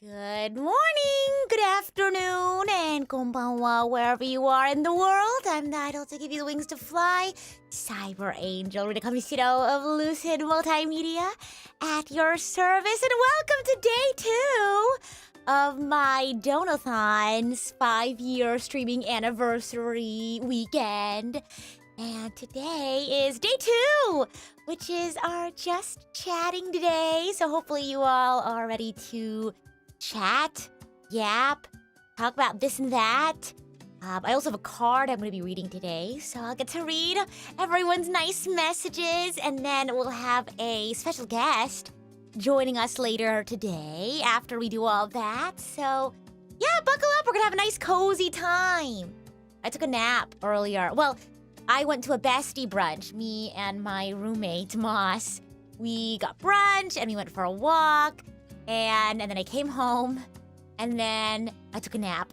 Good morning, good afternoon, and konbanwa wherever you are in the world. I'm the idol to give you the wings to fly, Cyber Angel Rita Kamishiro of Lucid Multimedia at your service, and welcome to day 2 of my Donothon's 5-year streaming anniversary weekend. And today is day 2, which is our just chatting today. So hopefully you all are ready to chat, yap, talk about this and that. I also have a card I'm going to be reading today, so I'll get to read everyone's nice messages, and then we'll have a special guest joining us later today after we do all that. So yeah, buckle up. We're going to have a nice cozy time. I took a nap earlier. Well, I went to a bestie brunch, me and my roommate, Moss. We got brunch, and we went for a walk, and then I came home, and then I took a nap.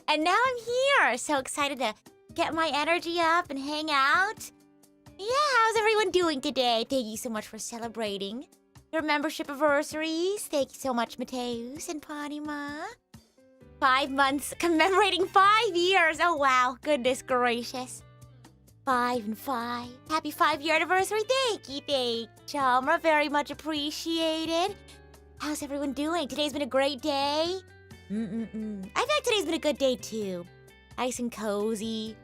And now I'm here, so excited to get my energy up and hang out. Yeah, how's everyone doing today? Thank you so much for celebrating your membership anniversaries. Thank you so much, Mateus and Panima. 5 months, commemorating 5 years. Oh, wow. Goodness gracious. 5 and 5. Happy 5-year anniversary. Thank you, Chalmra. Very much appreciated. How's everyone doing? Today's been a great day. I feel like today's been a good day too. Nice and cozy.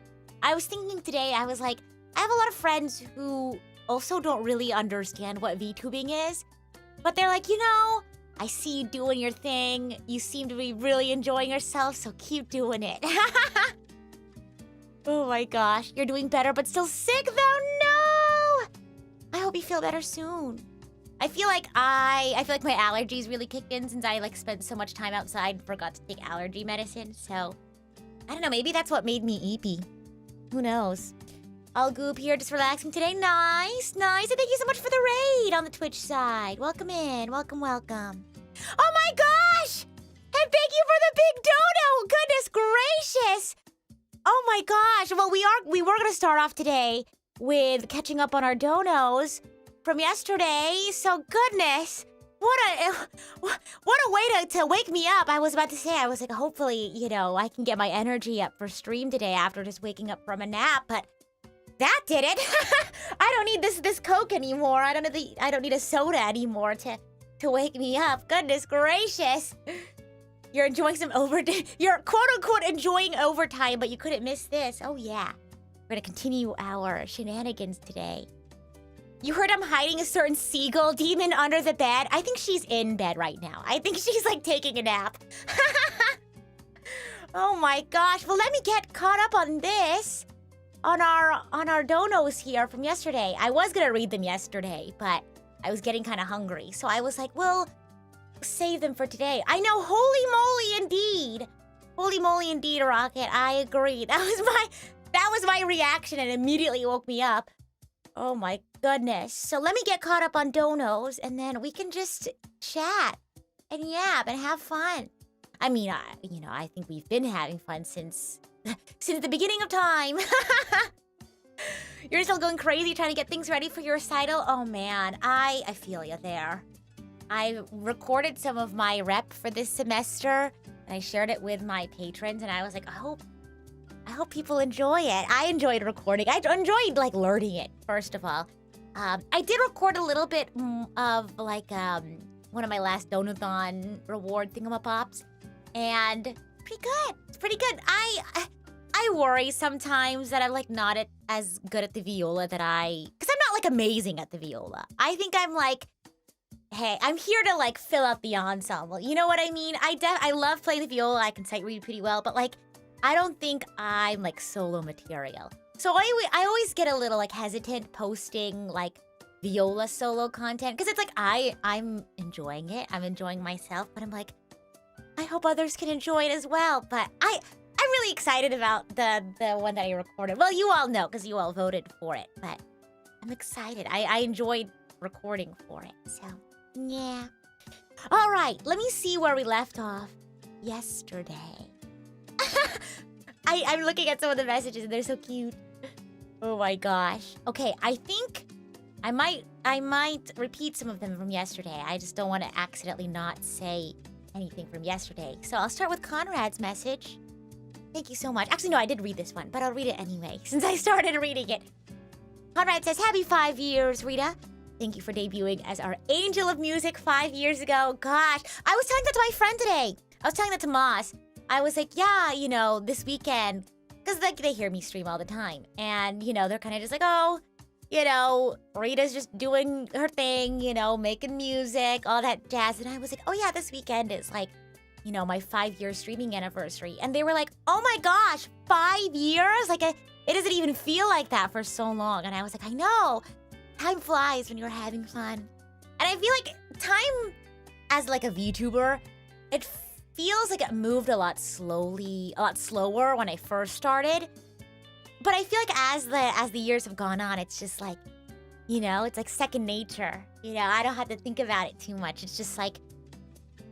I was thinking today, I was like, I have a lot of friends who also don't really understand what VTubing is. But they're like, I see you doing your thing. You seem to be really enjoying yourself, so keep doing it. Oh my gosh, you're doing better but still sick though? No! I hope you feel better soon. I feel like my allergies really kicked in since I spent so much time outside and forgot to take allergy medicine. So, I don't know, maybe that's what made me eepy. Who knows? All goop here, just relaxing today. Nice. And thank you so much for the raid on the Twitch side. Welcome in. Welcome. Oh my gosh! And thank you for the big dono! Goodness gracious! Oh my gosh! Well, we were gonna start off today with catching up on our donos from yesterday. So goodness, what a way to wake me up. I was about to say, I was like, hopefully, I can get my energy up for stream today after just waking up from a nap. But that did it. I don't need this Coke anymore. I don't need a soda anymore to wake me up. Goodness gracious. You're enjoying you're quote-unquote enjoying overtime, but you couldn't miss this. Oh yeah. We're gonna continue our shenanigans today. You heard I'm hiding a certain seagull demon under the bed? I think she's in bed right now. I think she's taking a nap. Oh my gosh. Well, let me get caught up on this. On our donos here from yesterday. I was gonna read them yesterday, but I was getting kind of hungry. So I was like, well, save them for today. I know, holy moly indeed. Holy moly indeed, Rocket. I agree. That was my reaction and immediately woke me up. Oh my goodness. So let me get caught up on donos and then we can just chat and yap and have fun. I mean, I think we've been having fun since the beginning of time. You're still going crazy trying to get things ready for your recital? Oh man, I feel you there. I recorded some of my rep for this semester, and I shared it with my patrons, and I was like, I hope people enjoy it. I enjoyed recording. I enjoyed, learning it, first of all. I did record a little bit of, one of my last Donothon reward thingamapops, and pretty good. It's pretty good. I worry sometimes that I'm, not as good at the viola because I'm not, amazing at the viola. I think I'm, hey, I'm here to, fill out the ensemble. You know what I mean? I love playing the viola. I can sight read pretty well, but, I don't think I'm, solo material. So I always get a little, hesitant posting, viola solo content. Because it's I'm enjoying it. I'm enjoying myself. But I'm I hope others can enjoy it as well. But I'm really excited about the one that I recorded. Well, you all know because you all voted for it. But I'm excited. I enjoyed recording for it. So, yeah. All right. Let me see where we left off yesterday. I'm looking at some of the messages and they're so cute. Oh my gosh. Okay, I think I might repeat some of them from yesterday. I just don't want to accidentally not say anything from yesterday. So I'll start with Conrad's message. Thank you so much. Actually, no, I did read this one, but I'll read it anyway since I started reading it. Conrad says, happy 5 years, Rita. Thank you for debuting as our angel of music 5 years ago. Gosh, I was telling that to my friend today. I was telling that to Moss. I was like, yeah, you know, this weekend, because like they hear me stream all the time. And, you know, they're kind of just like, oh, you know, Rita's just doing her thing, you know, making music, all that jazz. And I was like, oh yeah, this weekend is like, you know, my 5-year streaming anniversary. And they were like, oh my gosh, 5 years? Like, it doesn't even feel like that for so long. And I was like, I know. Time flies when you're having fun. And I feel like time as like a VTuber, it feels like it moved a lot slower when I first started. But I feel like as the years have gone on, it's just like, you know, it's like second nature. You know, I don't have to think about it too much. It's just like,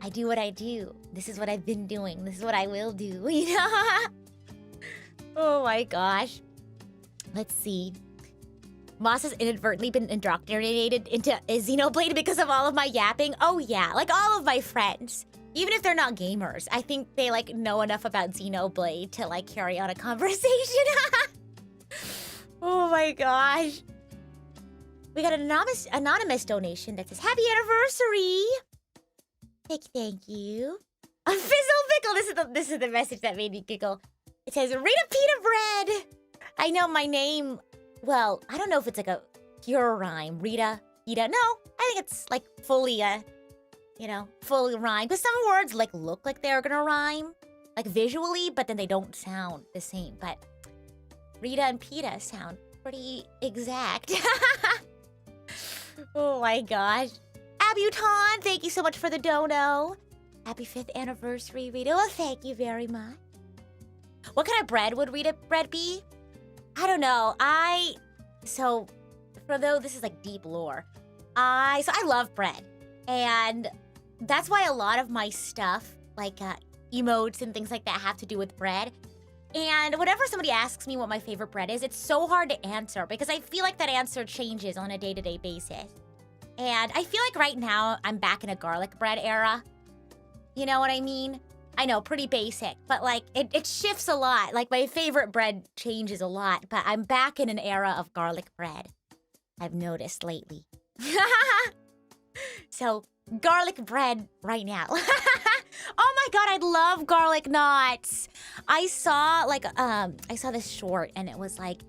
I do what I do. This is what I've been doing. This is what I will do, you know? Oh my gosh. Let's see. Moss has inadvertently been indoctrinated into a Xenoblade because of all of my yapping. Oh yeah, like all of my friends. Even if they're not gamers, I think they like know enough about Xenoblade to like carry on a conversation. Oh my gosh. We got an anonymous donation that says, happy anniversary. Thank you. A fizzle pickle. This is the message that made me giggle. It says, Rita Pita Bread. I know my name, well, I don't know if it's like a pure rhyme. Rita, Pita. No, I think it's like fully fully rhyme. Because some words like look like they're gonna rhyme, like visually, but then they don't sound the same. But Rita and Pita sound pretty exact. Oh my gosh. Abuton, thank you so much for the dono. Happy 5th anniversary, Rita. Well, thank you very much. What kind of bread would Rita bread be? I don't know. This is like deep lore. I love bread. And that's why a lot of my stuff, like emotes and things like that, have to do with bread. And whenever somebody asks me what my favorite bread is, it's so hard to answer because I feel like that answer changes on a day-to-day basis. And I feel like right now I'm back in a garlic bread era. You know what I mean? I know, pretty basic, but like it shifts a lot. Like my favorite bread changes a lot, but I'm back in an era of garlic bread. I've noticed lately. So, garlic bread right now. Oh my god, I love garlic knots. I saw this short and it was like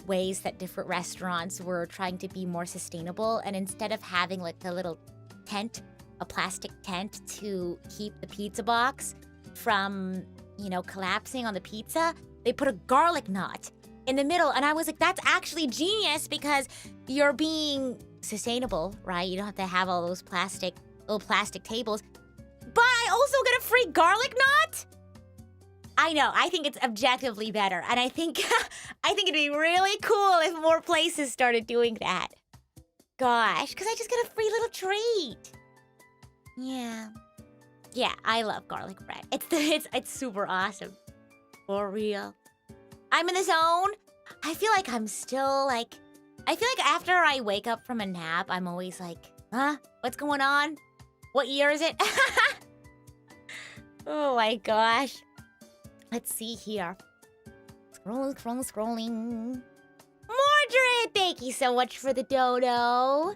ways that different restaurants were trying to be more sustainable, and instead of having like the little tent, a plastic tent to keep the pizza box from, you know, collapsing on the pizza, they put a garlic knot in the middle. And I was like, that's actually genius because you're being sustainable, right? You don't have to have all those little plastic tables. But I also get a free garlic knot? I know, I think it's objectively better. And I think it'd be really cool if more places started doing that. Gosh, because I just get a free little treat. Yeah. Yeah, I love garlic bread. It's super awesome. For real. I'm in the zone. I feel like I'm still like... I feel like after I wake up from a nap, I'm always like, huh? What's going on? What year is it? Oh my gosh. Let's see here. Scrolling. Mordred, thank you so much for the dodo.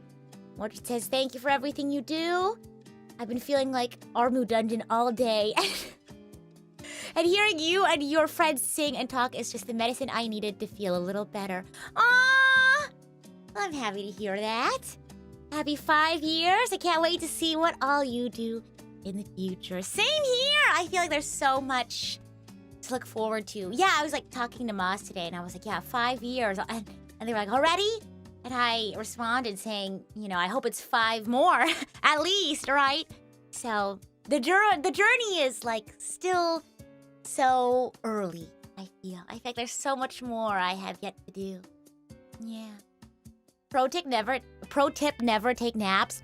Mordred says, thank you for everything you do. I've been feeling like Armu Dungeon all day. And hearing you and your friends sing and talk is just the medicine I needed to feel a little better. Aww! I'm happy to hear that. Happy 5 years. I can't wait to see what all you do in the future. Same here. I feel like there's so much to look forward to. Yeah, I was like talking to Moss today and I was like, yeah, 5 years. And they were like, already? And I responded saying, you know, I hope it's 5 more, at least, right? So the journey is like still so early, I feel. I think there's so much more I have yet to do. Yeah. Pro tip, never take naps.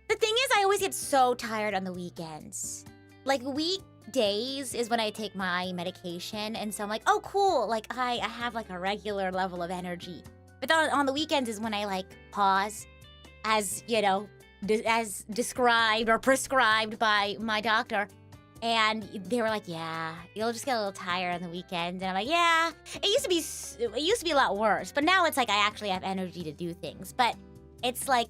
The thing is, I always get so tired on the weekends. Like weekdays is when I take my medication, and so I'm like, oh cool, like I have like a regular level of energy. But on the weekends is when I like pause, as you know, as described or prescribed by my doctor. And they were like, yeah, you'll just get a little tired on the weekends. And I'm like, yeah, it used to be a lot worse. But now it's like I actually have energy to do things. But it's like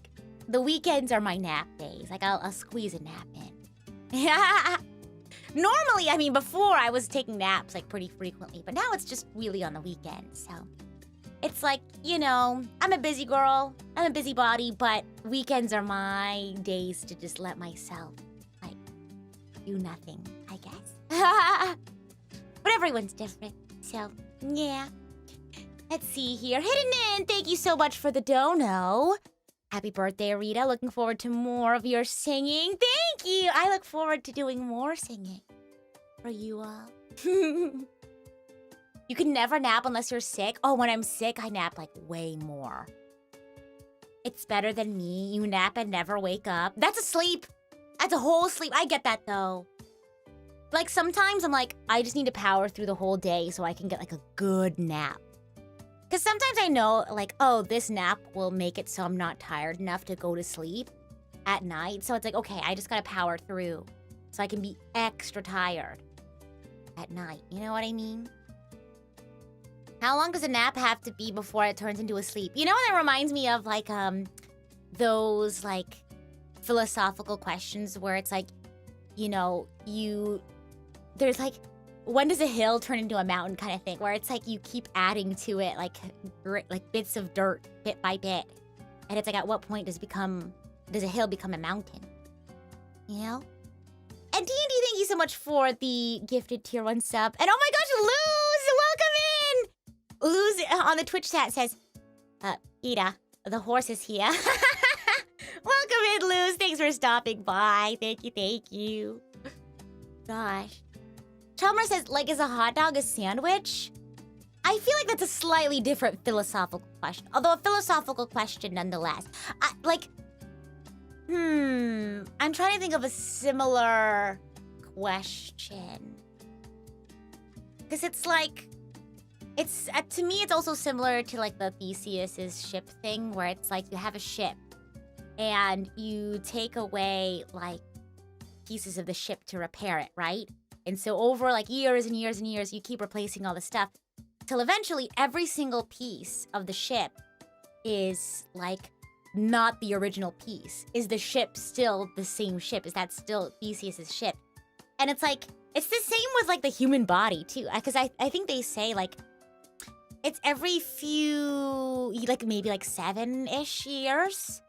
the weekends are my nap days. Like I'll squeeze a nap in. Normally, I mean, before I was taking naps like pretty frequently. But now it's just really on the weekends. So it's like, you know, I'm a busy girl. I'm a busybody. But weekends are my days to just let myself do nothing, I guess. But everyone's different, so yeah. Let's see here. Hidden in, thank you so much for the dono. Happy birthday, Rita. Looking forward to more of your singing. Thank you. I look forward to doing more singing for you all. You can never nap unless you're sick. Oh, when I'm sick, I nap like way more. It's better than me. You nap and never wake up. That's a sleep. That's a whole sleep. I get that, though. Like, sometimes I'm like, I just need to power through the whole day so I can get, like, a good nap. Because sometimes I know, like, oh, this nap will make it so I'm not tired enough to go to sleep at night. So it's like, okay, I just gotta power through so I can be extra tired at night. You know what I mean? How long does a nap have to be before it turns into a sleep? You know what that reminds me of, like, those, like, philosophical questions where it's like, you know, there's like, when does a hill turn into a mountain kind of thing, where it's like you keep adding to it like bits of dirt bit by bit, and it's like at what point does a hill become a mountain, you know? And D&D, thank you so much for the gifted tier 1 sub. And oh my gosh, Luz, welcome in! Luz on the Twitch chat says, Ida, the horse is here. Welcome in, Luz. Thanks for stopping by. Thank you. Gosh. Chalmer says, like, is a hot dog a sandwich? I feel like that's a slightly different philosophical question. Although a philosophical question nonetheless. I'm trying to think of a similar question. Because it's like, it's to me, it's also similar to like the Theseus's ship thing, where it's like you have a ship and you take away like pieces of the ship to repair it, right? And so over like years and years and years, you keep replacing all the stuff till eventually every single piece of the ship is like not the original piece. Is the ship still the same ship? Is that still Theseus's ship? And it's like, it's the same with like the human body too. Because I think they say like, it's every few, like maybe like 7-ish years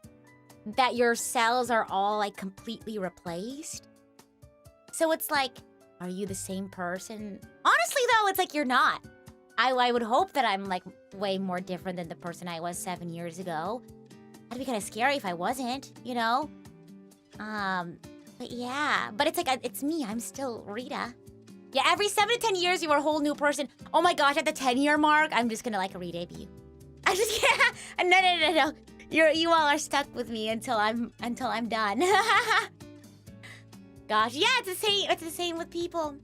that your cells are all like completely replaced. So it's like, are you the same person? Honestly though, it's like you're not. I would hope that I'm like way more different than the person I was 7 years ago. That'd be kind of scary if I wasn't, you know? But yeah, but it's like, it's me, I'm still Rita. Yeah, every 7 to 10 years, you're a whole new person. Oh my gosh, at the 10-year mark, I'm just gonna like redebut. I just can't. No. You all are stuck with me until I'm done. Gosh, yeah, it's the same with people.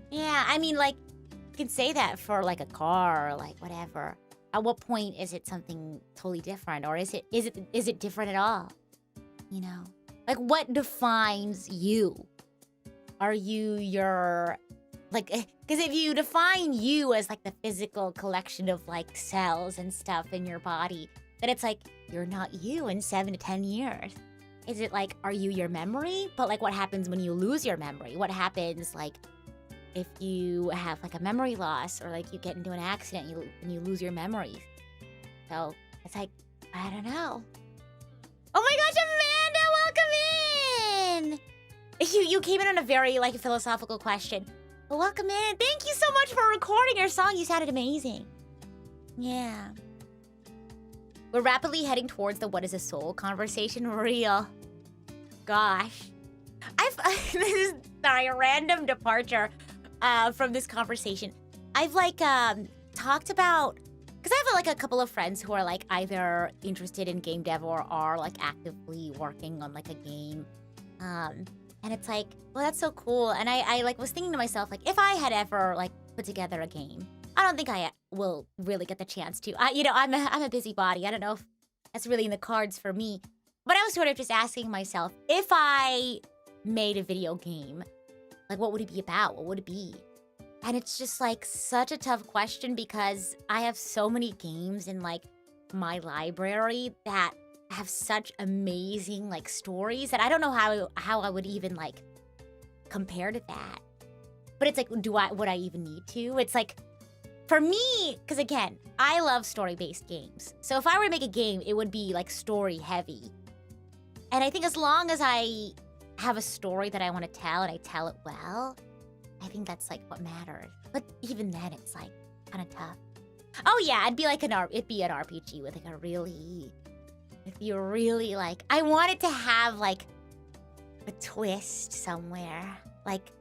Yeah, I mean, like, you can say that for like a car or like whatever. At what point is it something totally different, or is it different at all? You know, like what defines you? Are you your like? Because if you define you as like the physical collection of like cells and stuff in your body, then it's like you're not you in 7 to 10 years. Is it like, are you your memory? But like, what happens when you lose your memory? What happens like if you have like a memory loss, or like you get into an accident and you lose your memories? So it's like, I don't know. Oh my gosh, Amanda, welcome in! You came in on a very like philosophical question. Well, welcome in. Thank you so much for recording your song. You sounded amazing. Yeah. We're rapidly heading towards the what is a soul conversation. Real. Gosh. This is, sorry, a random departure from this conversation. I've like talked about, because I have like a couple of friends who are like either interested in game dev or are like actively working on like a game. And it's like, well, that's so cool. And I like was thinking to myself, like, if I had ever like put together a game, I don't think I will really get the chance to. You know, I'm a busybody. I don't know if that's really in the cards for me. But I was sort of just asking myself, if I made a video game, like what would it be about? What would it be? And it's just like such a tough question because I have so many games in like my library that have such amazing like stories that I don't know how I would even like compare to that. But it's like, would I even need to? It's like, for me, because again, I love story-based games. So if I were to make a game, it would be like story heavy. And I think as long as I have a story that I want to tell and I tell it well, I think that's like what matters. But even then, it's like kind of tough. Oh yeah, it'd be an RPG with like if you're really like, I want it to have like a twist somewhere. Like,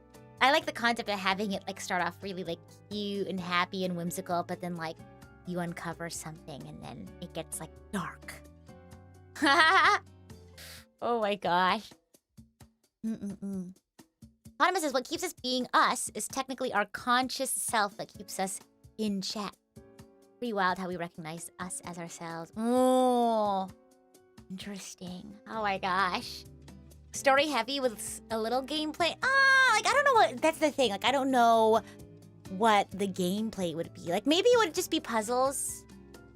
I like the concept of having it like start off really like cute and happy and whimsical, but then like you uncover something and then it gets like dark. Oh my gosh. Anonymous says, what keeps us being us is technically our conscious self that keeps us in check. Pretty wild how we recognize us as ourselves. Oh, interesting. Oh my gosh. Story heavy with a little gameplay. Like I don't know what, that's the thing. Like I don't know what the gameplay would be. Like maybe it would just be puzzles.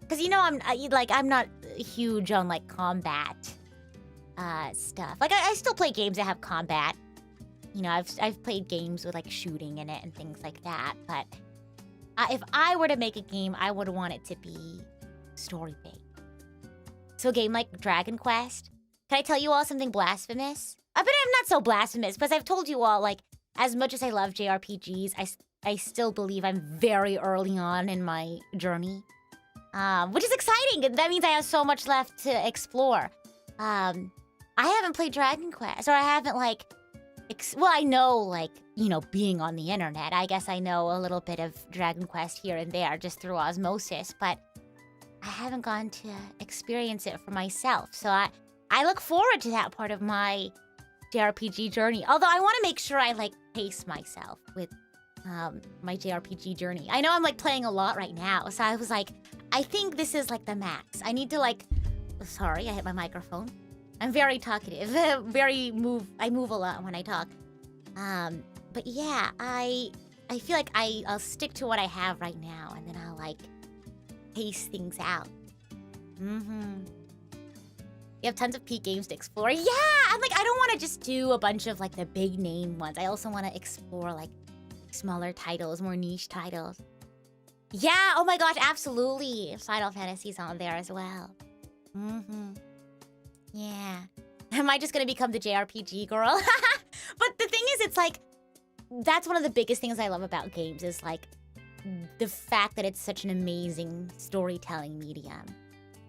Cause you know I'm not huge on like combat stuff. Like I still play games that have combat. You know, I've played games with like shooting in it and things like that. But if I were to make a game, I would want it to be story-based. So a game like Dragon Quest. Can I tell you all something blasphemous? But I'm not so blasphemous, because I've told you all, like, as much as I love JRPGs, I still believe I'm very early on in my journey. Which is exciting. That means I have so much left to explore. I haven't played Dragon Quest, or I haven't, like... well, I know, like, you know, being on the internet, I guess I know a little bit of Dragon Quest here and there, just through osmosis, but I haven't gone to experience it for myself. So I look forward to that part of my JRPG journey. Although I want to make sure I, like, pace myself with my JRPG journey. I know I'm, like, playing a lot right now, so I was like, I think this is, like, the max. I need to, like... Sorry, I hit my microphone. I'm very talkative. I move a lot when I talk. But yeah, I feel like I'll stick to what I have right now, and then I'll, like, pace things out. You have tons of peak games to explore. Yeah! I'm like, I don't want to just do a bunch of, like, the big name ones. I also want to explore, like, smaller titles, more niche titles. Yeah! Oh my gosh, absolutely! Final Fantasy's on there as well. Yeah. Am I just gonna become the JRPG girl? But the thing is, it's like, that's one of the biggest things I love about games is, like, the fact that it's such an amazing storytelling medium.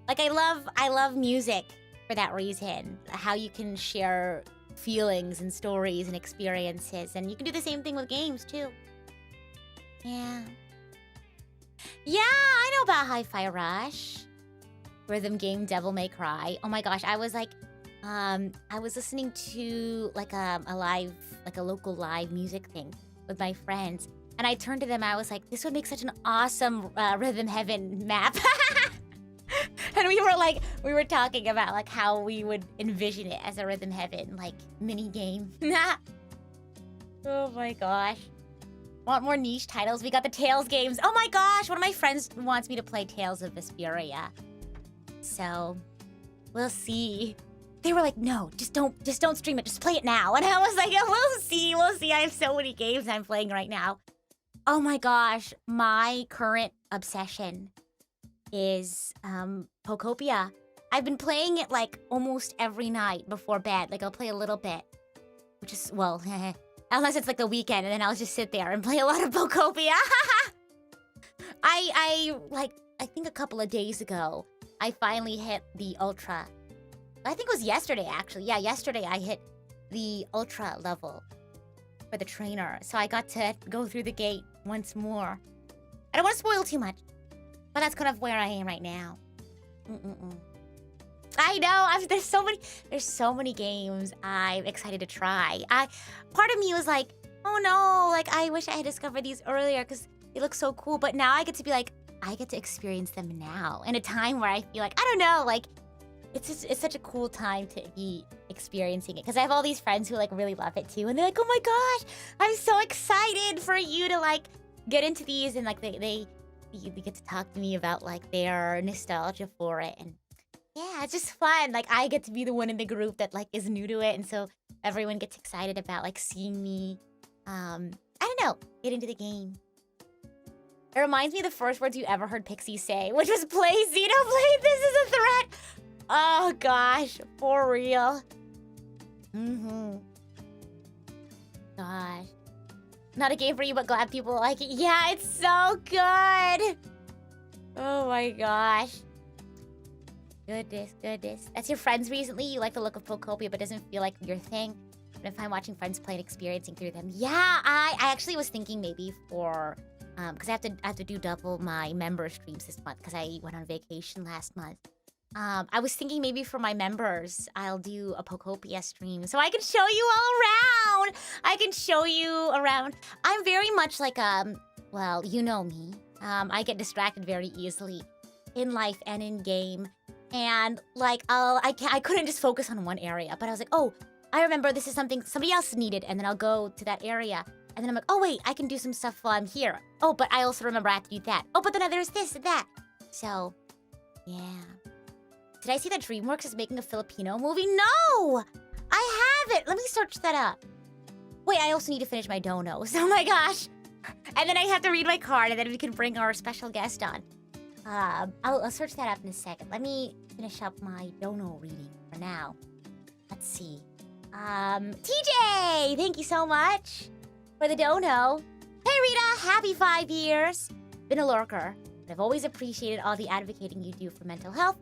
Like, I love music for that reason. How you can share feelings and stories and experiences. And you can do the same thing with games, too. Yeah. Yeah, I know about Hi-Fi Rush. Rhythm game Devil May Cry. Oh my gosh, I was like, I was listening to like a local live music thing with my friends. And I turned to them, I was like, this would make such an awesome Rhythm Heaven map. And we were talking about like how we would envision it as a Rhythm Heaven, like, mini game. Oh my gosh. Want more niche titles? We got the Tales games. Oh my gosh, one of my friends wants me to play Tales of Vesperia. So, we'll see. They were like, no, just don't stream it, just play it now. And I was like, yeah, we'll see. I have so many games I'm playing right now. Oh my gosh, my current obsession is Pokopia. I've been playing it like almost every night before bed. Like I'll play a little bit, which is, well, unless it's like the weekend, and then I'll just sit there and play a lot of Pokopia. I think a couple of days ago, I finally hit the Ultra. I think it was yesterday, actually. Yeah, yesterday I hit the Ultra level for the trainer. So I got to go through the gate once more. I don't want to spoil too much, but that's kind of where I am right now. I know, there's so many games I'm excited to try. Part of me was like, oh no, like I wish I had discovered these earlier because they look so cool. But now I get to be like, I get to experience them now in a time where I feel like, I don't know, like it's such a cool time to be experiencing it because I have all these friends who like really love it too, and they're like, oh my gosh, I'm so excited for you to like get into these, and like they get to talk to me about like their nostalgia for it, and yeah, it's just fun. Like I get to be the one in the group that like is new to it, and so everyone gets excited about like seeing me, I don't know, get into the game. It reminds me of the first words you ever heard Pixie say, which was play Xenoblade, this is a threat. Oh gosh, for real. Gosh. Not a game for you, but glad people like it. Yeah, it's so good. Oh my gosh. Goodness. That's your friends recently? You like the look of Pokopia, but doesn't feel like your thing. But if I'm watching friends play and experiencing through them. Yeah, I actually was thinking maybe for, because I have to do double my member streams this month because I went on vacation last month. I was thinking maybe for my members, I'll do a Pokopia stream so I can show you all around. I can show you around. I'm very much like, well, you know me. I get distracted very easily in life and in game. And like, I couldn't just focus on one area, but I was like, oh, I remember this is something somebody else needed, and then I'll go to that area. And then I'm like, oh wait, I can do some stuff while I'm here. Oh, but I also remember I have to do that. Oh, but then there's this and that. So, yeah. Did I see that DreamWorks is making a Filipino movie? No! I haven't! Let me search that up. Wait, I also need to finish my donos. Oh my gosh! And then I have to read my card, and then we can bring our special guest on. I'll search that up in a second. Let me finish up my dono reading for now. Let's see. TJ! Thank you so much for the dono. Hey Rita, happy 5 years. Been a lurker, but I've always appreciated all the advocating you do for mental health.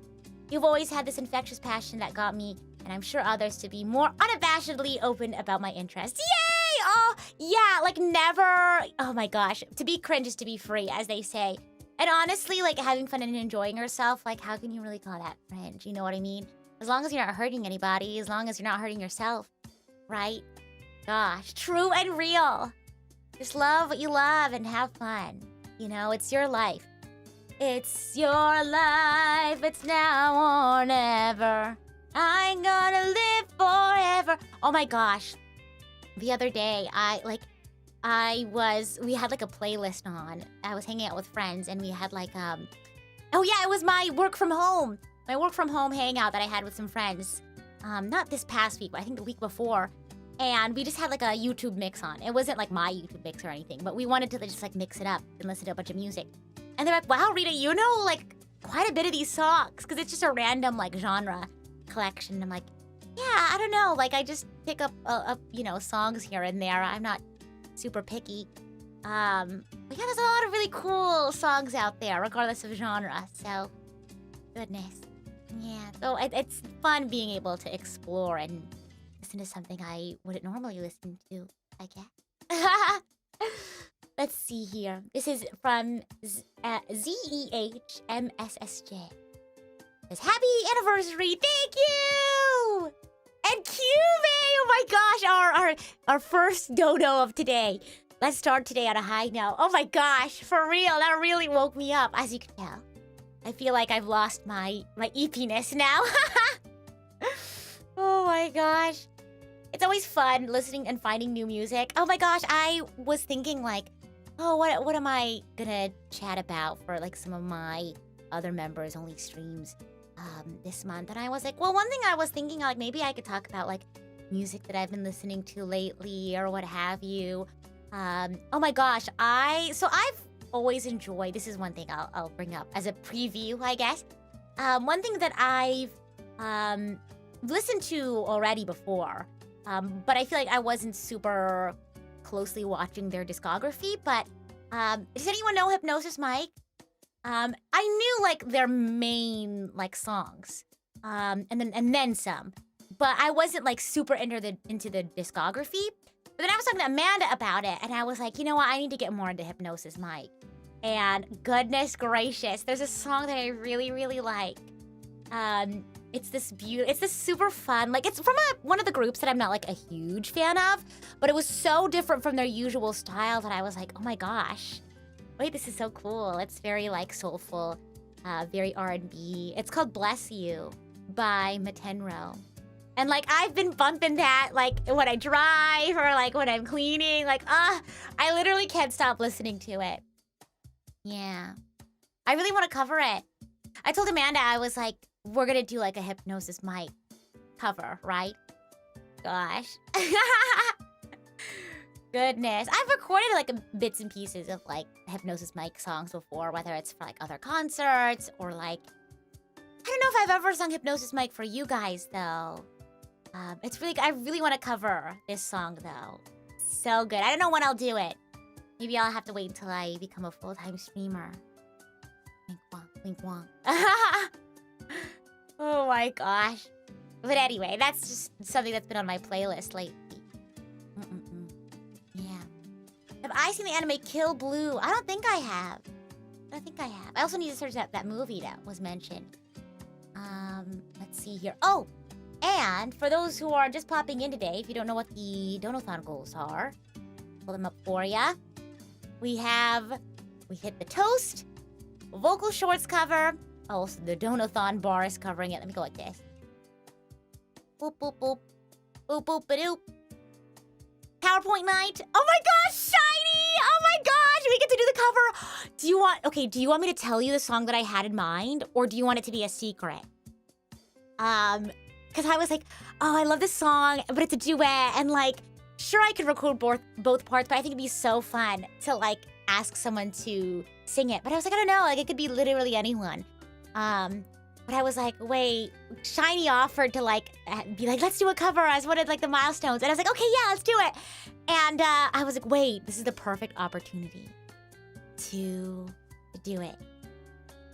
You've always had this infectious passion that got me, and I'm sure others, to be more unabashedly open about my interests. Yay! Oh, yeah, like never... Oh my gosh. To be cringe is to be free, as they say. And honestly, like having fun and enjoying yourself, like how can you really call that cringe? You know what I mean? As long as you're not hurting anybody, as long as you're not hurting yourself, right? Gosh, true and real. Just love what you love and have fun. You know, it's your life. It's your life, it's now or never. I'm gonna live forever. Oh my gosh. The other day, we had like a playlist on. I was hanging out with friends and we had like, oh yeah, it was my work from home hangout that I had with some friends. Not this past week, but I think the week before. And we just had like a YouTube mix on. It wasn't like my YouTube mix or anything, but we wanted to just like mix it up and listen to a bunch of music. And they're like, wow, Rita, you know like quite a bit of these songs, because it's just a random like genre collection. I'm like, yeah, I don't know. Like I just pick up, you know, songs here and there. I'm not super picky. But yeah, there's a lot of really cool songs out there, regardless of genre. So, goodness. Yeah, so it's fun being able to explore and listen to something I wouldn't normally listen to, I guess. Let's see here. This is from ZEHMSSJ. It says, happy anniversary, thank you! And Cubey! Oh my gosh, our first dono of today. Let's start today on a high note. Oh my gosh, for real, that really woke me up, as you can tell. I feel like I've lost my eepiness now. Oh my gosh. It's always fun listening and finding new music. Oh my gosh, I was thinking like, oh, what am I gonna chat about for like some of my other members only streams this month? And I was like, well, one thing I was thinking like maybe I could talk about like music that I've been listening to lately or what have you. Oh my gosh, I've always enjoyed, this is one thing I'll bring up as a preview, I guess. One thing that I've listened to already before, but I feel like I wasn't super closely watching their discography, but does anyone know Hypnosis Mike? I knew like their main like songs, and then some, but I wasn't like super into the discography. But then I was talking to Amanda about it, and I was like, you know what, I need to get more into Hypnosis Mike. And goodness gracious, there's a song that I really, really like. It's this super fun, like it's from one of the groups that I'm not like a huge fan of, but it was so different from their usual style that I was like, oh my gosh, wait, this is so cool. It's very like soulful, very R&B. It's called Bless You. by Matenro. And like I've been bumping that like when I drive or like when I'm cleaning. Like, I literally can't stop listening to it. Yeah. I really want to cover it. I told Amanda, I was like, we're gonna do like a Hypnosis Mic cover, right? Gosh. Goodness. I've recorded like bits and pieces of like Hypnosis Mic songs before, whether it's for like other concerts or like... I don't know if I've ever sung Hypnosis Mic for you guys though. It's really... I really want to cover this song though. So good. I don't know when I'll do it. Maybe I'll have to wait until I become a full-time streamer. Wink wonk, wink wonk. Oh my gosh. But anyway, that's just something that's been on my playlist lately. Yeah. Have I seen the anime Kill Blue? I don't think I have. I also need to search that movie that was mentioned. Let's see here. Oh! And for those who are just popping in today, if you don't know what the Donothon Goals are, pull them up for ya. We hit the toast, vocal shorts cover. Oh, so the Donothon bar is covering it. Let me go like this. Boop, boop, boop. Boop, boop, ba-doop. PowerPoint night. Oh my gosh, Shiny! Oh my gosh, we get to do the cover. Do you want me to tell you the song that I had in mind, or do you want it to be a secret? Because I was like, oh, I love this song, but it's a duet, and like, sure, I could record both parts, but I think it'd be so fun to like ask someone to sing it. But I was like, I don't know, like it could be literally anyone. But I was like, wait, Shiny offered to like be like, let's do a cover as one of like the milestones, and I was like, okay, yeah, let's do it. And I was like, wait, this is the perfect opportunity to do it.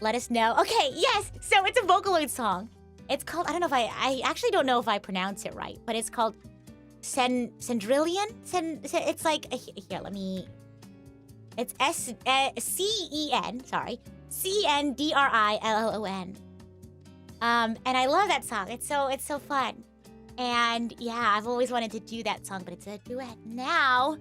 Let us know. Okay, yes. So it's a Vocaloid song. It's called, I don't know if I actually don't know if I pronounce it right, but it's called Cendrillon? It's like, here, let me, it's C-E-N, sorry, C-N-D-R-I-L-L-O-N. And I love that song. It's so fun. And yeah, I've always wanted to do that song, but it's a duet now.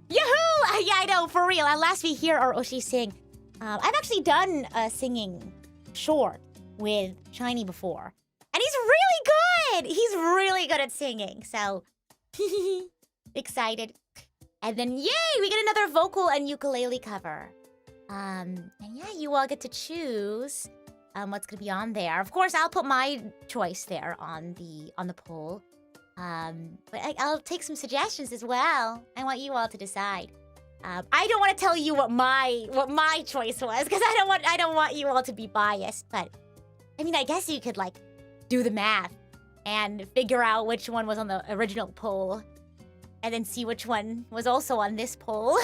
Yahoo! Yeah, I know, for real. Last week here, or Oshi sing. I've actually done a singing short with Shiny before. And he's really good! He's really good at singing, so... excited. And then, yay! We get another vocal and ukulele cover. And yeah, you all get to choose what's gonna be on there. Of course, I'll put my choice there on the poll. But I'll take some suggestions as well. I want you all to decide. I don't want to tell you what my choice was, because I don't want you all to be biased. But I mean, I guess you could like do the math and figure out which one was on the original poll, and then see which one was also on this poll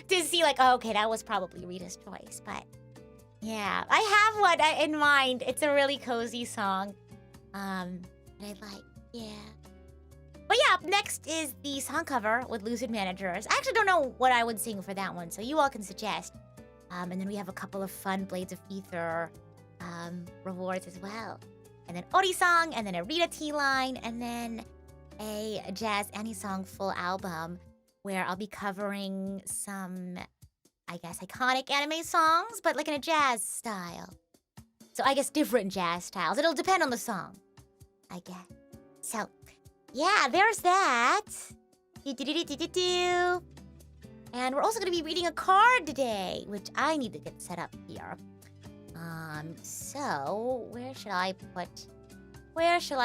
to see like, oh, okay, that was probably Rita's choice. But yeah, I have one in mind. It's a really cozy song. That I like. Yeah. But yeah, up next is the song cover with Lucid Managers. I actually don't know what I would sing for that one, so you all can suggest. And then we have a couple of fun Blades of Ether rewards as well. And then Anisong, and then a Rita Tea Line, and then a Jazz Anisong full album where I'll be covering some, I guess, iconic anime songs, but like in a jazz style. So I guess different jazz styles. It'll depend on the song, I guess. So, yeah, there's that. And we're also going to be reading a card today, which I need to get set up here. So where should I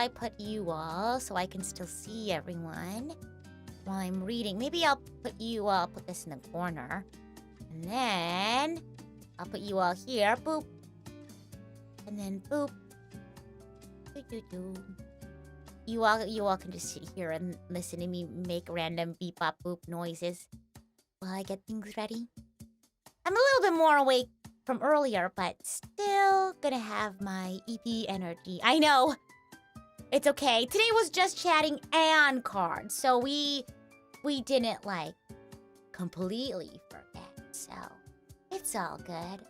put you all so I can still see everyone while I'm reading? Maybe I'll put this in the corner. And then I'll put you all here. Boop. And then boop. Doo-doo-doo. You all can just sit here and listen to me make random beep bop boop noises while I get things ready. I'm a little bit more awake from earlier, but still gonna have my EP energy. I know! It's okay. Today was just chatting and cards, so we didn't, like, completely forget, so it's all good.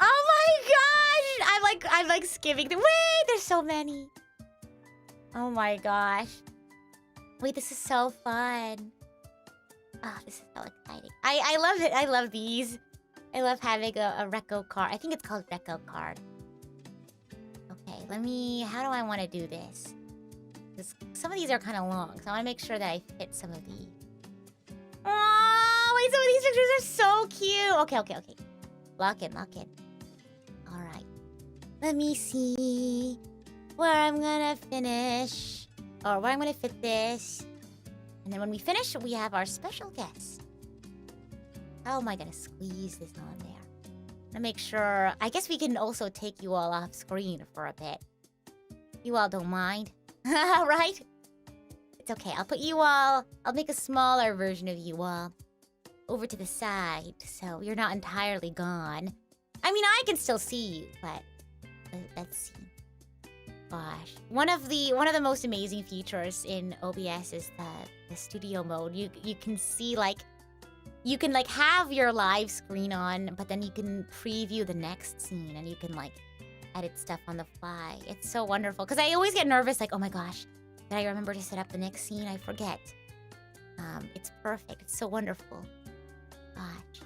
Oh my gosh! I'm like skimming the... Wait, there's so many. Oh my gosh. Wait, this is so fun. Oh, this is so exciting. I love it. I love these. I love having a Reco card. I think it's called Reco card. Okay, How do I want to do this? 'Cause some of these are kind of long, so I want to make sure that I fit some of these. Oh, wait, some of these pictures are so cute. Okay. Lock in. All right. Let me see where I'm gonna finish. Or where I'm gonna fit this. And then when we finish, we have our special guest. How am I gonna squeeze this on there? To make sure... I guess we can also take you all off screen for a bit. You all don't mind? Right? It's okay. I'll put you all... I'll make a smaller version of you all over to the side, so you're not entirely gone. I mean, I can still see you, but let's see. Gosh, one of the most amazing features in OBS is the studio mode. You can see you can have your live screen on, but then you can preview the next scene and you can edit stuff on the fly. It's so wonderful because I always get nervous, oh my gosh, did I remember to set up the next scene? I forget. It's perfect. It's so wonderful. Gosh.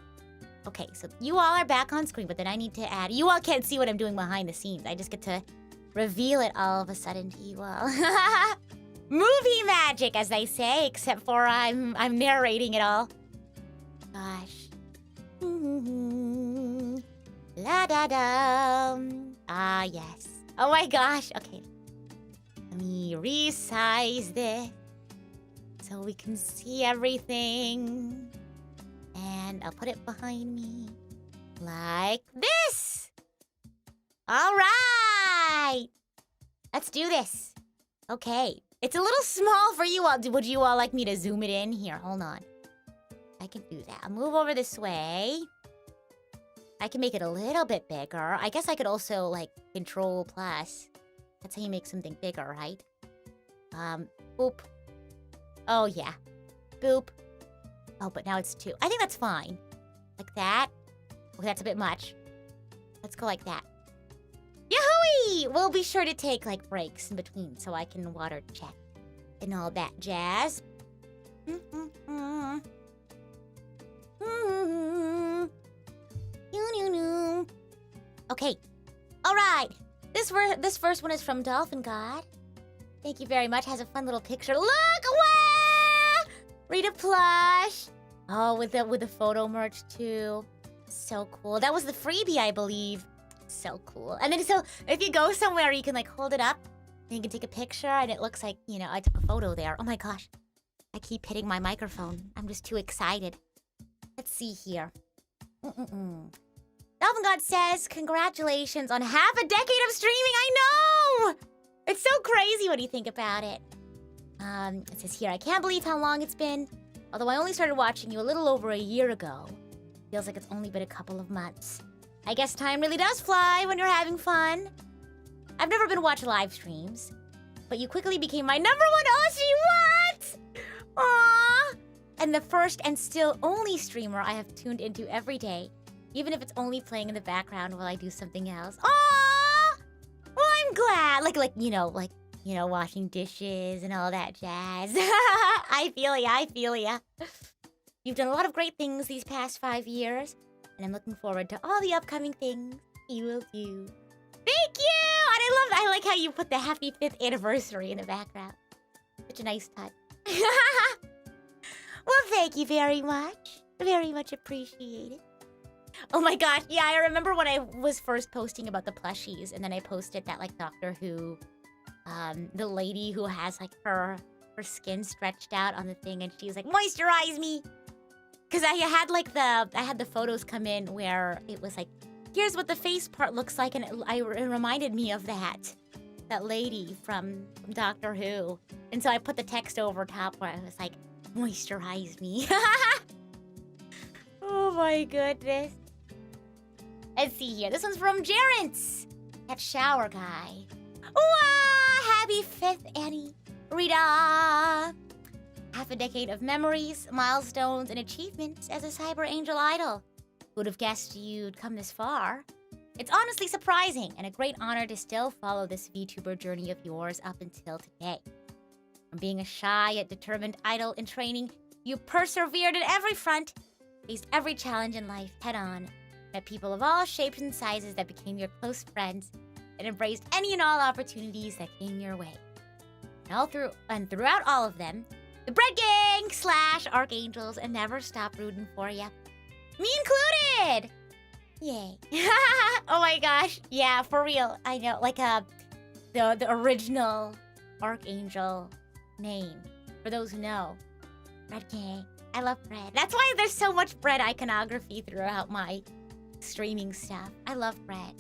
Okay, so you all are back on screen, but then I need to add... You all can't see what I'm doing behind the scenes. I just get to reveal it all of a sudden to you all. Movie magic, as they say, except for I'm narrating it all. Gosh. La da da. Ah, yes. Oh my gosh. Okay. Let me resize this so we can see everything. And I'll put it behind me like this. All right. Let's do this. Okay. It's a little small for you all. Would you all like me to zoom it in? Here, hold on. I can do that. I'll move over this way. I can make it a little bit bigger. I guess I could also, Control plus. That's how you make something bigger, right? Boop. Oh, yeah. Boop. Oh, but now it's 2. I think that's fine. Like that. Oh, that's a bit much. Let's go like that. Yahoo! We'll be sure to take, breaks in between so I can water check and all that jazz. Okay. All right. This first one is from Dolphin God. Thank you very much. Has a fun little picture. Look! Wow! Rita plush. Oh, with the photo merch too. So cool. That was the freebie, I believe. So cool. And then so if you go somewhere, you can hold it up and you can take a picture and it looks like, I took a photo there. Oh my gosh. I keep hitting my microphone. I'm just too excited. Let's see here. Dolphin God says, congratulations on half a decade of streaming. I know! It's so crazy when you think about it. It says here, I can't believe how long it's been. Although I only started watching you a little over a year ago. Feels like it's only been a couple of months. I guess time really does fly when you're having fun. I've never been watching live streams, but you quickly became my #1 Oshi. What? Aww! And the first and still only streamer I have tuned into every day, even if it's only playing in the background while I do something else. Aww! Well, I'm glad. Washing dishes and all that jazz. I feel ya. You've done a lot of great things these past 5 years, and I'm looking forward to all the upcoming things you will do. Thank you! And I like how you put the happy 5th anniversary in the background. Such a nice touch. Well, thank you very much. Very much appreciated. Oh my gosh, yeah, I remember when I was first posting about the plushies, and then I posted that, Doctor Who, the lady who has, her skin stretched out on the thing, and she was like, moisturize me! Because I had the photos come in where it was here's what the face part looks like, and it reminded me of that lady from Doctor Who. And so I put the text over top where I was like, moisturize me. Oh my goodness. Let's see here. This one's from Jarence, that shower guy. Wow! Happy 5th Annie. Rita! Half a decade of memories, milestones, and achievements as a cyber angel idol. Who would have guessed you'd come this far? It's honestly surprising and a great honor to still follow this VTuber journey of yours up until today. From being a shy yet determined idol in training, you persevered at every front, faced every challenge in life head on, met people of all shapes and sizes that became your close friends, and embraced any and all opportunities that came your way. And throughout all of them, the Bread Gang / Archangels and never stop rooting for ya. Me included! Yay. Oh my gosh. Yeah, for real. I know. Like the original Archangel name. For those who know. Bread Gang. I love bread. That's why there's so much bread iconography throughout my streaming stuff. I love bread.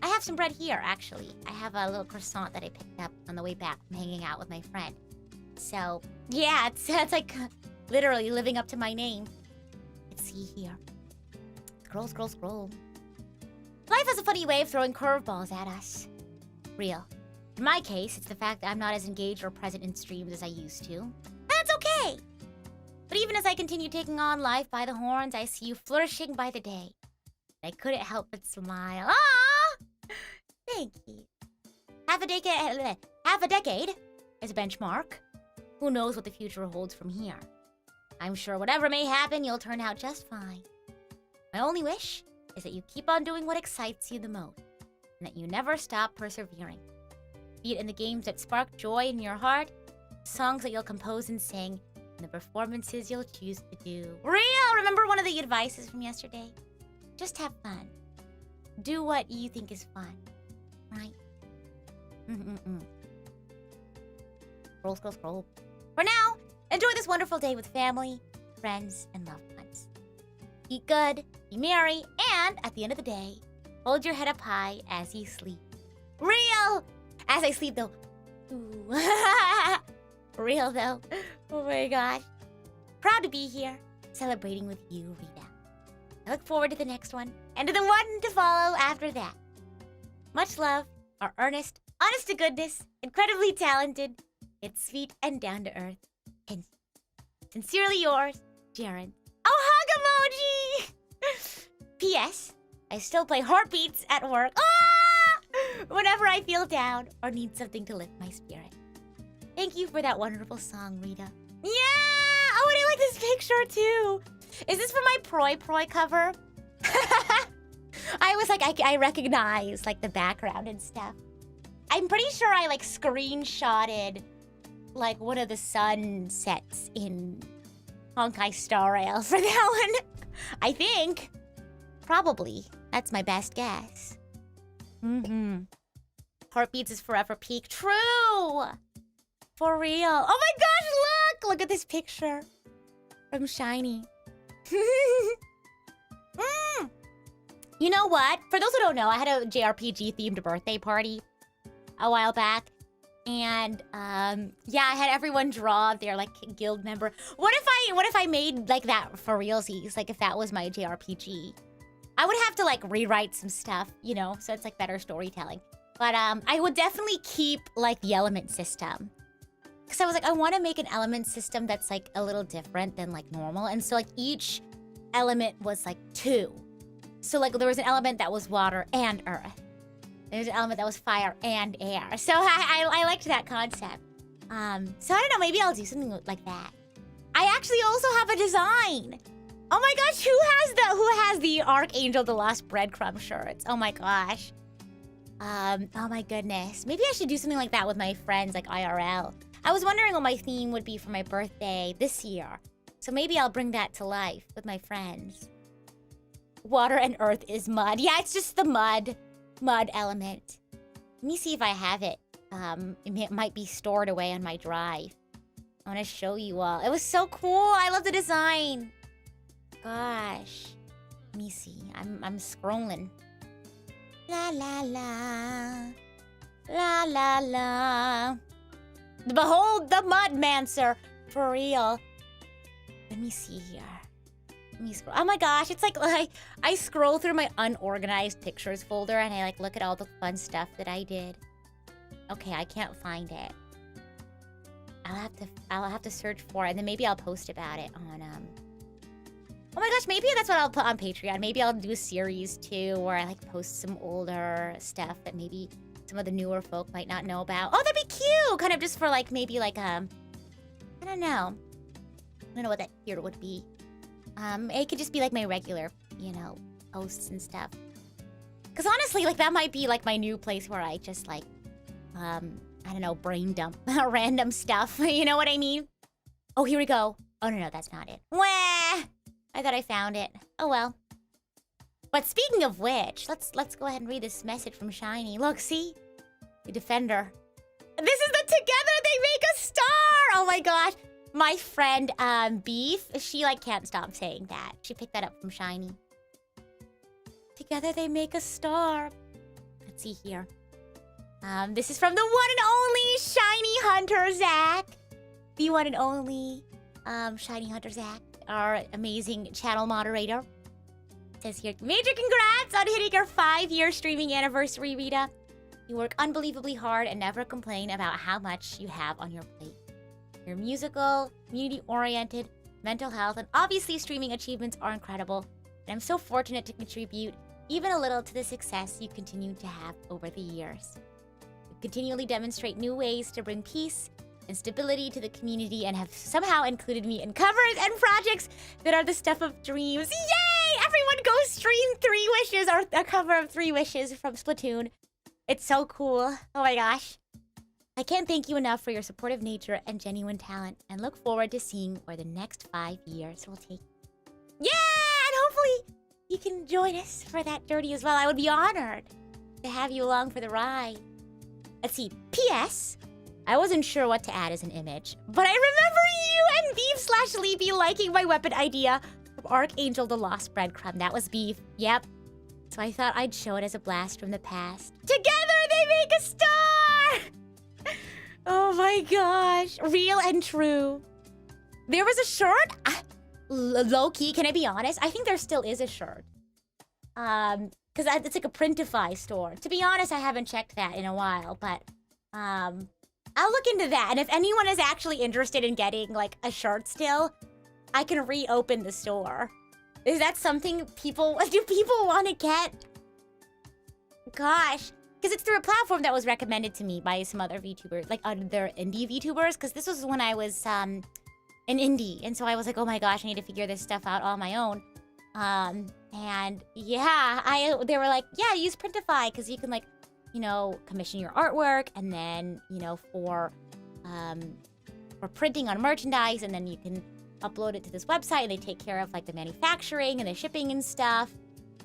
I have some bread here, actually. I have a little croissant that I picked up on the way back from hanging out with my friend. So, yeah, it's like literally living up to my name. Let's see here. Scroll, scroll, scroll. Life has a funny way of throwing curveballs at us. Real. In my case, it's the fact that I'm not as engaged or present in streams as I used to. That's okay! But even as I continue taking on life by the horns, I see you flourishing by the day. I couldn't help but smile. Ah! Thank you. Half a decade is a benchmark. Who knows what the future holds from here? I'm sure whatever may happen, you'll turn out just fine. My only wish is that you keep on doing what excites you the most, and that you never stop persevering. Be it in the games that spark joy in your heart, songs that you'll compose and sing, and the performances you'll choose to do. Real! Remember one of the advices from yesterday? Just have fun. Do what you think is fun. Right? Scroll, scroll, scroll. For now, enjoy this wonderful day with family, friends, and loved ones. Eat good, be merry, and at the end of the day, hold your head up high as you sleep. Real! As I sleep, though. Ooh. Real, though. Oh my gosh. Proud to be here, celebrating with you, Rita. I look forward to the next one, and to the one to follow after that. Much love, our earnest, honest to goodness, incredibly talented, yet sweet and down to earth. And sincerely yours, Jaren. Oh, hug emoji! P.S. I still play heartbeats at work. Ah! Whenever I feel down or need something to lift my spirit. Thank you for that wonderful song, Rita. Yeah! Oh, and I like this picture too. Is this for my Proi cover? I was like, I recognize like the background and stuff. I'm pretty sure I like screenshotted like one of the sunsets in Honkai Star Rail for that one. I think. Probably. That's my best guess. Heartbeats is forever peak. True! For real. Oh my gosh, look! Look at this picture. From Shiny. You know what? For those who don't know, I had a JRPG themed birthday party a while back. And yeah, I had everyone draw their like guild member. What if I made like that for realsies? Like if that was my JRPG. I would have to like rewrite some stuff, you know, so it's like better storytelling. But I would definitely keep like the element system. Cause I was like, I want to make an element system that's like a little different than like normal. And so like each element was like 2. So like there was an element that was water and earth. There's an element that was fire and air. So I liked that concept. So I don't know, maybe I'll do something like that. I actually also have a design. Oh my gosh, who has the Archangel the Lost Breadcrumb shirts? Oh my gosh. Oh my goodness. Maybe I should do something like that with my friends, like IRL. I was wondering what my theme would be for my birthday this year. So maybe I'll bring that to life with my friends. Water and earth is mud. Yeah, it's just the mud element. Let me see if I have it. It might be stored away on my drive. I want to show you all. It was so cool. I love the design. Gosh. Let me see. I'm scrolling. La la la. La la la. Behold the Mudmancer. For real. Let me see here. Let me scroll. Oh my gosh, it's like I scroll through my unorganized pictures folder and I like look at all the fun stuff that I did. Okay, I can't find it. I'll have to search for it and then maybe I'll post about it on Oh my gosh, maybe that's what I'll put on Patreon. Maybe I'll do a series too where I like post some older stuff that maybe some of the newer folk might not know about. Oh, that'd be cute! Kind of just for like maybe like I don't know. I don't know what that here would be. It could just be like my regular, you know, posts and stuff. Because honestly, like, that might be, like, my new place where I just, like, I don't know, brain dump random stuff. You know what I mean? Oh, here we go. Oh, no, that's not it. Wah! I thought I found it. Oh, well. But speaking of which, let's go ahead and read this message from Shiny. Look, see? The Defender. This is the Together They Make a Star! Oh, my gosh. My friend, Beef, she, like, can't stop saying that. She picked that up from Shiny. Together they make a star. Let's see here. This is from the one and only Shiny Hunter Zach. The one and only Shiny Hunter Zach, our amazing channel moderator. It says here, major congrats on hitting your 5-year streaming anniversary, Rita. You work unbelievably hard and never complain about how much you have on your plate. Your musical, community-oriented, mental health, and obviously streaming achievements are incredible. And I'm so fortunate to contribute even a little to the success you continue to have over the years. You continually demonstrate new ways to bring peace and stability to the community and have somehow included me in covers and projects that are the stuff of dreams. Yay! Everyone go stream 3 Wishes, or a cover of 3 Wishes from Splatoon. It's so cool. Oh my gosh. I can't thank you enough for your supportive nature and genuine talent, and look forward to seeing where the next 5 years will take you. Yeah! And hopefully you can join us for that journey as well. I would be honored to have you along for the ride. Let's see. P.S. I wasn't sure what to add as an image, but I remember you and Beef/Leapy liking my weapon idea from Archangel the Lost Breadcrumb. That was Beef. Yep. So I thought I'd show it as a blast from the past. Together they make a star! Oh my gosh. Real and true. There was a shirt? Low-key, can I be honest? I think there still is a shirt. Because it's like a Printify store. To be honest, I haven't checked that in a while, but I'll look into that. And if anyone is actually interested in getting like a shirt still, I can reopen the store. Is that something do people want to get? Gosh. Because it's through a platform that was recommended to me by some other VTubers, like other indie VTubers. Because this was when I was an indie. And so I was like, oh my gosh, I need to figure this stuff out on my own. And yeah, they were like, yeah, use Printify. Because you can like, you know, commission your artwork. And then, you know, for printing on merchandise. And then you can upload it to this website. And they take care of like the manufacturing and the shipping and stuff.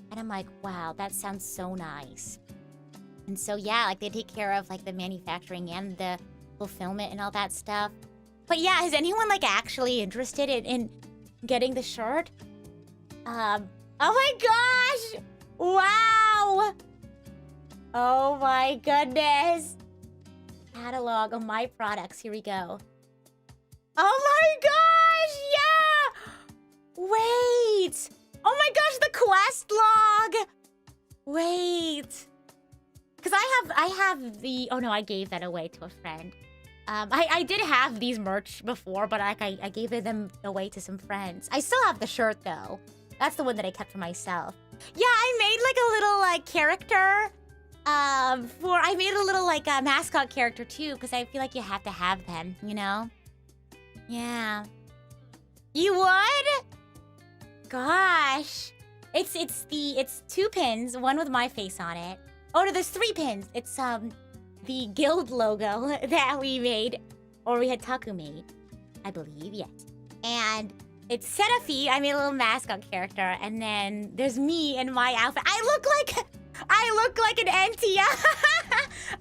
And I'm like, wow, that sounds so nice. And so, yeah, like, they take care of, like, the manufacturing and the fulfillment and all that stuff. But, yeah, is anyone, like, actually interested in getting the shirt? Oh, my gosh! Wow! Oh, my goodness. Catalog of my products. Here we go. Oh, my gosh! Yeah! Wait! Oh, my gosh, the quest log! Wait... Because I have the... Oh, no, I gave that away to a friend. I did have these merch before, but like I gave them away to some friends. I still have the shirt, though. That's the one that I kept for myself. Yeah, I made, like, a little, like, character. I made a little, like, mascot character, too, because I feel like you have to have them, you know? Yeah. You would? Gosh. It's 2 pins, one with my face on it. Oh, no, there's 3 pins. It's, the guild logo that we made, or we had Taku made, I believe, yes. And it's Seraphie. I made a little mascot character, and then there's me in my outfit. I look like an Entia.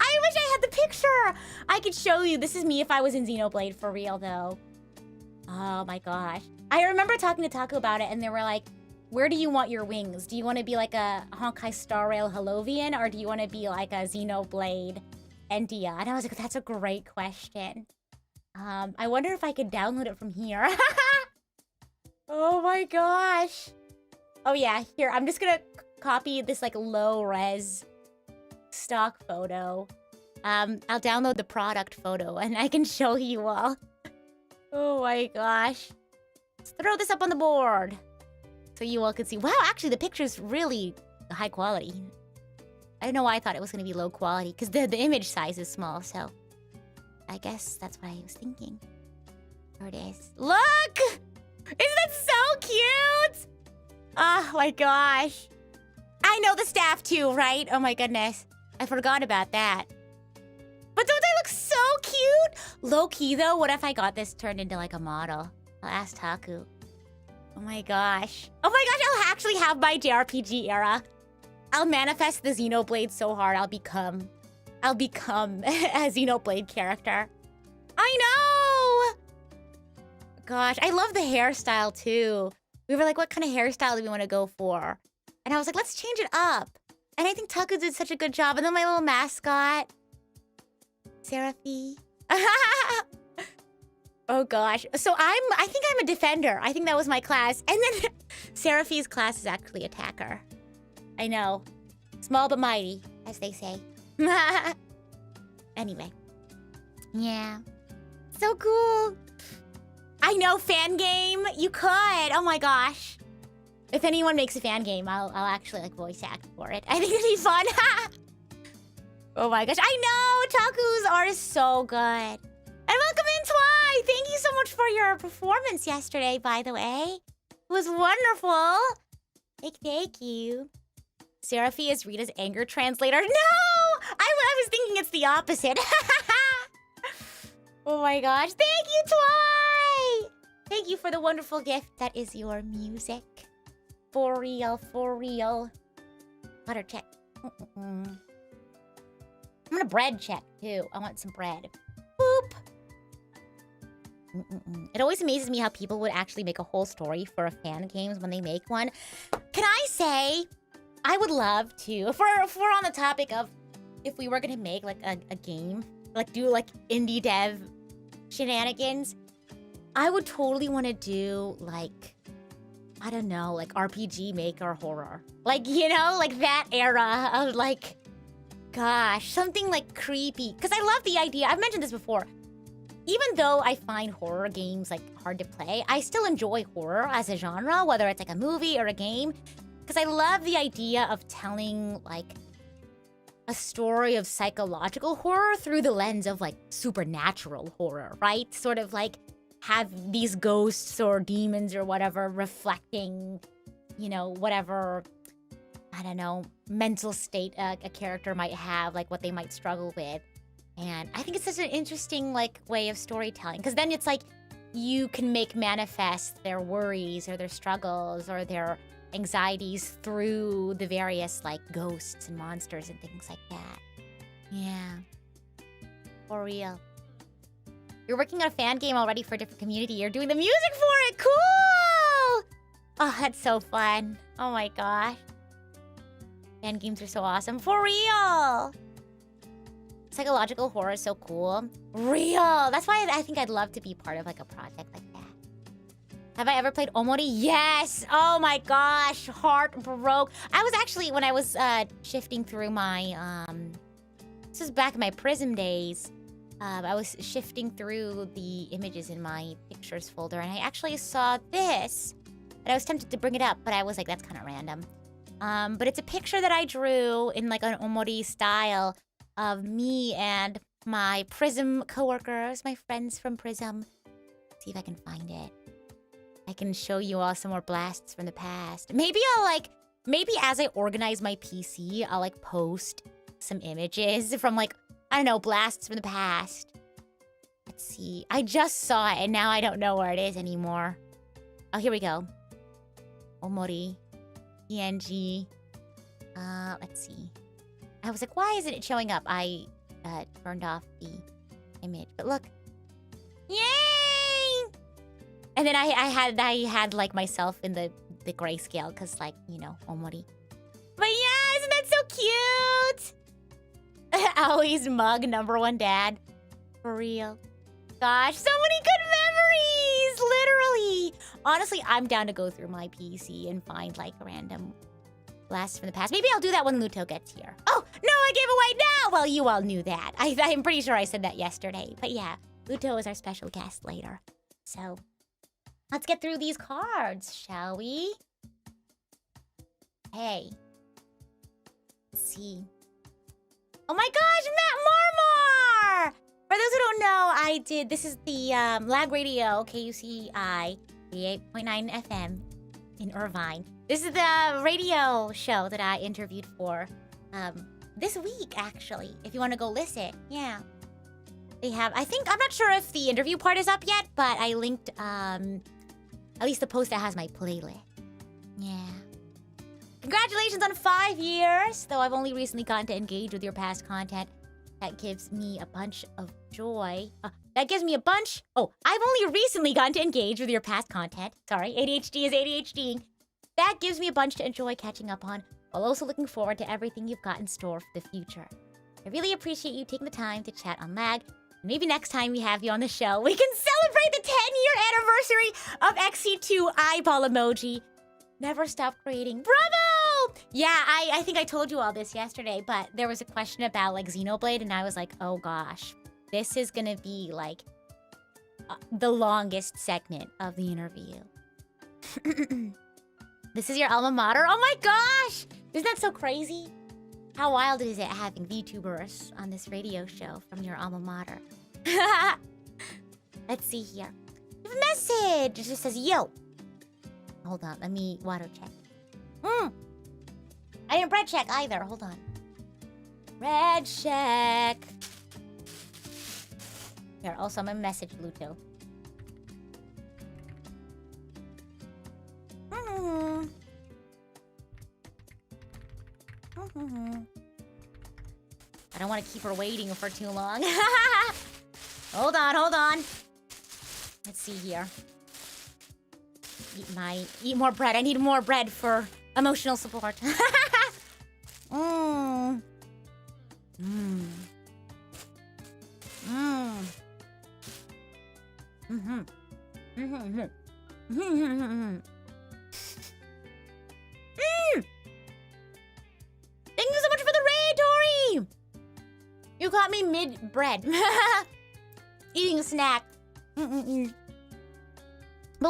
I wish I had the picture. I could show you. This is me if I was in Xenoblade for real, though. Oh, my gosh. I remember talking to Taku about it, and they were like, where do you want your wings? Do you want to be like a Honkai Star Rail Halovian, or do you want to be like a Xenoblade Entia? And I was like, that's a great question. I wonder if I could download it from here. Oh my gosh. Oh yeah, here, I'm just gonna copy this like low-res stock photo. I'll download the product photo and I can show you all. Oh my gosh. Let's throw this up on the board so you all can see. Wow, actually the picture's really high quality. I don't know why I thought it was gonna be low quality, because the image size is small, so I guess that's what I was thinking. There it is. Look! Isn't that so cute? Oh my gosh. I know the staff too, right? Oh my goodness. I forgot about that. But don't they look so cute? Low-key though, what if I got this turned into like a model? I'll ask Taku. Oh my gosh. Oh my gosh, I'll actually have my JRPG era. I'll manifest the Xenoblade so hard I'll become a Xenoblade character. I know! Gosh, I love the hairstyle too. We were like, what kind of hairstyle do we want to go for? And I was like, let's change it up. And I think Taku did such a good job. And then my little mascot, Seraphi. Oh gosh. So I think I'm a defender. I think that was my class. And then Seraphi's class is actually attacker. I know. Small but mighty, as they say. Anyway. Yeah. So cool. I know, fan game. You could. Oh my gosh. If anyone makes a fan game, I'll actually like voice act for it. I think it'd be fun. Oh my gosh. I know. Taku's art is so good. And welcome in, Twy. Thank you so much for your performance yesterday, by the way. It was wonderful. Thank you. Seraphi is Rita's anger translator. No! I was thinking it's the opposite. Oh my gosh. Thank you, Twy! Thank you for the wonderful gift that is your music. For real, for real. Butter check. I'm gonna bread check, too. I want some bread. Boop! It always amazes me how people would actually make a whole story for a fan games when they make one. Can I say, I would love to, if we're on the topic of if we were gonna make like a game, like do like indie dev shenanigans, I would totally want to do like, I don't know, like RPG Maker horror. Like, you know, like that era of like, gosh, something like creepy. Because I love the idea, I've mentioned this before. Even though I find horror games like hard to play, I still enjoy horror as a genre, whether it's like a movie or a game. Because I love the idea of telling like a story of psychological horror through the lens of like supernatural horror, right? Sort of like have these ghosts or demons or whatever reflecting, you know, whatever, I don't know, mental state a character might have, like what they might struggle with. And I think it's such an interesting like way of storytelling, because then it's like you can make manifest their worries or their struggles or their anxieties through the various like ghosts and monsters and things like that. Yeah. For real. You're working on a fan game already for a different community. You're doing the music for it. Cool! Oh, that's so fun. Oh my gosh. Fan games are so awesome. For real! Psychological horror is so cool. Real! That's why I think I'd love to be part of like a project like that. Have I ever played Omori? Yes! Oh my gosh, heart broke. I was actually, when I was shifting through my, this was back in my Prism days. I was shifting through the images in my pictures folder, and I actually saw this. And I was tempted to bring it up, but I was like, that's kind of random. But it's a picture that I drew in like an Omori style of me and my Prism coworkers, my friends from Prism. Let's see if I can find it. I can show you all some more blasts from the past. Maybe maybe as I organize my PC, I'll like post some images from like, I don't know, blasts from the past. Let's see. I just saw it and now I don't know where it is anymore. Oh, here we go. Omori. PNG. Let's see. I was like, why isn't it showing up? I turned off the image. But look. Yay! And then I had like myself in the grayscale because like, you know, Omori. But yeah, isn't that so cute? Aoi's mug, #1 dad. For real. Gosh, so many good memories! Literally! Honestly, I'm down to go through my PC and find like random blasts from the past. Maybe I'll do that when Luto gets here. Oh, no, I gave away now! Well, you all knew that. I'm pretty sure I said that yesterday. But yeah, Luto is our special guest later. So, let's get through these cards, shall we? Hey. Let's see. Oh my gosh, Matt Marmar! For those who don't know, this is the Lag Radio, KUCI, 88.9 FM. in Irvine. This is the radio show that I interviewed for this week, actually. If you want to go listen, yeah. They have, I'm not sure if the interview part is up yet, but I linked at least the post that has my playlist. Yeah. Congratulations on 5 years, though I've only recently gotten to engage with your past content. That gives me a bunch of joy. I've only recently gotten to engage with your past content. Sorry, ADHD is ADHDing. That gives me a bunch to enjoy catching up on, while also looking forward to everything you've got in store for the future. I really appreciate you taking the time to chat on lag. Maybe next time we have you on the show, we can celebrate the 10-year anniversary of XC2 eyeball emoji. Never stop creating. Bravo! Yeah, I think I told you all this yesterday, but there was a question about like Xenoblade, and I was like, oh gosh, this is gonna be like the longest segment of the interview. This is your alma mater? Oh my gosh! Isn't that so crazy? How wild is it having VTubers on this radio show from your alma mater? Let's see here. We have a message. It just says, yo. Hold on, let me water check. I didn't bread check either. Hold on. Bread check. Here, also I'm gonna message Luto. I don't want to keep her waiting for too long. Hold on. Let's see here. Eat more bread. I need more bread for emotional support. Thank you so much for the raid, Tori! You caught me mid-bread. Eating a snack. But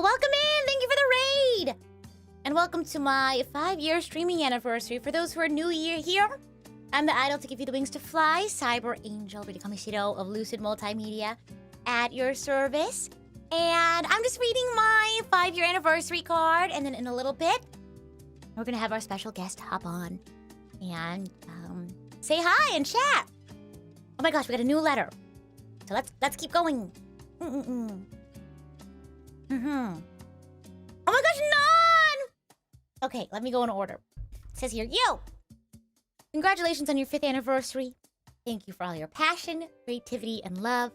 welcome in! Thank you for the raid! And welcome to my 5-year streaming anniversary. For those who are new here, I'm the idol to give you the wings to fly, Cyber Angel, Rita Kamishiro of Lucid Multimedia, at your service. And I'm just reading my 5-year anniversary card, and then in a little bit, we're gonna have our special guest hop on and say hi and chat. Oh my gosh, we got a new letter. So let's keep going. Oh my gosh, Nan! Okay, let me go in order. It says here, yo! Congratulations on your 5th anniversary. Thank you for all your passion, creativity, and love.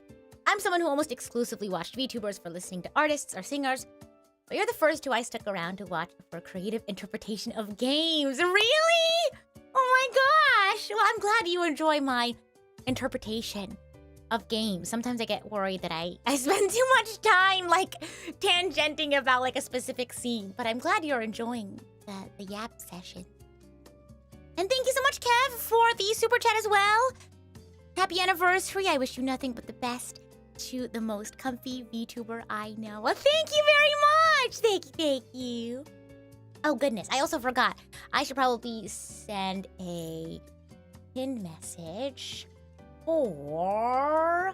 I'm someone who almost exclusively watched VTubers for listening to artists or singers, but you're the first who I stuck around to watch for a creative interpretation of games. Really? Oh my gosh! Well, I'm glad you enjoy my interpretation of games. Sometimes I get worried that I spend too much time like tangenting about like a specific scene, but I'm glad you're enjoying the yap session. And thank you so much, Kev, for the super chat as well. Happy anniversary. I wish you nothing but the best to the most comfy VTuber I know. Well, thank you very much. Thank you. Oh goodness, I also forgot. I should probably send a pinned message for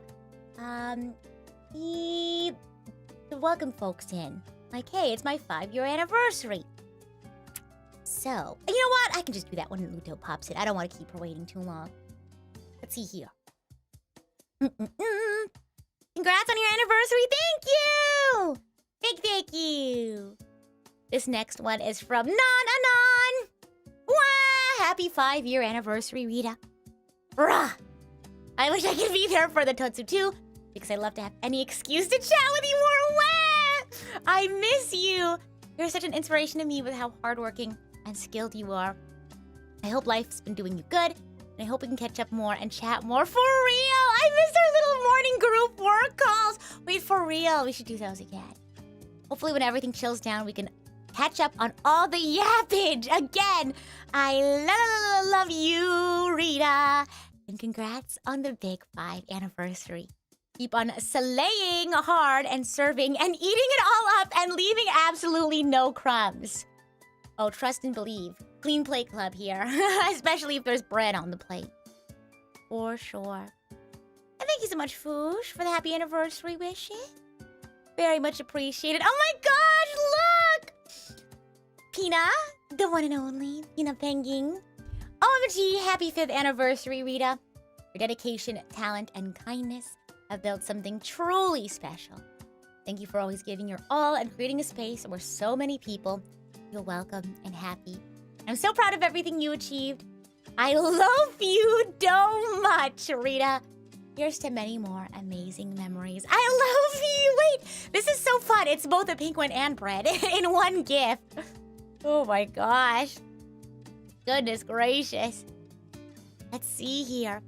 the welcome folks in. Like, hey, it's my 5-year anniversary. So, you know what? I can just do that when Luto pops in. I don't want to keep her waiting too long. Let's see here. Congrats on your anniversary. Thank you. Thank you. This next one is from Anon. Wow, happy 5-year anniversary, Rita. Bruh. I wish I could be there for the Totsu too, because I love to have any excuse to chat with you more. Wow. I miss you. You're such an inspiration to me with how hardworking and skilled you are. I hope life's been doing you good, and I hope we can catch up more and chat more. For real! I miss our little morning group work calls. Wait, for real, we should do those again. Hopefully when everything chills down, we can catch up on all the yappage again. I love you, Rita. And congrats on the big 5 anniversary. Keep on slaying hard and serving and eating it all up and leaving absolutely no crumbs. Oh, trust and believe. Clean plate club here. Especially if there's bread on the plate. For sure. And thank you so much, Foosh, for the happy anniversary wishes. Very much appreciated. Oh my gosh, look! Pina, the one and only Pina Penguin. OMG, happy 5th anniversary, Rita. Your dedication, talent, and kindness have built something truly special. Thank you for always giving your all and creating a space where so many people feel welcome and happy. I'm so proud of everything you achieved. I love you so much, Rita. Here's to many more amazing memories. I love you. Wait, this is so fun. It's both a penguin and bread in one gift. Oh my gosh. Goodness gracious. Let's see here.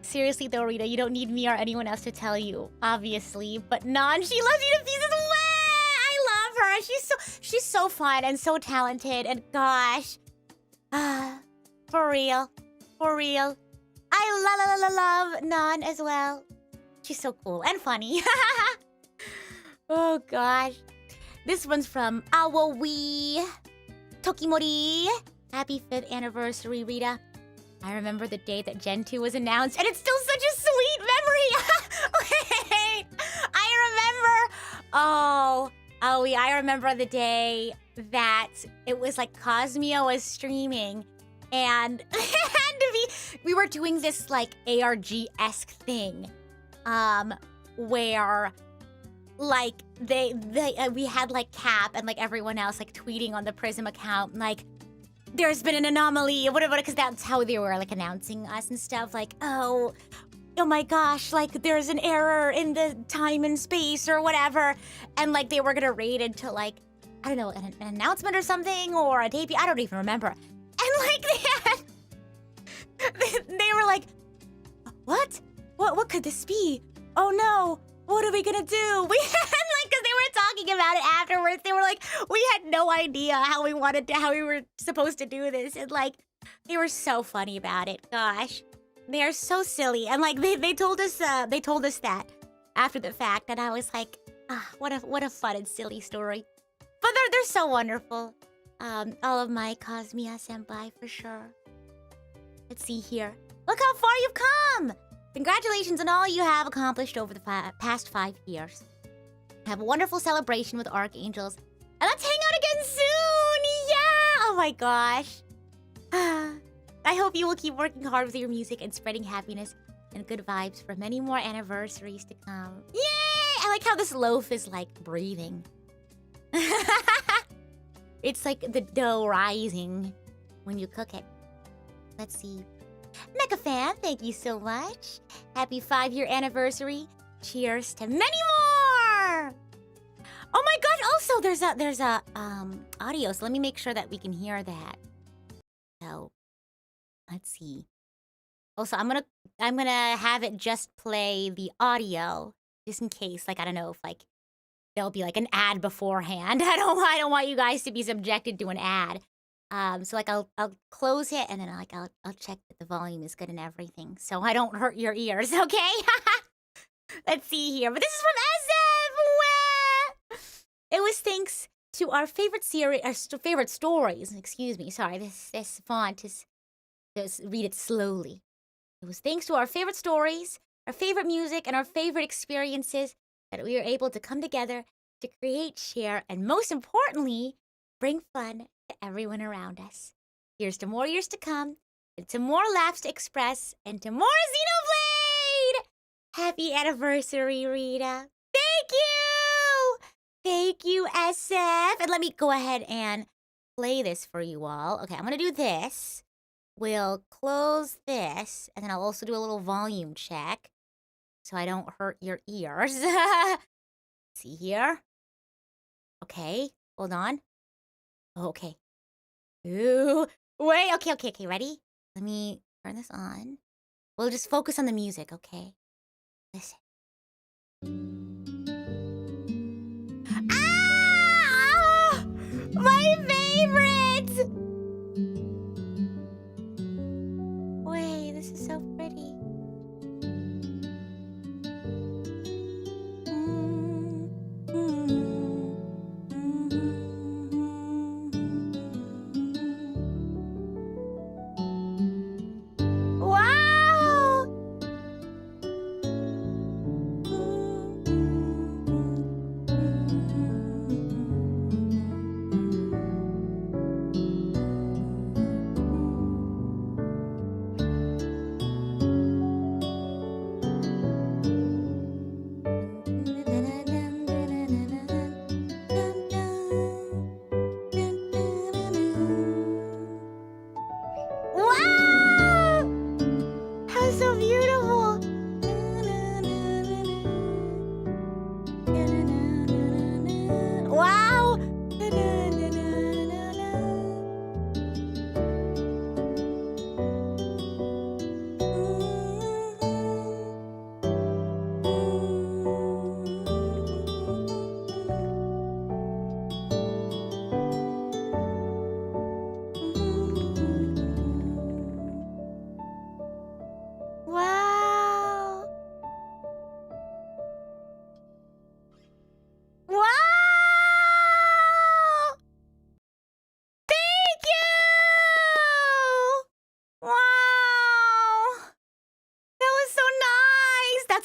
Seriously though, Rita, you don't need me or anyone else to tell you, obviously. But Nan, she loves you to pieces. I love her. She's so fun and so talented. And gosh, for real, for real. I love Nan as well. She's so cool and funny. Oh gosh. This one's from Awawi Tokimori. Happy 5th anniversary, Rita. I remember the day that Gen 2 was announced, and it's still such a sweet memory. Wait, I remember the day that it was like Cosmio was streaming, and we were doing this like ARG-esque thing, where like we had like Cap and like everyone else like tweeting on the Prism account like, there's been an anomaly or whatever, because that's how they were like announcing us and stuff, like, oh my gosh, like there's an error in the time and space or whatever, and like they were gonna raid into like, I don't know, an announcement or something, or a debut, I don't even remember. And like they were like, what could this be? Oh no, what are we gonna do? We had like, because they were talking about it afterwards, they were like, we had no idea how we were supposed to do this, and like, they were so funny about it. Gosh, they are so silly, and like they told us that after the fact, and I was like, what a fun and silly story. But they're so wonderful. All of my Cosmia senpai for sure. Let's see here. Look how far you've come! Congratulations on all you have accomplished over the past 5 years. Have a wonderful celebration with Archangels. And let's hang out again soon! Yeah! Oh my gosh. I hope you will keep working hard with your music and spreading happiness and good vibes for many more anniversaries to come. Yay! I like how this loaf is like breathing. It's like the dough rising when you cook it. Let's see. Mecha fan, thank you so much. Happy 5-year anniversary. Cheers to many more. Oh my gosh, also there's a audio, so let me make sure that we can hear that. So let's see. Also, I'm gonna have it just play the audio just in case, like, I don't know if like there'll be like an ad beforehand. I don't want you guys to be subjected to an ad. So like I'll close it, and then I'll check that the volume is good and everything, so I don't hurt your ears, okay? Let's see here. But this is from SF. It was thanks to our favorite series, our favorite stories. Excuse me. Sorry, this font is. Just read it slowly. It was thanks to our favorite stories, our favorite music, and our favorite experiences that we were able to come together to create, share, and most importantly, bring fun to everyone around us. Here's to more years to come, and to more laughs to express, and to more Xenoblade! Happy anniversary, Rita. Thank you! Thank you, SF. And let me go ahead and play this for you all. Okay, I'm gonna do this. We'll close this, and then I'll also do a little volume check so I don't hurt your ears. See here? Okay, hold on. Okay. Ooh, wait, okay, ready? Let me turn this on. We'll just focus on the music, okay? Listen. Ah! My favorite! Wait, this is so pretty. Wow!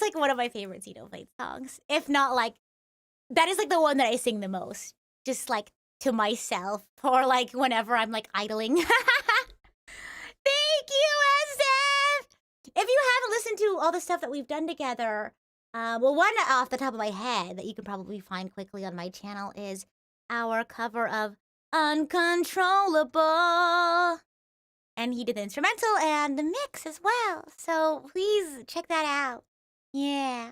like one of my favorite Xenoblade songs. If not like, that is like the one that I sing the most. Just like to myself or like whenever I'm like idling. Thank you, SF! If you haven't listened to all the stuff that we've done together, well, one off the top of my head that you can probably find quickly on my channel is our cover of Uncontrollable. And he did the instrumental and the mix as well. So please check that out. Yeah.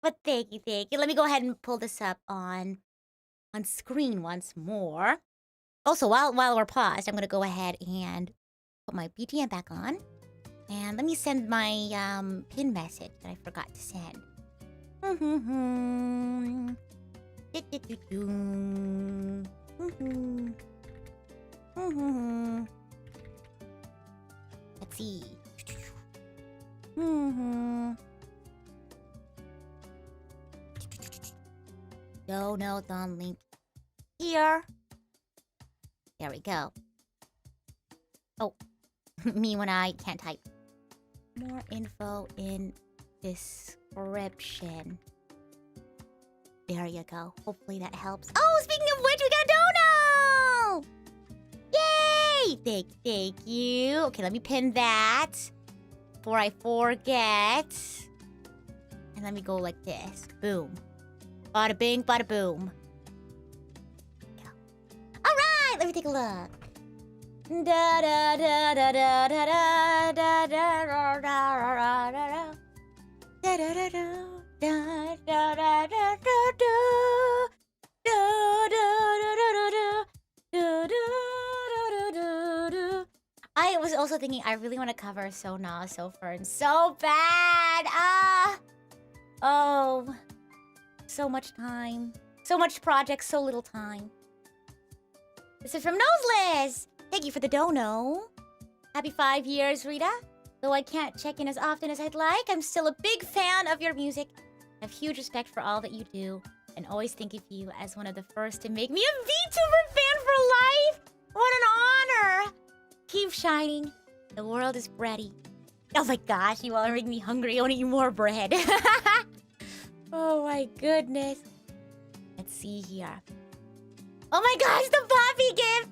But thank you. Let me go ahead and pull this up on screen once more. Also, while we're paused, I'm going to go ahead and put my BGM back on. And let me send my pin message that I forgot to send. Let's see. Donothon Link here. There we go. Oh, me when I can't type. More info in description. There you go. Hopefully that helps. Oh, speaking of which, we got Dono! Yay! Thank you. Okay, let me pin that before I forget. And let me go like this. Boom. Bada bing, bada boom. Yeah. All right, let me take a look. Da da da da da da da da da da da da da da da. Da da da da da da da da da. I was also thinking I really want to cover So Nah So Fern so bad. Oh, so much time, so much projects, so little time. This is from Noseless. Thank you for the dono. Happy 5 years, Rita. Though I can't check in as often as I'd like, I'm still a big fan of your music. I have huge respect for all that you do, and always think of you as one of the first to make me a VTuber fan for life! What an honor! Keep shining. The world is ready. Oh my gosh, you all are making me hungry. I want to eat more bread. Oh my goodness. Let's see here. Oh my gosh, the poppy gift!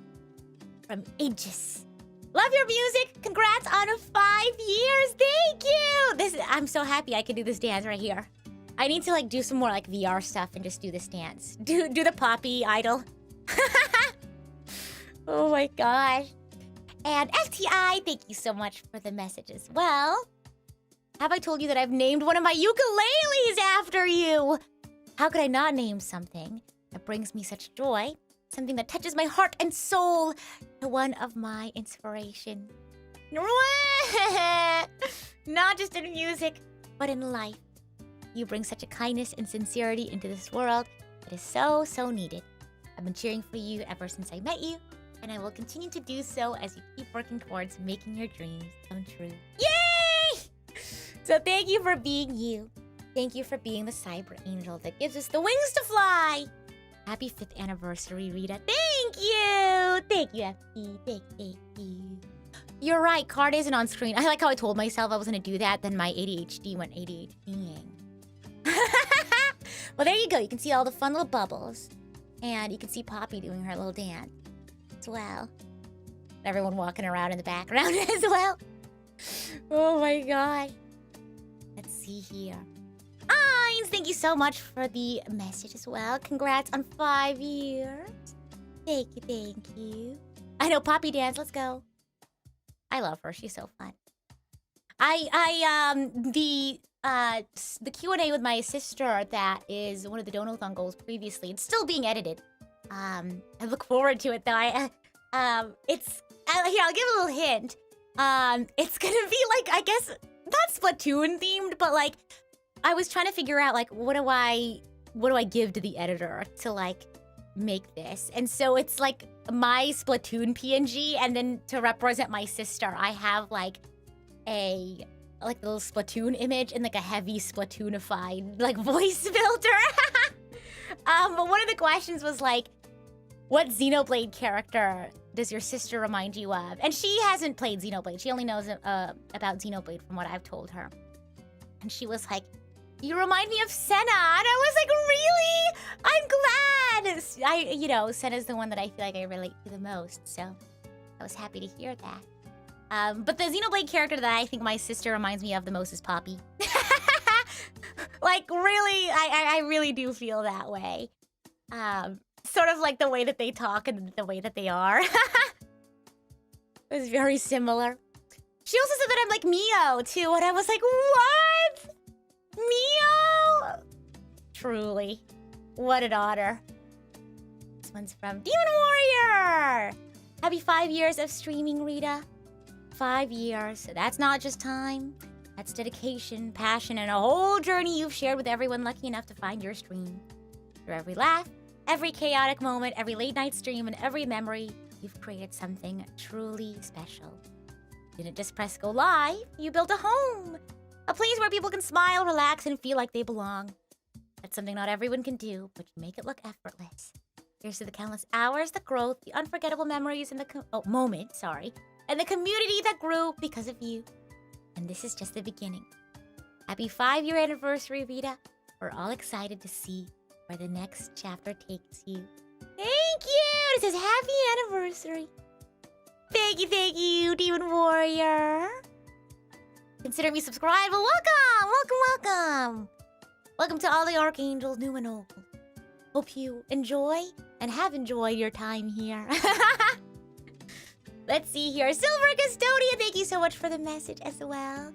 From Aegis. Love your music. Congrats on 5 years. Thank you! I'm so happy I can do this dance right here. I need to like do some more like VR stuff and just do this dance. Do the poppy idol. Oh my gosh. And FTI, thank you so much for the message as well. Have I told you that I've named one of my ukuleles after you? How could I not name something that brings me such joy? Something that touches my heart and soul to one of my inspiration. Not just in music, but in life. You bring such a kindness and sincerity into this world that is so, so needed. I've been cheering for you ever since I met you, and I will continue to do so as you keep working towards making your dreams come true. Yay! So thank you for being you. Thank you for being the cyber angel that gives us the wings to fly. Happy 5th anniversary, Rita. Thank you! Thank you, FP. Thank you. You're right, card isn't on screen. I like how I told myself I was gonna do that, then my ADHD went ADHDing. Well, there you go. You can see all the fun little bubbles. And you can see Poppy doing her little dance as well. Everyone walking around in the background as well. Oh my god. Let's see here. Ines, thank you so much for the message as well. Congrats on 5 years. Thank you. I know Poppy dance. Let's go. I love her. She's so fun. The Q&A with my sister that is one of the Donothon Goals previously. It's still being edited. I look forward to it though. Here, I'll give a little hint. It's gonna be like, I guess, not Splatoon themed, but like, I was trying to figure out like, what do I give to the editor to like make this? And so it's like my Splatoon PNG, and then to represent my sister, I have like a little Splatoon image and like a heavy Splatoonified like voice filter. But one of the questions was like, what Xenoblade character does your sister remind you of? And she hasn't played Xenoblade. She only knows about Xenoblade from what I've told her. And she was like, you remind me of Senna. And I was like, really? I'm glad. Senna's the one that I feel like I relate to the most. So I was happy to hear that. But the Xenoblade character that I think my sister reminds me of the most is Poppy. Like, really, I really do feel that way. Sort of like the way that they talk and the way that they are. It was very similar. She also said that I'm like Mio, too. And I was like, what? Mio? Truly. What an honor. This one's from Demon Warrior. Happy 5 years of streaming, Rita. 5 years. That's not just time. That's dedication, passion, and a whole journey you've shared with everyone lucky enough to find your stream. Through every laugh, every chaotic moment, every late night stream, and every memory, you've created something truly special. You didn't just press go live, you built a home. A place where people can smile, relax, and feel like they belong. That's something not everyone can do, but you make it look effortless. Here's to the countless hours, the growth, the unforgettable memories, and and the community that grew because of you. And this is just the beginning. Happy 5-year anniversary, Rita. We're all excited to see where the next chapter takes you. Thank you! It says happy anniversary. Thank you, Demon Warrior. Consider me subscribed. Welcome. Welcome to all the Archangels, new and old. Hope you enjoy and have enjoyed your time here. Let's see here. Silver Custodian, thank you so much for the message as well.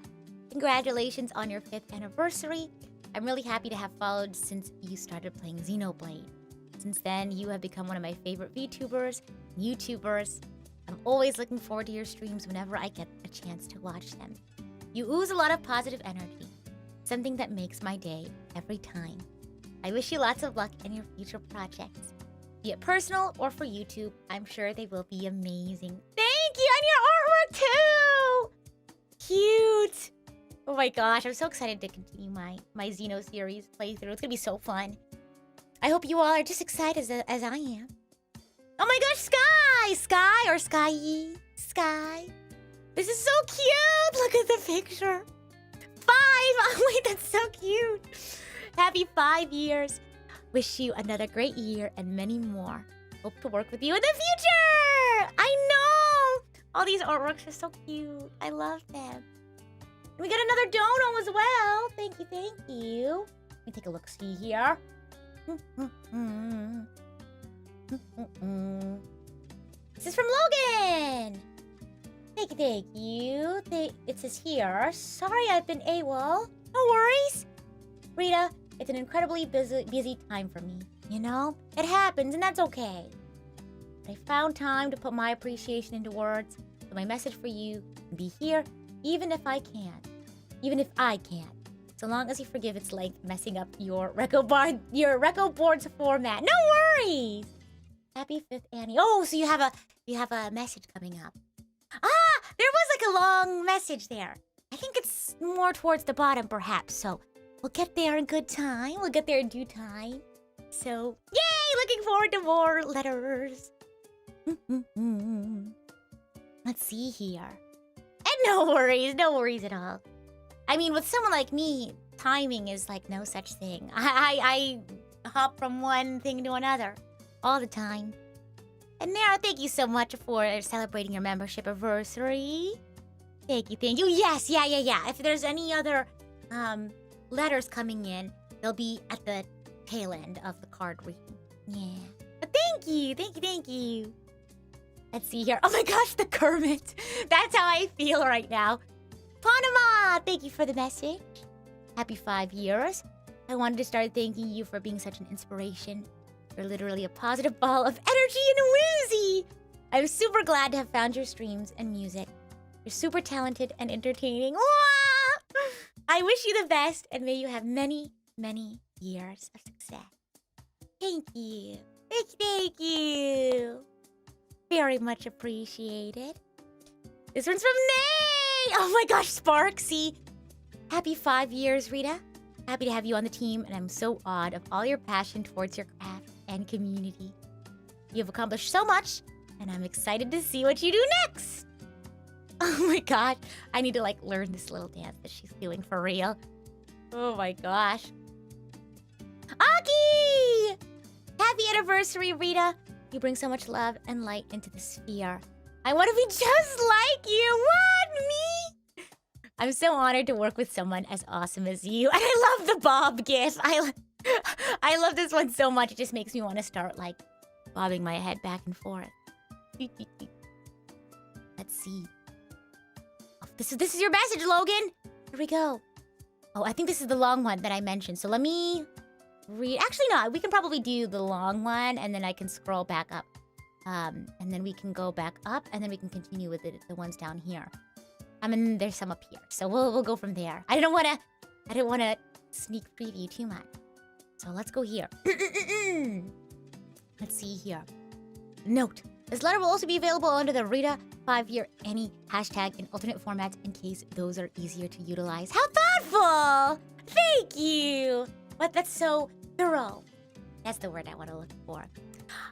Congratulations on your 5th anniversary. I'm really happy to have followed since you started playing Xenoblade. Since then, you have become one of my favorite VTubers, YouTubers. I'm always looking forward to your streams whenever I get a chance to watch them. You ooze a lot of positive energy, something that makes my day every time. I wish you lots of luck in your future projects. Be it personal or for YouTube, I'm sure they will be amazing. Thank you, and your artwork too! Cute! Oh my gosh, I'm so excited to continue my Xeno series playthrough. It's gonna be so fun. I hope you all are just excited as I am. Oh my gosh, Sky! Sky or Sky? Sky. This is so cute! Look at the picture. 5! Oh wait, that's so cute. Happy 5 years. Wish you another great year and many more. Hope to work with you in the future! I know! All these artworks are so cute. I love them. And we got another dono as well. Thank you. Let me take a look-see here. This is from Logan! Thank you. It says here, sorry I've been AWOL. No worries. Rita, it's an incredibly busy time for me. You know? It happens, and that's okay. But I found time to put my appreciation into words, so my message for you can be here, even if I can't. So long as you forgive its length messing up your record board's format. No worries! Happy 5th Annie. Oh, so you have a message coming up. Ah! There was like a long message there. I think it's more towards the bottom, perhaps, so we'll get there in good time. We'll get there in due time. So, yay! Looking forward to more letters. Let's see here. And no worries at all. I mean, with someone like me, timing is like no such thing. I hop from one thing to another all the time. And Nara, thank you so much for celebrating your membership anniversary. Thank you. Yes, yeah. If there's any other letters coming in, they'll be at the tail end of the card reading. Yeah. But thank you. Let's see here. Oh my gosh, the Kermit. That's how I feel right now. Panama, thank you for the message. Happy 5 years. I wanted to start thanking you for being such an inspiration. You're literally a positive ball of energy and whimsy. I'm super glad to have found your streams and music. You're super talented and entertaining. Wah! I wish you the best and may you have many, many years of success. Thank you. Thank you. Very much appreciated. This one's from Nay. Oh my gosh, Sparksy. Happy 5 years, Rita. Happy to have you on the team, and I'm so awed of all your passion towards your craft and community. You have accomplished so much, and I'm excited to see what you do next. Oh my god, I need to like learn this little dance that she's doing for real. Oh my gosh. Aki! Happy anniversary, Rita. You bring so much love and light into the sphere. I want to be just like you. What? Me? I'm so honored to work with someone as awesome as you. And I love the Bob gif. I love this one so much. It just makes me want to start, like, bobbing my head back and forth. Let's see. Oh, this is your message, Logan. Here we go. Oh, I think this is the long one that I mentioned. So let me read. Actually, no. We can probably do the long one, and then I can scroll back up. And then we can go back up, and then we can continue with the ones down here. I mean, there's some up here, so we'll go from there. I didn't wanna sneak preview too much. So let's go here. Let's see here. Note: this letter will also be available under the Rita 5-year any hashtag in alternate formats in case those are easier to utilize. How thoughtful! Thank you. But that's so thorough. That's the word I want to look for.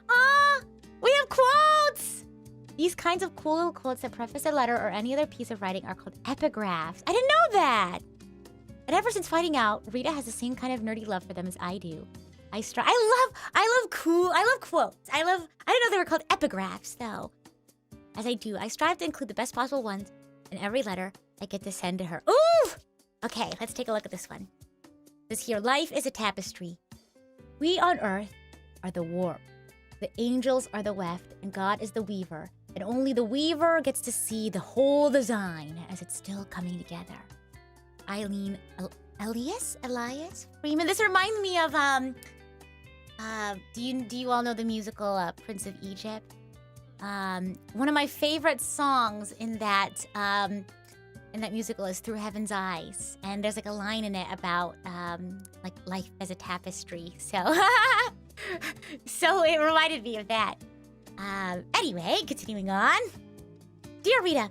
Ah, we have quotes. These kinds of cool little quotes that preface a letter or any other piece of writing are called epigraphs. I didn't know that. And ever since finding out, Rita has the same kind of nerdy love for them as I do. I love quotes. I didn't know they were called epigraphs, though. As I do, I strive to include the best possible ones in every letter I get to send to her. Ooh! Okay, let's take a look at this one. This here: life is a tapestry. We on earth are the warp. The angels are the weft, and God is the weaver. And only the weaver gets to see the whole design as it's still coming together. Elias Freeman. This reminds me of do you all know the musical Prince of Egypt? One of my favorite songs in that musical is Through Heaven's Eyes, and there's like a line in it about like life as a tapestry. So so it reminded me of that. Anyway, continuing on. Dear Rita,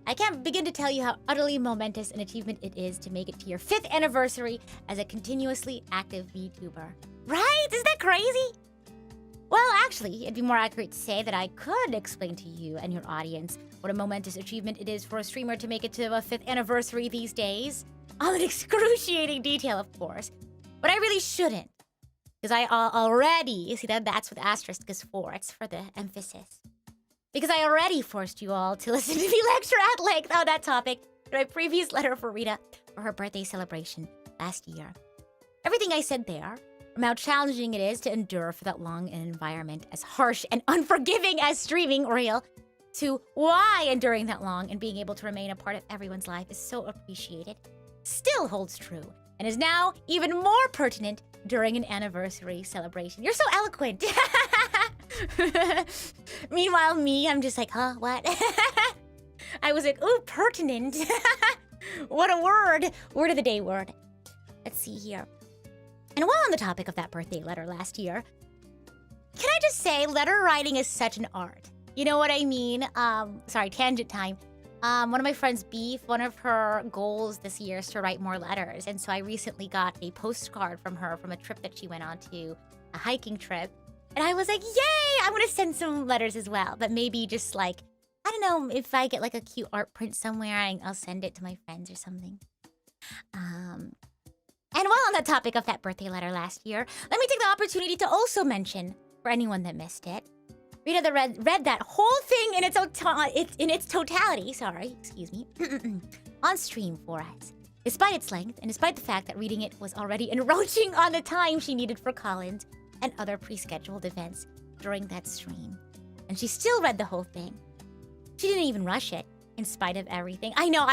I can't begin to tell you how utterly momentous an achievement it is to make it to your 5th anniversary as a continuously active VTuber. Right? Isn't that crazy? Well, actually, it'd be more accurate to say that I could explain to you and your audience what a momentous achievement it is for a streamer to make it to a 5th anniversary these days. All in excruciating detail, of course. But I really shouldn't. Because I already, see that's what asterisk is for. It's for the emphasis. Because I already forced you all to listen to me lecture at length on that topic in my previous letter for Rita for her birthday celebration last year. Everything I said there, from how challenging it is to endure for that long an environment as harsh and unforgiving as streaming real, to why enduring that long and being able to remain a part of everyone's life is so appreciated, still holds true and is now even more pertinent during an anniversary celebration. You're so eloquent. Meanwhile, me, I'm just like, huh, what? I was like, ooh, pertinent. What a word. Word of the day word. Let's see here. And while on the topic of that birthday letter last year, can I just say letter writing is such an art? You know what I mean? Sorry, tangent time. One of my friends, Beef, one of her goals this year is to write more letters. And so I recently got a postcard from her from a trip that she went on to, a hiking trip. And I was like, yay, I'm going to send some letters as well. But maybe just like, I don't know, if I get like a cute art print somewhere, I'll send it to my friends or something. And while on the topic of that birthday letter last year, let me take the opportunity to also mention, for anyone that missed it, Rita read that whole thing in its totality, on stream for us. Despite its length, and despite the fact that reading it was already encroaching on the time she needed for Collins and other pre-scheduled events during that stream. And she still read the whole thing. She didn't even rush it, in spite of everything. I know,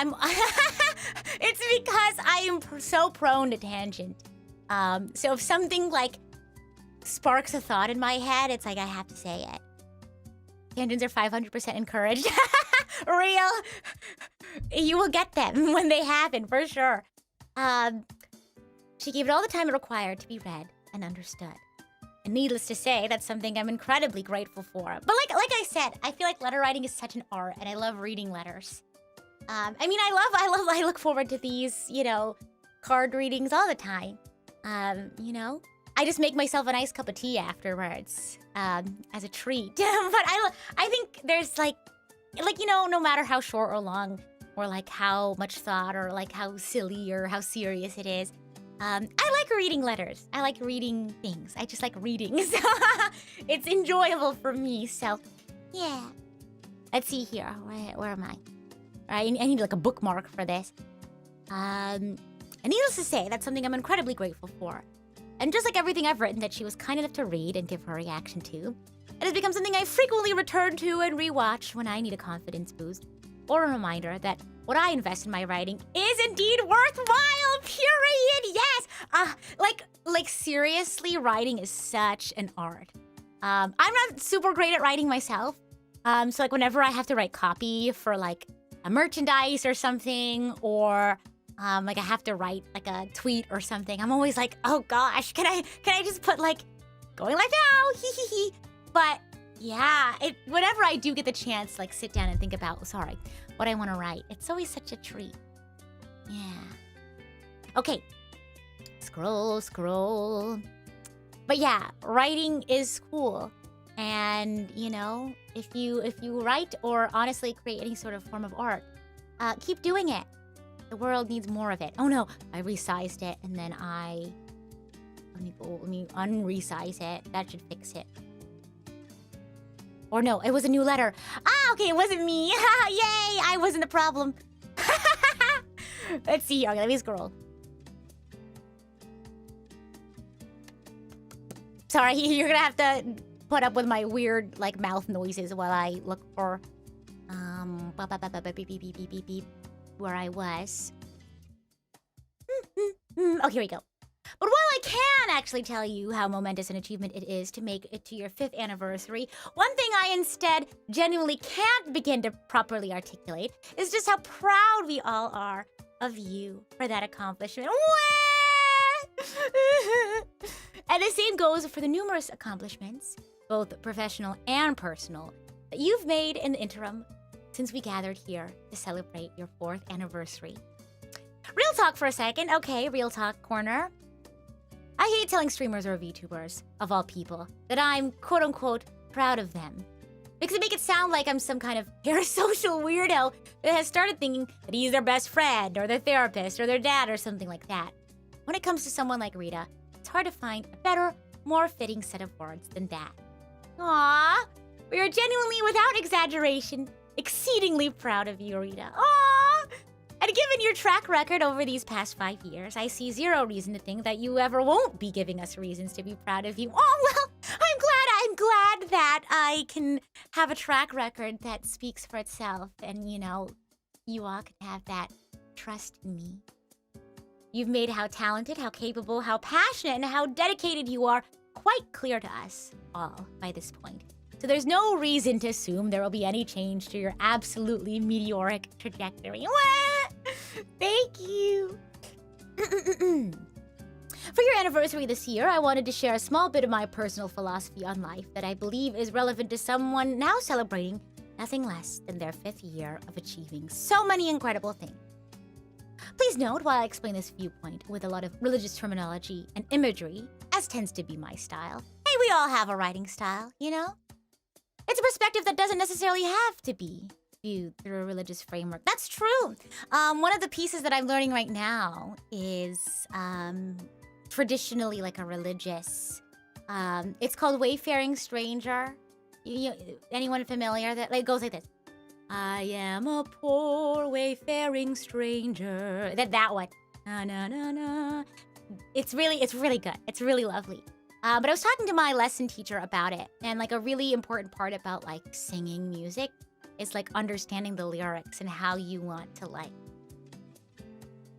it's because I am so prone to tangent. So if something like sparks a thought in my head, it's like I have to say it. Tangents are 500% encouraged. Real. You will get them when they happen, for sure. She gave it all the time it required to be read and understood. And needless to say, that's something I'm incredibly grateful for. But like I said, I feel like letter writing is such an art, and I love reading letters. I mean, I look forward to these, card readings all the time. I just make myself a nice cup of tea afterwards, as a treat. But I think there's no matter how short or long, or like how much thought, or like how silly or how serious it is, I like reading letters. I like reading things. I just like reading. It's enjoyable for me, so yeah. Let's see here. Where am I? I need like a bookmark for this. And needless to say, that's something I'm incredibly grateful for. And just like everything I've written that she was kind enough to read and give her reaction to, it has become something I frequently return to and rewatch when I need a confidence boost, or a reminder that what I invest in my writing is indeed worthwhile, period, yes! Like seriously, writing is such an art. I'm not super great at writing myself, so like whenever I have to write copy for like a merchandise or something, or like I have to write like a tweet or something, I'm always like, oh gosh, can I just put like, going like now, hee hee hee. But yeah, whenever I do get the chance to like sit down and think about, what I want to write, it's always such a treat. Yeah. Okay. Scroll. But yeah, writing is cool. And, you know, if you write or honestly create any sort of form of art, keep doing it. The world needs more of it. Oh no, I resized it and then let me unresize it. That should fix it. Or no, it was a new letter. Ah, okay, it wasn't me. Yay, I wasn't the problem. Let's see here. Okay, let me scroll. Sorry, you're gonna have to put up with my weird, like, mouth noises while I look for, where I was. Okay, here we go. But while I can actually tell you how momentous an achievement it is to make it to your 5th anniversary, one thing I instead genuinely can't begin to properly articulate is just how proud we all are of you for that accomplishment. And the same goes for the numerous accomplishments, both professional and personal, that you've made in the interim since we gathered here to celebrate your 4th anniversary. Real talk for a second. Okay, real talk corner. I hate telling streamers or VTubers, of all people, that I'm quote-unquote proud of them. Because it makes it sound like I'm some kind of parasocial weirdo that has started thinking that he's their best friend, or their therapist, or their dad, or something like that. When it comes to someone like Rita, it's hard to find a better, more fitting set of words than that. Aww, we are genuinely, without exaggeration, exceedingly proud of you, Rita. Aww! And given your track record over these past 5 years, I see zero reason to think that you ever won't be giving us reasons to be proud of you. Oh, well, I'm glad that I can have a track record that speaks for itself. And, you know, you all can have that trust in me. You've made how talented, how capable, how passionate, and how dedicated you are quite clear to us all by this point. So there's no reason to assume there will be any change to your absolutely meteoric trajectory. Thank you. For your anniversary this year, I wanted to share a small bit of my personal philosophy on life that I believe is relevant to someone now celebrating nothing less than their 5th year of achieving so many incredible things. Please note while I explain this viewpoint with a lot of religious terminology and imagery, as tends to be my style. Hey, we all have a writing style, you know? It's a perspective that doesn't necessarily have to be viewed through a religious framework. That's true. One of the pieces that I'm learning right now is traditionally like a religious. It's called Wayfaring Stranger. Anyone familiar? That it goes like this. I am a poor wayfaring stranger. That one. Na na na na. It's really good. It's really lovely. But I was talking to my lesson teacher about it, and like a really important part about like singing music is like understanding the lyrics and how you want to like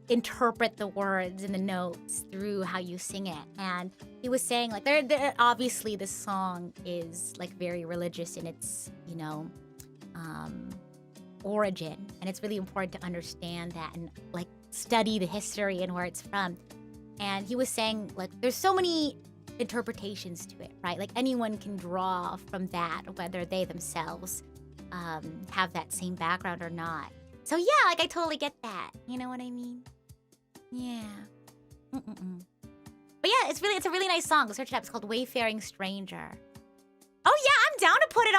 interpret the words and the notes through how you sing it. And he was saying like there obviously this song is like very religious in its, you know, origin, and it's really important to understand that and like study the history and where it's from. And he was saying like there's so many interpretations to it, right? Like anyone can draw from that, whether they themselves have that same background or not. So yeah, like I totally get that. You know what I mean? Yeah. But yeah, it's a really nice song. Search it up. It's called Wayfaring Stranger. Oh yeah, I'm down to put it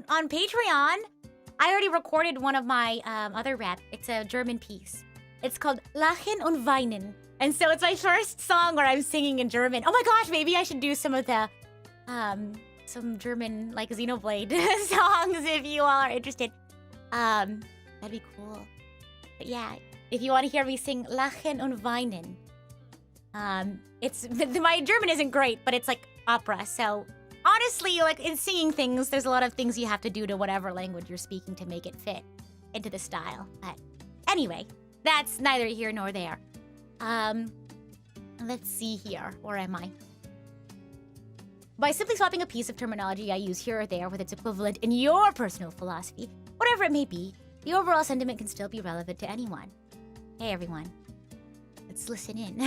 on Patreon. I already recorded one of my other rap. It's a German piece. It's called Lachen und Weinen And so it's my first song where I'm singing in German. Oh my gosh, maybe I should do some of the, some German, like, Xenoblade songs if you all are interested. That'd be cool. But yeah, if you want to hear me sing Lachen und Weinen, my German isn't great, but it's like opera, so honestly, like in singing things, there's a lot of things you have to do to whatever language you're speaking to make it fit into the style. But anyway, that's neither here nor there. Let's see here. Where am I? By simply swapping a piece of terminology I use here or there with its equivalent in your personal philosophy, whatever it may be, the overall sentiment can still be relevant to anyone. Hey everyone, let's listen in.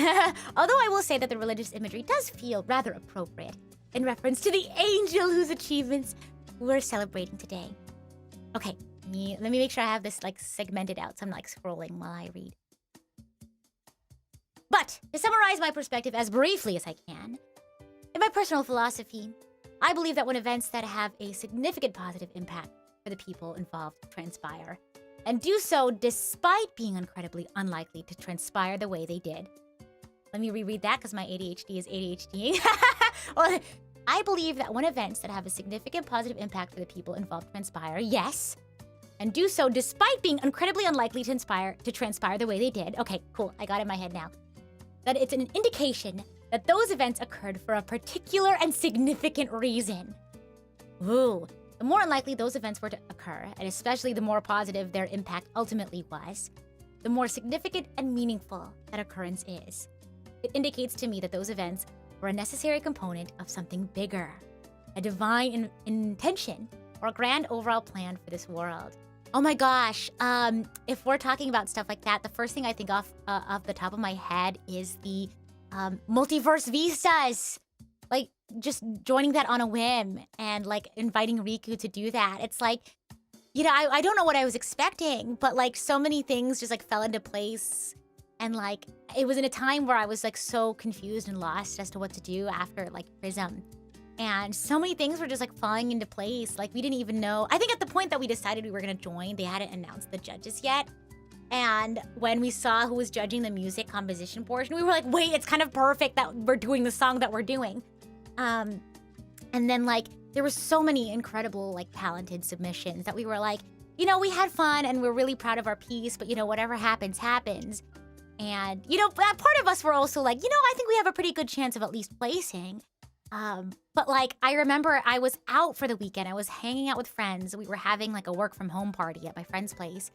Although I will say that the religious imagery does feel rather appropriate in reference to the angel whose achievements we're celebrating today. Okay, let me make sure I have this like segmented out so I'm like scrolling while I read. But to summarize my perspective as briefly as I can, in my personal philosophy, I believe that when events that have a significant positive impact for the people involved transpire, and do so despite being incredibly unlikely to transpire the way they did. Let me reread that because my ADHD is ADHDing. Well, I believe that when events that have a significant positive impact for the people involved transpire, yes, and do so despite being incredibly unlikely to transpire the way they did. Okay, cool, I got it in my head now. That it's an indication that those events occurred for a particular and significant reason. Ooh, the more unlikely those events were to occur, and especially the more positive their impact ultimately was, the more significant and meaningful that occurrence is. It indicates to me that those events were a necessary component of something bigger, a divine intention, or a grand overall plan for this world. Oh my gosh, if we're talking about stuff like that, the first thing I think off the top of my head is the multiverse vistas. Like, just joining that on a whim and, like, inviting Riku to do that. It's like, you know, I don't know what I was expecting, but, like, so many things just, like, fell into place. And, like, it was in a time where I was, like, so confused and lost as to what to do after, like, Prism. And so many things were just like falling into place. Like we didn't even know. I think at the point that we decided we were gonna join, they hadn't announced the judges yet. And when we saw who was judging the music composition portion, we were like, wait, it's kind of perfect that we're doing the song that we're doing. And then like, there were so many incredible like talented submissions that we were like, you know, we had fun and we're really proud of our piece, but you know, whatever happens, happens. And, you know, part of us were also like, you know, I think we have a pretty good chance of at least placing. But like, I remember I was out for the weekend. I was hanging out with friends. We were having like a work from home party at my friend's place.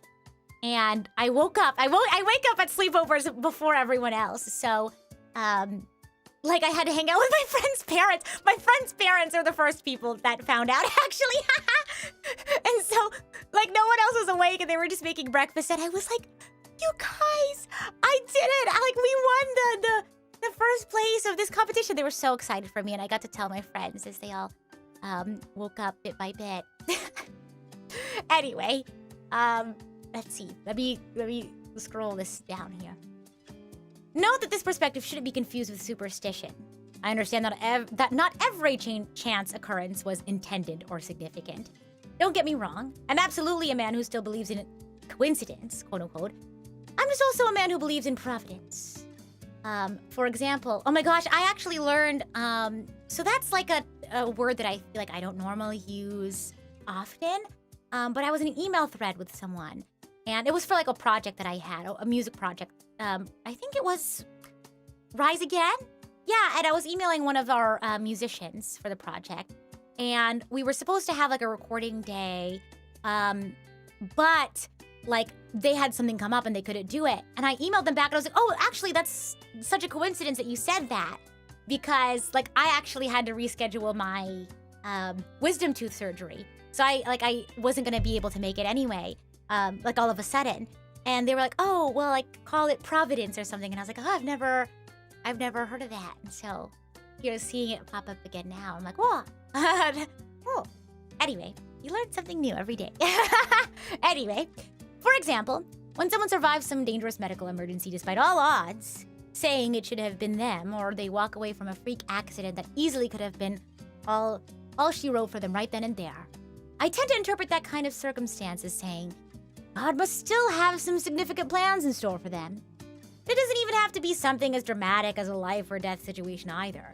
And I woke up. I wake up at sleepovers before everyone else. So, like I had to hang out with my friend's parents. My friend's parents are the first people that found out, actually. And so, like, no one else was awake and they were just making breakfast. And I was like, you guys, I did it. Like, we won the first place of this competition. They were so excited for me, and I got to tell my friends as they all woke up bit by bit. Anyway, let's see. Let me scroll this down here. Note that this perspective shouldn't be confused with superstition. I understand that not every chance occurrence was intended or significant. Don't get me wrong. I'm absolutely a man who still believes in coincidence, quote unquote. I'm just also a man who believes in providence. For example, oh my gosh, I actually learned, so that's like a word that I feel like I don't normally use often, but I was in an email thread with someone, and it was for like a project that I had, a music project. I think it was Rise Again? Yeah, and I was emailing one of our musicians for the project, and we were supposed to have like a recording day, but like they had something come up and they couldn't do it. And I emailed them back and I was like, oh, actually that's such a coincidence that you said that, because like I actually had to reschedule my wisdom tooth surgery. So I wasn't gonna be able to make it anyway, like all of a sudden. And they were like, oh, well, like call it Providence or something. And I was like, oh, I've never heard of that. And so you're seeing it pop up again now. I'm like, whoa. Oh. Anyway, you learn something new every day. Anyway, for example, when someone survives some dangerous medical emergency despite all odds, saying it should have been them, or they walk away from a freak accident that easily could have been all she wrote for them right then and there, I tend to interpret that kind of circumstance as saying, God must still have some significant plans in store for them. It doesn't even have to be something as dramatic as a life or death situation either.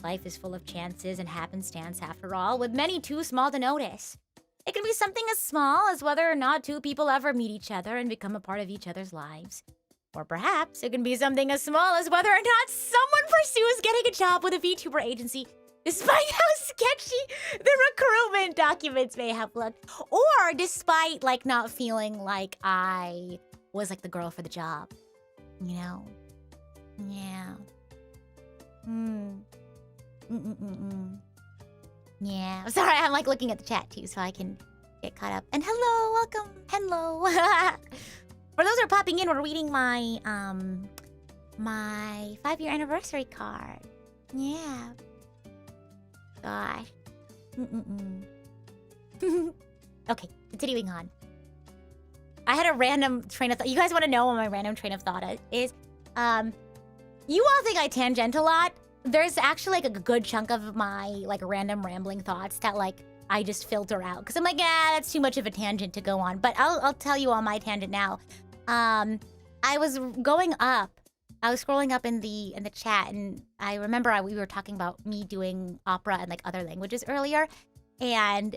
Life is full of chances and happenstance after all, with many too small to notice. It can be something as small as whether or not two people ever meet each other and become a part of each other's lives. Or perhaps it can be something as small as whether or not someone pursues getting a job with a VTuber agency, despite how sketchy the recruitment documents may have looked. Or despite, like, not feeling like I was, like, the girl for the job. You know? Yeah. Yeah. Sorry, I'm, like, looking at the chat, too, so I can get caught up. And hello, welcome. Hello. For those who are popping in, we're reading my, my 5-year anniversary card. Yeah. Gosh. Okay, continuing on. I had a random train of thought. You guys want to know what my random train of thought is? You all think I tangent a lot. There's actually like a good chunk of my like random rambling thoughts that like I just filter out. Because I'm like, that's too much of a tangent to go on. But I'll tell you on my tangent now. I was going up. I was scrolling up in the chat, and I remember we were talking about me doing opera and like other languages earlier, and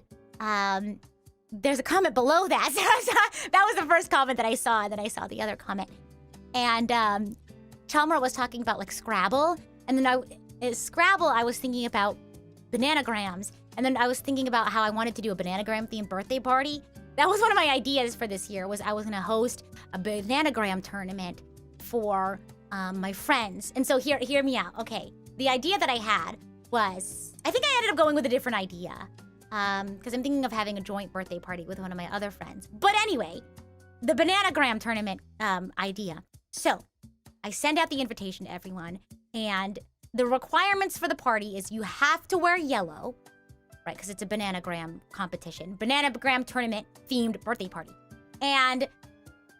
there's a comment below that. So that was the first comment that I saw, and then I saw the other comment, and Chalmer was talking about like Scrabble, and then Scrabble I was thinking about bananagrams, and then I was thinking about how I wanted to do a bananagram themed birthday party. That was one of my ideas for this year. Was I was gonna host a bananagram tournament for my friends. And so hear me out. Okay, the idea that I had was, I think I ended up going with a different idea. Because I'm thinking of having a joint birthday party with one of my other friends. But anyway, the bananagram tournament idea. So I send out the invitation to everyone, and the requirements for the party is you have to wear yellow, right? Because it's a bananagram competition. Bananagram tournament themed birthday party. And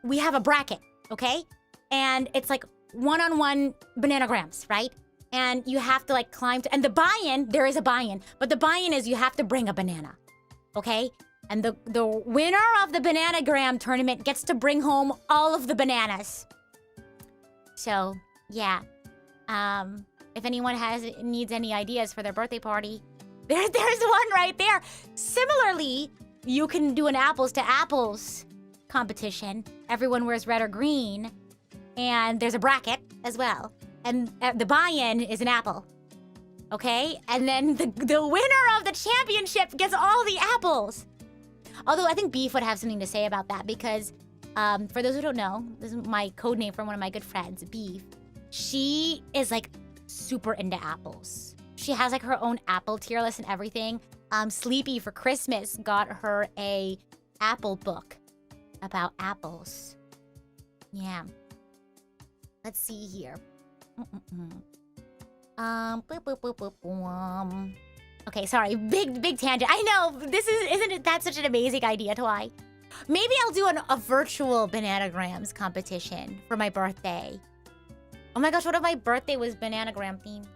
we have a bracket, okay? And it's like one-on-one bananagrams, right? And you have to like climb to, and the buy-in, there is a buy-in, but the buy-in is you have to bring a banana, okay? And the winner of the bananagram tournament gets to bring home all of the bananas. So, yeah. If anyone needs any ideas for their birthday party, there's one right there. Similarly, you can do an apples to apples competition. Everyone wears red or green. And there's a bracket as well. And the buy-in is an apple. Okay? And then the winner of the championship gets all the apples. Although I think Beef would have something to say about that because, for those who don't know, this is my code name for one of my good friends, Beef. She is like super into apples. She has like her own apple tier list and everything. Sleepy for Christmas got her a apple book about apples. Yeah. Let's see here. Okay, sorry, big tangent. I know, isn't that such an amazing idea, Twy? Maybe I'll do a virtual bananagrams competition for my birthday. Oh my gosh, what if my birthday was bananagram themed?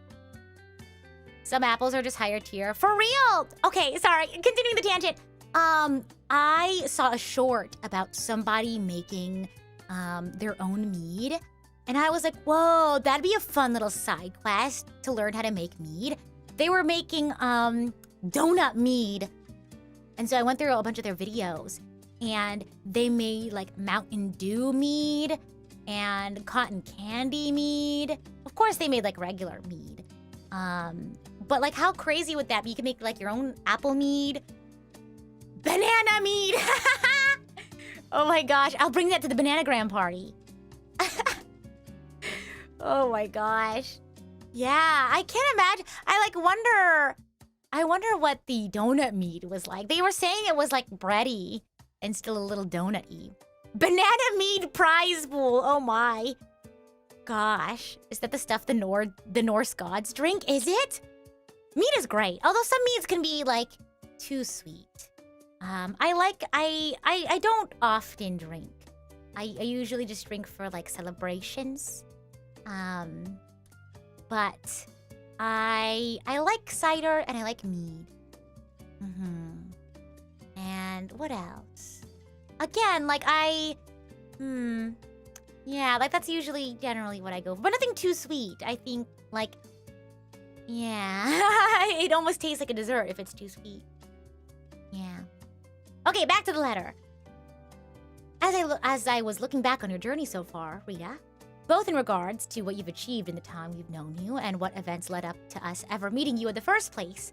Some apples are just higher tier. For real! Okay, sorry, continuing the tangent. I saw a short about somebody making their own mead. And I was like, whoa, that'd be a fun little side quest to learn how to make mead. They were making donut mead. And so I went through a bunch of their videos. And they made like Mountain Dew mead and cotton candy mead. Of course, they made like regular mead. But like, how crazy would that be? You can make like your own apple mead. Banana mead! Oh my gosh, I'll bring that to the bananagram party. Oh my gosh. Yeah, I can't imagine. I wonder what the donut mead was like. They were saying it was like bready and still a little donut-y. Banana mead prize pool, oh my. Gosh, is that the stuff the Norse gods drink? Is it? Mead is great, although some meads can be like too sweet. I don't often drink. I usually just drink for like celebrations. But I like cider and I like mead. And what else? Again, like Yeah, like that's usually generally what I go for. But nothing too sweet. I think, like, yeah. It almost tastes like a dessert if it's too sweet. Yeah. Okay, back to the letter. As I was looking back on your journey so far, Rita, both in regards to what you've achieved in the time we've known you and what events led up to us ever meeting you in the first place,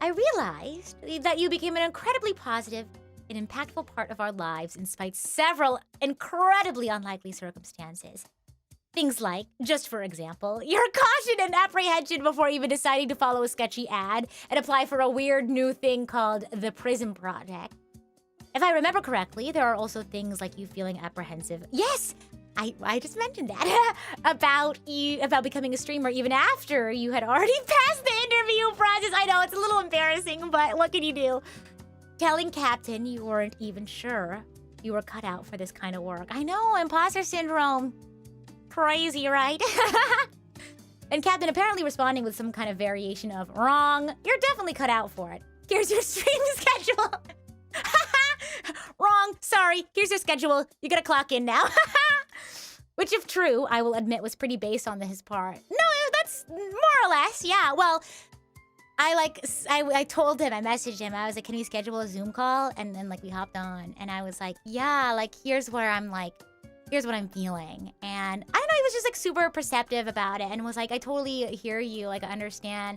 I realized that you became an incredibly positive and impactful part of our lives in spite several incredibly unlikely circumstances. Things like, just for example, your caution and apprehension before even deciding to follow a sketchy ad and apply for a weird new thing called the Prism Project. If I remember correctly, there are also things like you feeling apprehensive. Yes, I just mentioned that about becoming a streamer even after you had already passed the interview process. I know it's a little embarrassing, but what can you do? Telling Captain you weren't even sure you were cut out for this kind of work. I know, imposter syndrome. Crazy, right? And Captain apparently responding with some kind of variation of, wrong, you're definitely cut out for it. Here's your stream schedule. Wrong, sorry, here's your schedule. You gotta clock in now. Which, if true, I will admit was pretty based on his part. No, that's more or less, yeah. Well, I told him, I messaged him, I was like, can we schedule a Zoom call? And then, like, we hopped on, and I was like, yeah, like, here's what I'm feeling. And I don't know, he was just, like, super perceptive about it, and was like, I totally hear you, like, I understand.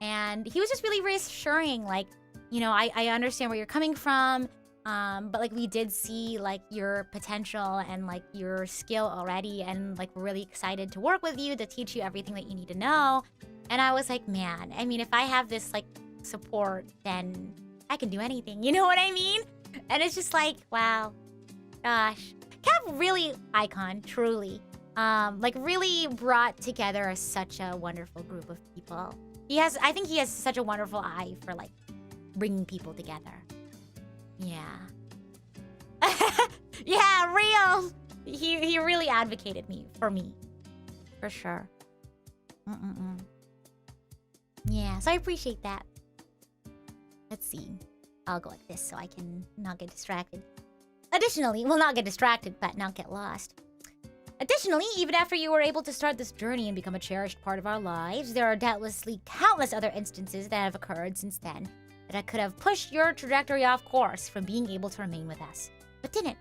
And he was just really reassuring, like, you know, I understand where you're coming from, but, like, we did see, like, your potential and, like, your skill already, and, like, we're really excited to work with you, to teach you everything that you need to know. And I was like, man, I mean, if I have this, like, support, then I can do anything. You know what I mean? And it's just like, wow. Gosh. Cap really, icon, truly. Like, really brought together such a wonderful group of people. I think he has such a wonderful eye for, like, bringing people together. Yeah. Yeah, real. He really advocated for me. For sure. Yeah, so I appreciate that. Let's see. I'll go like this so I can not get distracted. Additionally, well, not get distracted, but not get lost. Additionally, even after you were able to start this journey and become a cherished part of our lives, there are doubtlessly countless other instances that have occurred since then that could have pushed your trajectory off course from being able to remain with us, but didn't.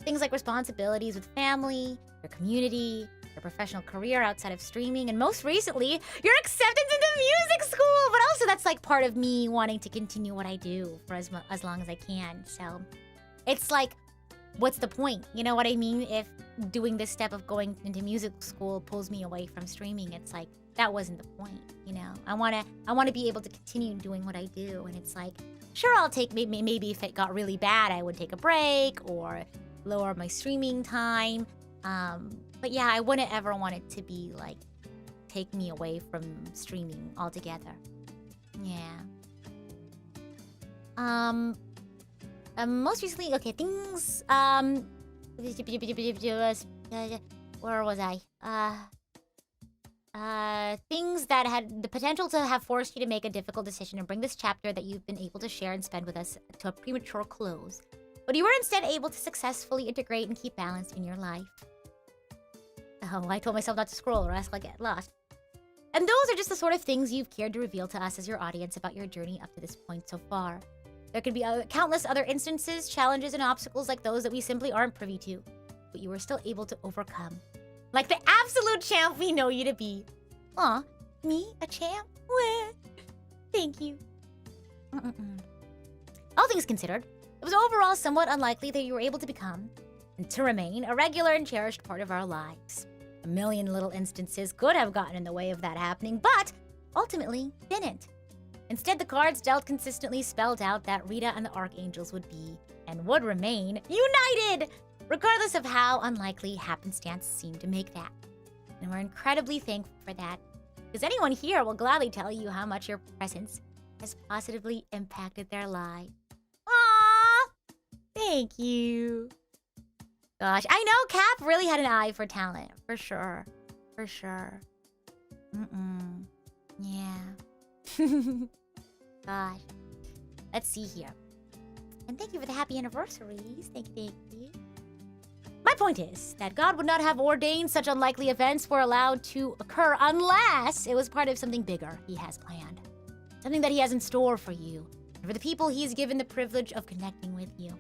Things like responsibilities with family, your community, your professional career outside of streaming, and most recently, your acceptance into music school. But also that's like part of me wanting to continue what I do for as long as I can. So it's like, what's the point? You know what I mean? If doing this step of going into music school pulls me away from streaming, it's like, that wasn't the point, you know? I wanna be able to continue doing what I do. And it's like, sure, I'll take, maybe if it got really bad, I would take a break or lower my streaming time. But yeah, I wouldn't ever want it to be like, take me away from streaming altogether. Yeah. Most recently, okay, things, where was I? Things that had the potential to have forced you to make a difficult decision and bring this chapter that you've been able to share and spend with us to a premature close. But you were instead able to successfully integrate and keep balance in your life. Oh, I told myself not to scroll or else I'll get lost. And those are just the sort of things you've cared to reveal to us as your audience about your journey up to this point so far. There could be countless other instances, challenges, and obstacles like those that we simply aren't privy to, but you were still able to overcome. Like the absolute champ we know you to be. Aw, me? A champ? Thank you. All things considered, it was overall somewhat unlikely that you were able to become, and to remain, a regular and cherished part of our lives. A million little instances could have gotten in the way of that happening, but ultimately didn't. Instead, the cards dealt consistently spelled out that Rita and the Archangels would be, and would remain, united! Regardless of how unlikely happenstance seemed to make that. And we're incredibly thankful for that, because anyone here will gladly tell you how much your presence has positively impacted their lives. Aww! Thank you. Gosh, I know Cap really had an eye for talent, for sure. For sure. Yeah. Gosh. Let's see here. And thank you for the happy anniversaries. Thank you. My point is that God would not have ordained such unlikely events were allowed to occur unless it was part of something bigger he has planned. Something that he has in store for you, and for the people he has given the privilege of connecting with you.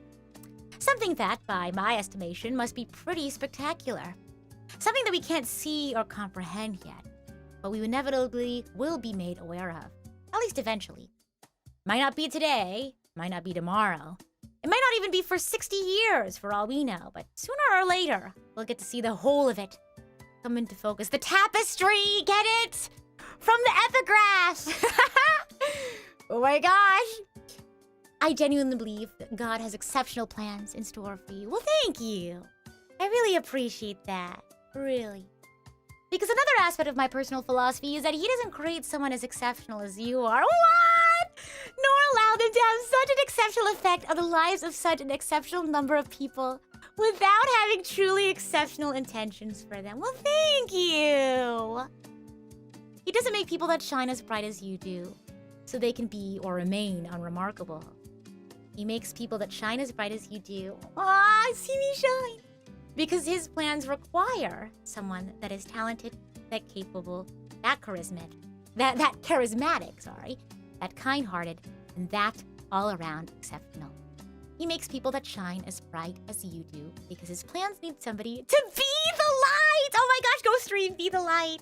Something that, by my estimation, must be pretty spectacular. Something that we can't see or comprehend yet, but we inevitably will be made aware of, at least eventually. Might not be today, might not be tomorrow. It might not even be for 60 years, for all we know, but sooner or later, we'll get to see the whole of it come into focus. The tapestry, get it? From the epigraph! Oh my gosh! I genuinely believe that God has exceptional plans in store for you. Well, thank you. I really appreciate that. Really. Because another aspect of my personal philosophy is that he doesn't create someone as exceptional as you are. What? Nor allow them to have such an exceptional effect on the lives of such an exceptional number of people without having truly exceptional intentions for them. Well, thank you. He doesn't make people that shine as bright as you do, so they can be or remain unremarkable. He makes people that shine as bright as you do. Aw, see me shine. Because his plans require someone that is talented, that capable, that charismatic, that kind-hearted, and that all-around exceptional. He makes people that shine as bright as you do because his plans need somebody to be the light! Oh my gosh, go stream, be the light!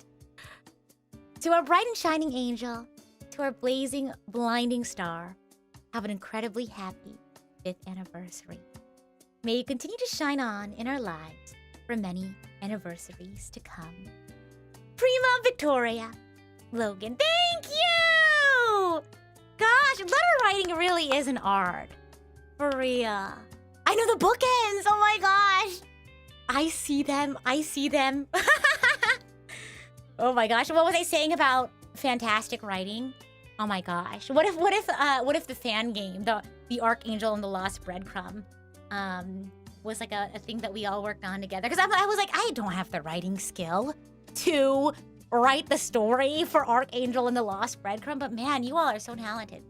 To our bright and shining angel, to our blazing, blinding star, have an incredibly happy 5th anniversary. May you continue to shine on in our lives for many anniversaries to come. Prima Victoria. Logan, thank you! Gosh, letter writing really is an art. For real. I know the bookends! Oh my gosh! I see them. Oh my gosh, what was I saying about fantastic writing? Oh my gosh. What if the fan game, the Archangel and the Lost Breadcrumb, was like a thing that we all worked on together? Because I was like, I don't have the writing skill to write the story for Archangel and the Lost Breadcrumb, but man, you all are so talented.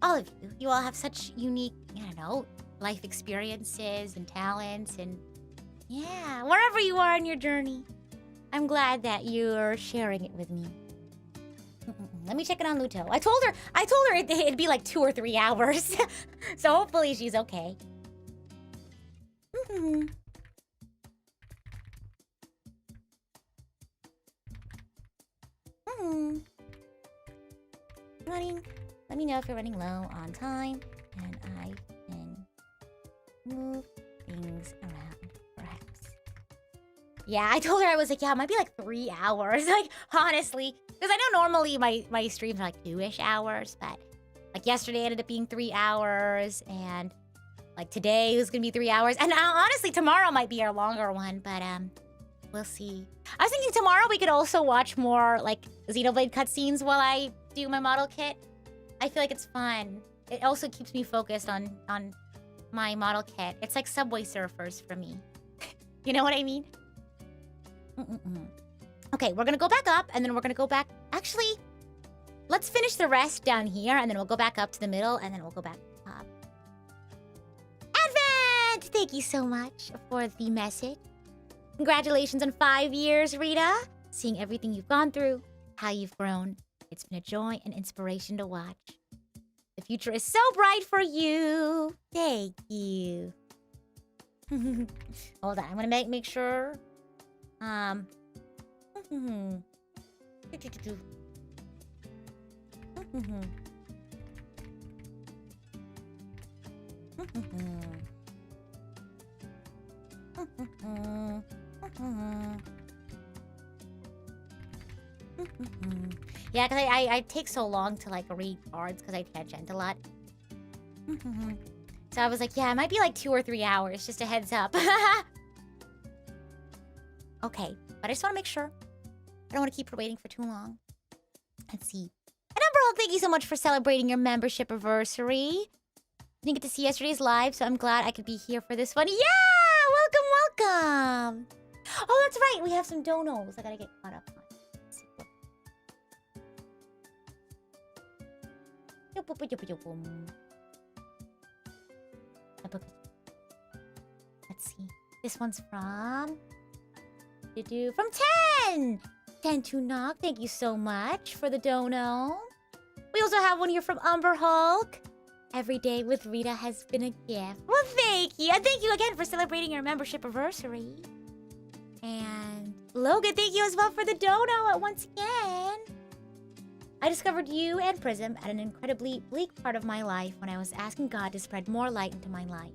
All of you. You all have such unique, I don't know, life experiences and talents and yeah, wherever you are in your journey. I'm glad that you're sharing it with me. Let me check it on Luto. I told her it'd be like 2 or 3 hours. So hopefully she's okay. Let me know if you're running low on time, and I can move things around, perhaps. Yeah, I told her, I was like, yeah, it might be like 3 hours. Like, honestly. Because I know normally my streams are like 2-ish hours, but like yesterday ended up being 3 hours, and like today was gonna be 3 hours, and honestly tomorrow might be a longer one, but we'll see. I was thinking tomorrow we could also watch more like Xenoblade cutscenes while I do my model kit. I feel like it's fun. It also keeps me focused on my model kit. It's like Subway Surfers for me. You know what I mean? Okay, we're gonna go back up, and then we're gonna go back... Actually, let's finish the rest down here, and then we'll go back up to the middle, and then we'll go back up. Advent! Thank you so much for the message. Congratulations on 5 years, Rita. Seeing everything you've gone through, how you've grown. It's been a joy and inspiration to watch. The future is so bright for you. Thank you. Hold on, I'm gonna make sure... Yeah, because I take so long to like read cards because I tangent a lot. So I was like, yeah, it might be like 2 or 3 hours, just a heads up. Okay, but I just want to make sure. I don't want to keep her waiting for too long. Let's see. And Umberhulk, thank you so much for celebrating your membership anniversary. Didn't get to see yesterday's live, so I'm glad I could be here for this one. Yeah! Welcome! Oh, that's right. We have some donos I gotta get caught up on. Let's see. This one's from... From 10! 10 to knock. Thank you so much for the dono. We also have one here from Umber Hulk. Every day with Rita has been a gift. Well, thank you. And thank you again for celebrating your membership anniversary. And Logan, thank you as well for the dono once again. I discovered you and Prism at an incredibly bleak part of my life when I was asking God to spread more light into my life.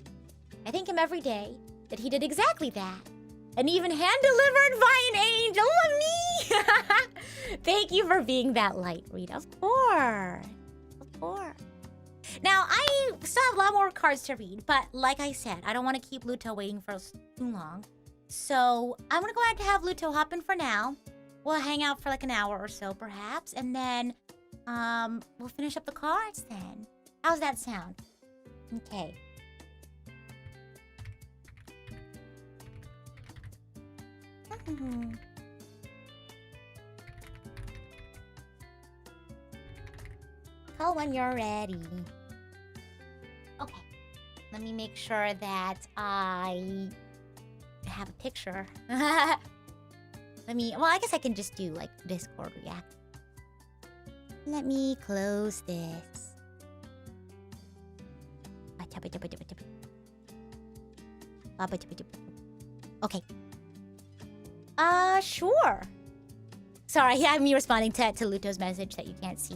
I thank him every day that he did exactly that. And even hand-delivered by an angel of me! Thank you for being that light, Rita. Of course. Of course. Now, I still have a lot more cards to read, but like I said, I don't want to keep Luto waiting for too long. So, I'm going to go ahead and have Luto hop in for now. We'll hang out for like an hour or so, perhaps. And then, we'll finish up the cards then. How's that sound? Okay. Call when you're ready. Okay. Let me make sure that I have a picture. Well, I guess I can just do like Discord react. Let me close this. Okay. Sure. Sorry, yeah, me responding to Luto's message that you can't see.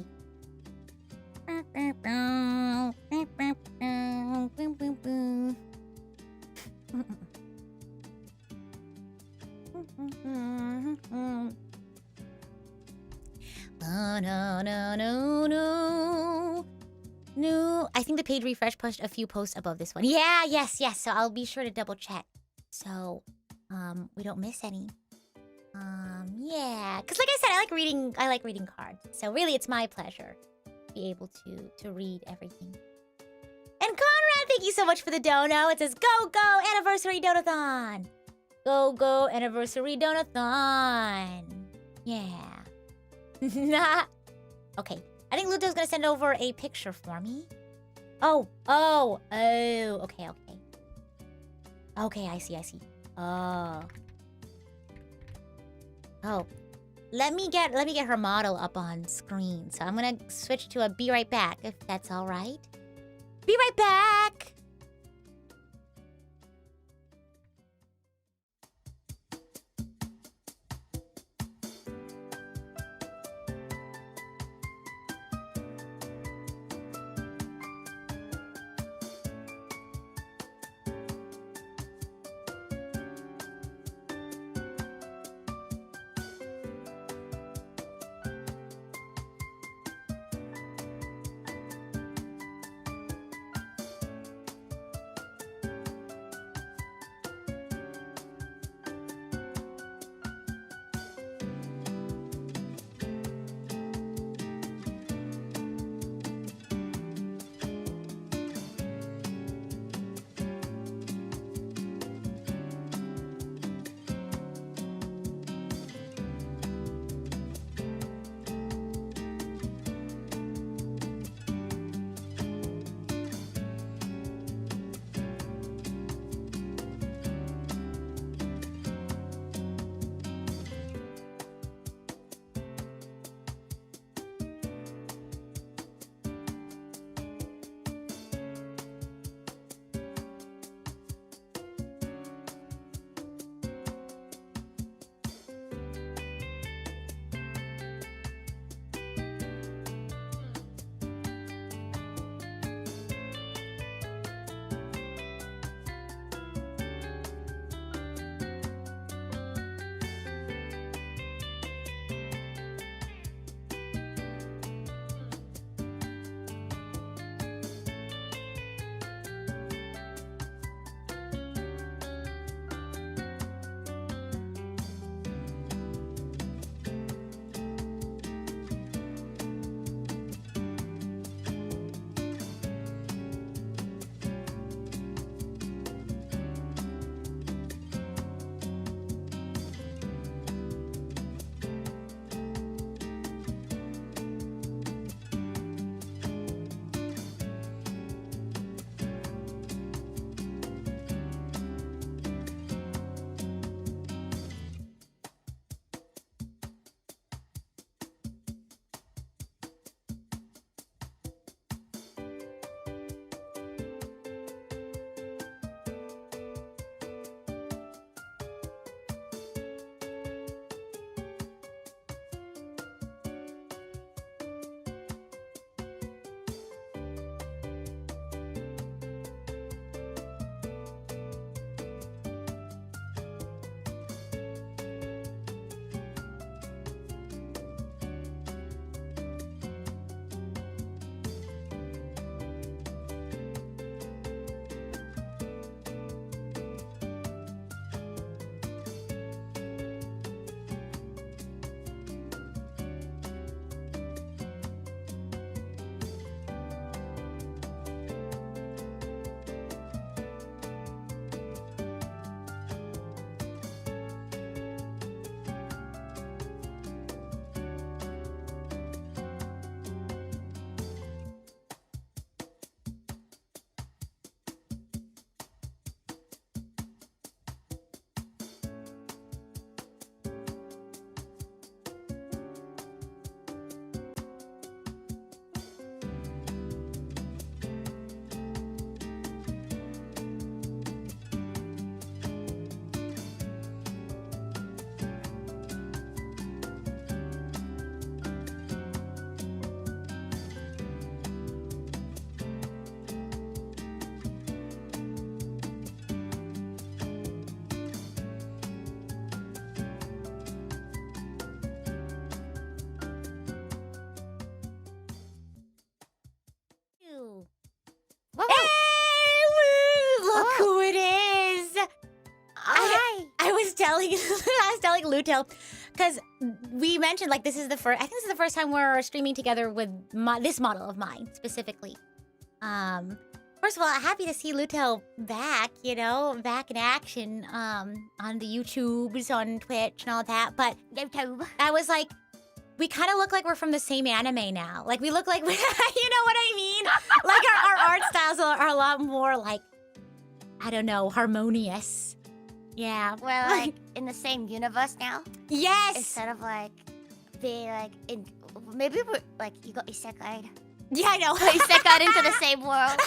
No. I think the page refresh pushed a few posts above this one. Yeah, yes. So I'll be sure to double check. So, we don't miss any. Yeah. Because like I said, I like reading cards. So really, it's my pleasure to be able to read everything. And Conrad, thank you so much for the dono. It says, go, anniversary Donathon. Go, anniversary Donathon. Yeah. Okay. I think Luto's gonna send over a picture for me. Oh, okay. Okay, I see. Oh. Let me get her model up on screen. So I'm gonna switch to a be right back, if that's all right. Be right back! Luto, because we mentioned like this is the first. I think this is the first time we're streaming together with this model of mine specifically. First of all, happy to see Luto back. You know, back in action. On the YouTubes, on Twitch, and all that. But YouTube. I was like, we kind of look like we're from the same anime now. Like we look like, you know what I mean? Like our art styles are a lot more like, I don't know, harmonious. Yeah. We're like in the same universe now. Yes. Instead of like being like in, maybe we're like you got isekai'd. Yeah, I know. Isekai'd into the same world.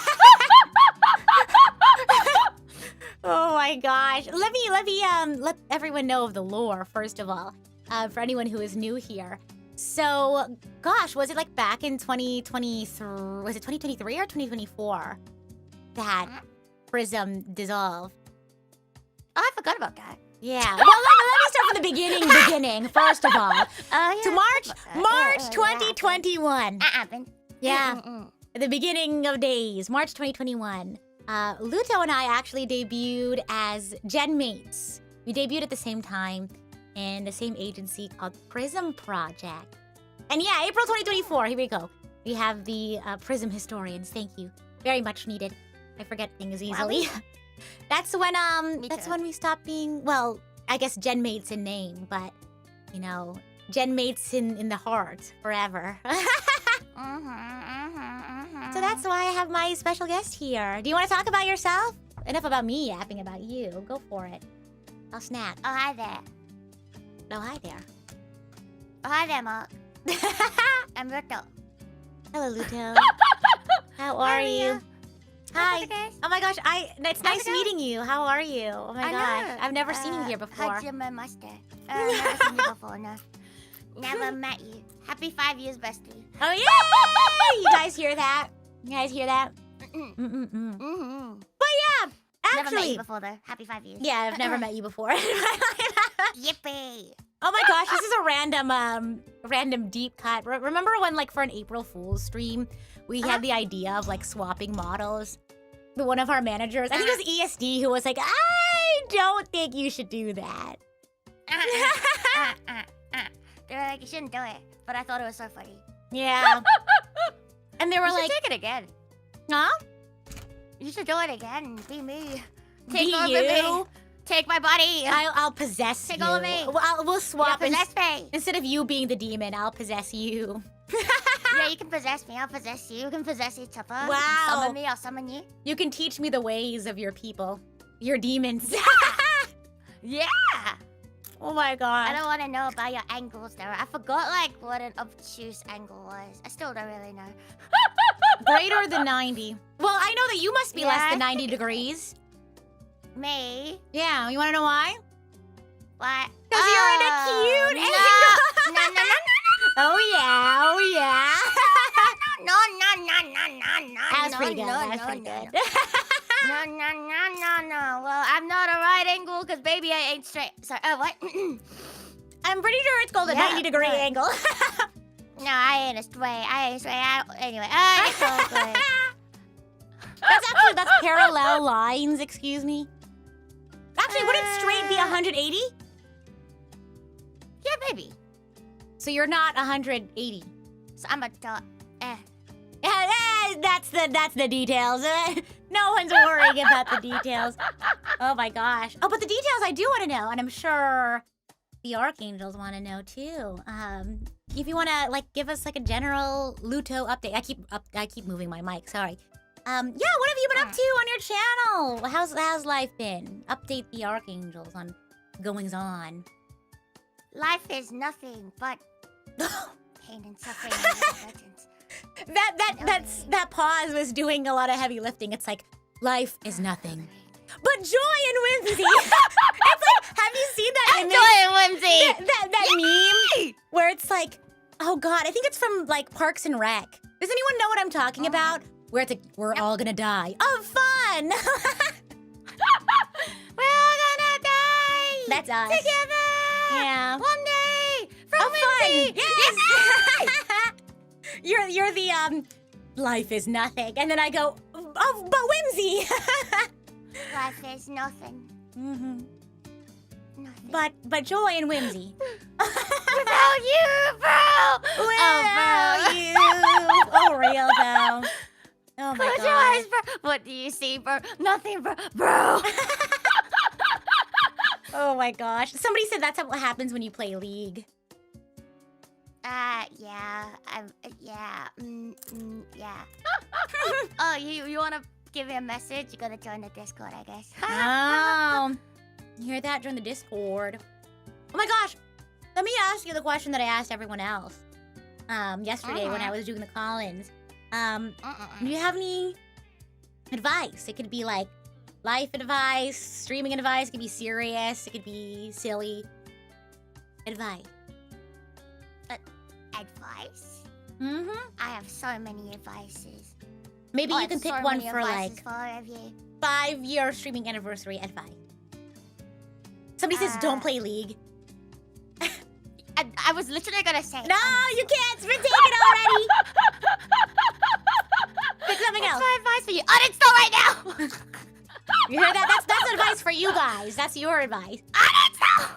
Oh my gosh. Let me let everyone know of the lore first of all. For anyone who is new here. So, gosh, was it like back in 2023? Was it 2023 or 2024 that Prism dissolved? Oh, I forgot about that. Yeah. Well, let me start from the beginning, first of all. Yeah. To March 2021. That happened. Yeah. At the beginning of days, March 2021. Luto and I actually debuted as gen mates. We debuted at the same time in the same agency called Prism Project. And yeah, April 2024, here we go. We have the Prism historians. Thank you. Very much needed. I forget things easily. That's when we stopped being, well, I guess gen mates in name, but you know, gen mates in the heart forever. So that's why I have my special guest here. Do you want to talk about yourself? Enough about me yapping about you. Go for it. I'll snack. Oh, hi there. Oh, hi there. Oh, hi there, Mark. I'm Luto. Hello, Luto. How are you? Hi. Oh my gosh, it's nice meeting you. How are you? Oh my gosh. I've never seen you here before. Hajime Master. Never seen you before, no. Never met you. Happy 5 years, bestie. Oh, yay! You guys hear that? You guys hear that? But yeah, actually. Never met you before, though. Happy 5 years. Yeah, I've never met you before. Yippee. Oh my gosh, this is a random deep cut. Remember when, like, for an April Fool's stream, we had the idea of, like, swapping models? One of our managers, I think it was ESD, who was like, I don't think you should do that. They were like, you shouldn't do it. But I thought it was so funny. Yeah. And they were like, take it again. Huh? You should do it again. Be me. Take over you. Me. Take my body. I'll possess you. Take all of me. We'll swap. Possess me. Instead of you being the demon, I'll possess you. Yeah, you can possess me. I'll possess you. You can possess each other. Wow. You can summon me. I'll summon you. You can teach me the ways of your people. Your demons. Yeah. Oh my god. I don't want to know about your angles there. I forgot like what an obtuse angle was. I still don't really know. Greater than 90. Well, I know that you must be less than 90 degrees. Me? Yeah, you want to know why? What? Because you're in a cute angle. No. Oh yeah, oh yeah. No. That's pretty good. That's pretty good. No. Well, I'm not a right angle because baby I ain't straight. Sorry. Oh, what? I'm pretty sure it's called a 90-degree angle. No, I ain't straight. Anyway, it's all good. That's parallel lines, excuse me. Actually, wouldn't straight be 180? Yeah, maybe. So you're not 180. So I'm a dot. That's the details. No one's worrying about the details. Oh my gosh. Oh, but the details I do want to know, and I'm sure the Archangels want to know too. If you want to like give us like a general Luto update. I keep moving my mic. Sorry. Yeah, what have you been up to on your channel? How's life been? Update the Archangels on goings on. Life is nothing but pain and suffering and repentance. That pause was doing a lot of heavy lifting. It's like life is nothing but joy and whimsy. It's like, have you seen that image? Joy and whimsy. That meme where it's like, oh god, I think it's from like Parks and Rec. Does anyone know what I'm talking about? Where it's like, we're all gonna die of fun. We're all gonna die. That's us. Together. Yeah. One day. From whimsy. Yes. You're the life is nothing, and then I go, oh, but whimsy. Life is nothing. Nothing. but joy and whimsy. Without you, bro! Without you. Oh, real though. Oh my Close your god. eyes, bro. What do you see, bro? Nothing, bro. Bro! Oh my gosh. Somebody said that's what happens when you play League. Yeah. Yeah. Yeah. Oh, you wanna give me a message? You gotta join the Discord, I guess. Oh. You hear that? Join the Discord. Oh my gosh. Let me ask you the question that I asked everyone else. Yesterday when I was doing the call-ins. Do you have any advice? It could be like life advice, streaming advice, it could be serious, it could be silly. Advice. Advice? Mm-hmm. I have so many advices. Maybe you can pick so one many for advices like for all of you. 5-year streaming anniversary advice. Somebody says don't play League. I was literally gonna say. No, you can't. It's been taken already. Pick something else. That's my advice for you. Uninstall right now. You hear that? That's advice for you guys. That's your advice. Uninstall.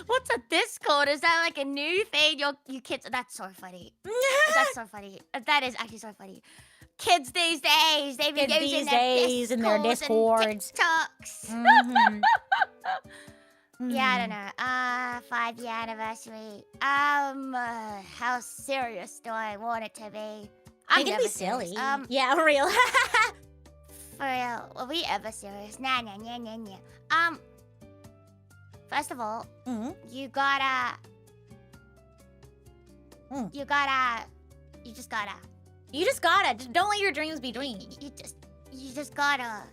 What's a Discord? Is that like a new thing? You kids. That's so funny. That's so funny. That is actually so funny. Kids these days, they've been Kids using these days and their Discords. And TikToks. Yeah, I don't know. 5-year anniversary. How serious do I want it to be? I'm It can never be silly. serious. Yeah, real. For real, are we ever serious? Nah. First of all, you gotta. You just gotta. You just gotta. Just don't let your dreams be dreams. You just gotta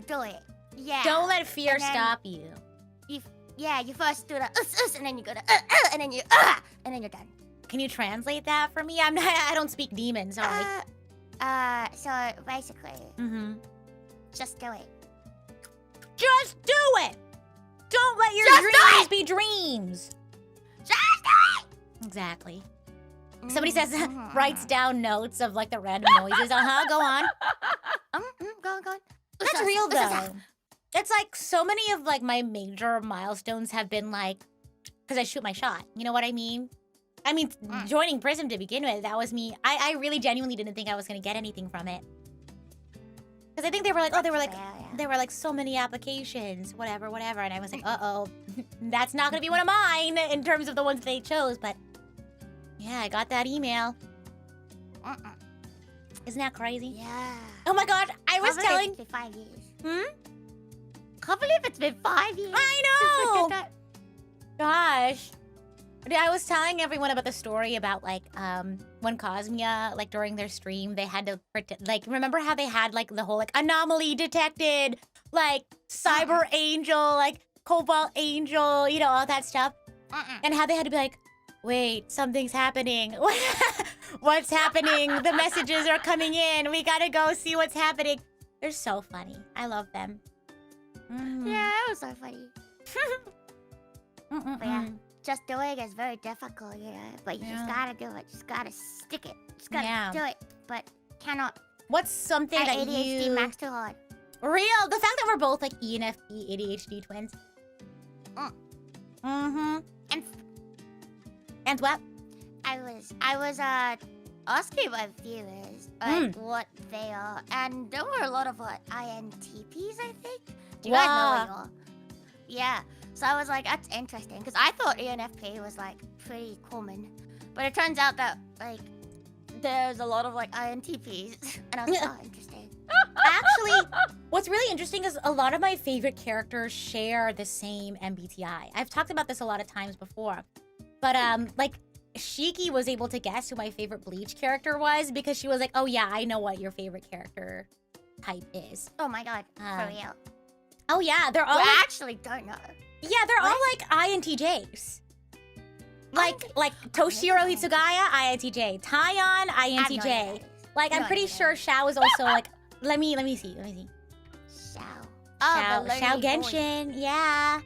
do it. Yeah. Don't let fear And then- stop you. You first do the and then you go to and then you're done. Can you translate that for me? I don't speak demon, sorry. So basically, just do it. Just do it! Don't let your Just do dreams it! be dreams. Just do it! Exactly. Somebody says writes down notes of like the random noises. Go on. Go on. That's real though. It's like so many of like my major milestones have been like, because I shoot my shot. You know what I mean? I mean, joining Prism to begin with, that was me. I really genuinely didn't think I was gonna get anything from it. Because I think they were like so many applications, whatever. And I was like, uh-oh, that's not gonna be one of mine in terms of the ones they chose. But yeah, I got that email. Isn't that crazy? Yeah. Oh my god, I was telling. It's been 5 years. Can't believe it's been 5 years. I know. Gosh. I was telling everyone about the story about like when Cosmia, like during their stream, they had to pretend, like, remember how they had like the whole like anomaly detected, like cyber angel, like cobalt angel, you know, all that stuff, and how they had to be like, wait, something's happening. What's happening? The messages are coming in. We gotta go see what's happening. They're so funny. I love them. Yeah, it was so funny. But yeah, just doing is very difficult, you know. But you just gotta do it. Just gotta stick it. Just gotta do it. But cannot. What's something that ADHD you... max too hard. Real. The fact that we're both like ENFP ADHD twins. And what? I was asking my viewers like what they are, and there were a lot of INTPs, I think. Do you guys know what you are? Yeah. So I was like, that's interesting, because I thought ENFP was like pretty common, but it turns out that like there's a lot of like INTPs, and I was like, oh, interesting. Actually, what's really interesting is a lot of my favorite characters share the same MBTI. I've talked about this a lot of times before, but like Shiki was able to guess who my favorite Bleach character was because she was like, oh yeah, I know what your favorite character type is. Oh my god, for real. Oh yeah, they're all I actually don't know. Yeah, they're all like INTJs. Like Toshiro Hitsugaya, INTJ. Taion, INTJ. Like I'm pretty sure Shao is also like. Let me see. Shao. Oh, Shao Genshin. Yeah.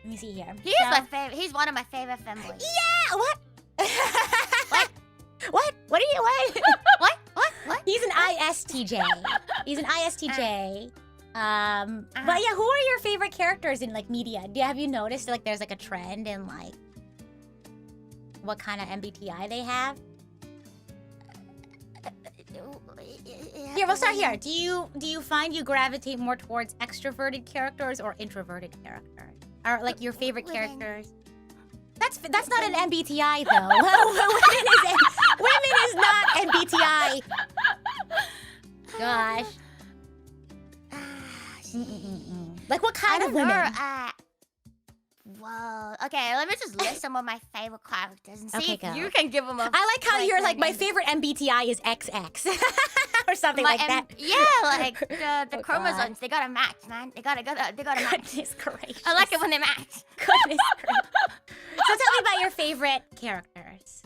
Let me see here. He's my favorite. He's one of my favorite femboys. Yeah. What? What? What? What are you? What? What? He's an ISTJ. He's an ISTJ. But yeah, who are your favorite characters in like media? Have you noticed like there's like a trend in like what kind of MBTI they have? Here, we'll start here. Do you find you gravitate more towards extroverted characters or introverted characters? Or like your favorite characters? That's not an MBTI though. Women is not MBTI. Gosh. Like what kind of women? Whoa. Okay, let me just list some of my favorite characters and see if you can give them a. I like how you're like my favorate MBTI is XX or something like that. Yeah, like the chromosomes, they gotta match, man. They gotta match. Goodness gracious. I like it when they match. Goodness gracious. So tell me about your favorite characters.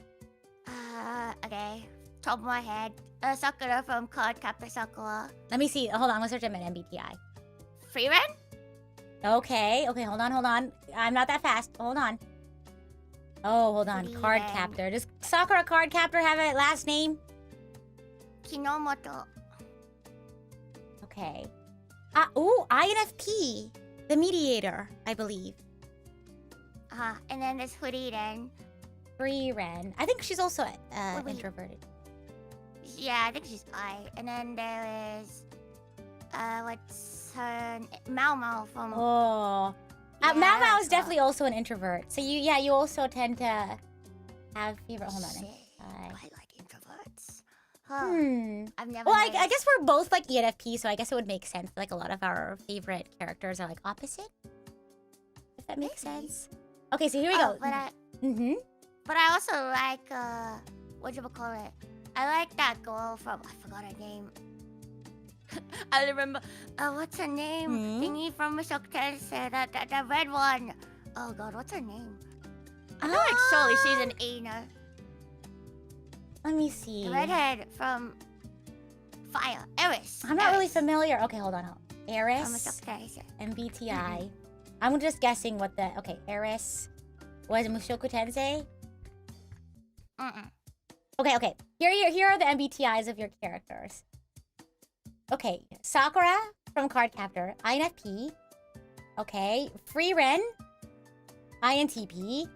Okay. Top of my head. Sakura from Card Captor Sakura. Let me see. Hold on, let's search him at MBTI. Freeman? Okay, hold on. I'm not that fast. Hold on. Oh, hold on. Card Captor. Does Sakura Card Captor have a last name? Kinomoto. Okay. INFP. The mediator, I believe. And then there's Frieren. Frieren. I think she's also introverted. Yeah, I think she's I. And then there is... what's her... Mao from... Oh. Mao Mao is definitely also an introvert. So you also tend to have favorite... Hold on. I like introverts. I've never... Well, I guess we're both like ENFP, so I guess it would make sense. Like a lot of our favorite characters are like opposite. If that makes sense. Okay, so here we go. But I also like, whatchamacallit? I like that girl from... I forgot her name. I remember... what's her name? Thingy from Mushoku Tensei. That red one. Oh god, what's her name? I know like surely she's an Aina. Let me see. The redhead from... Fire. Eris. I'm not really familiar. Okay, hold on. Eris. From Mushoku Tensei. MBTI. I'm just guessing what the... Okay, Eris. Was it Mushoku Tensei? Okay. Here are the MBTIs of your characters. Okay, Sakura from Card Captor, INFP. Okay, Frieren, INTP.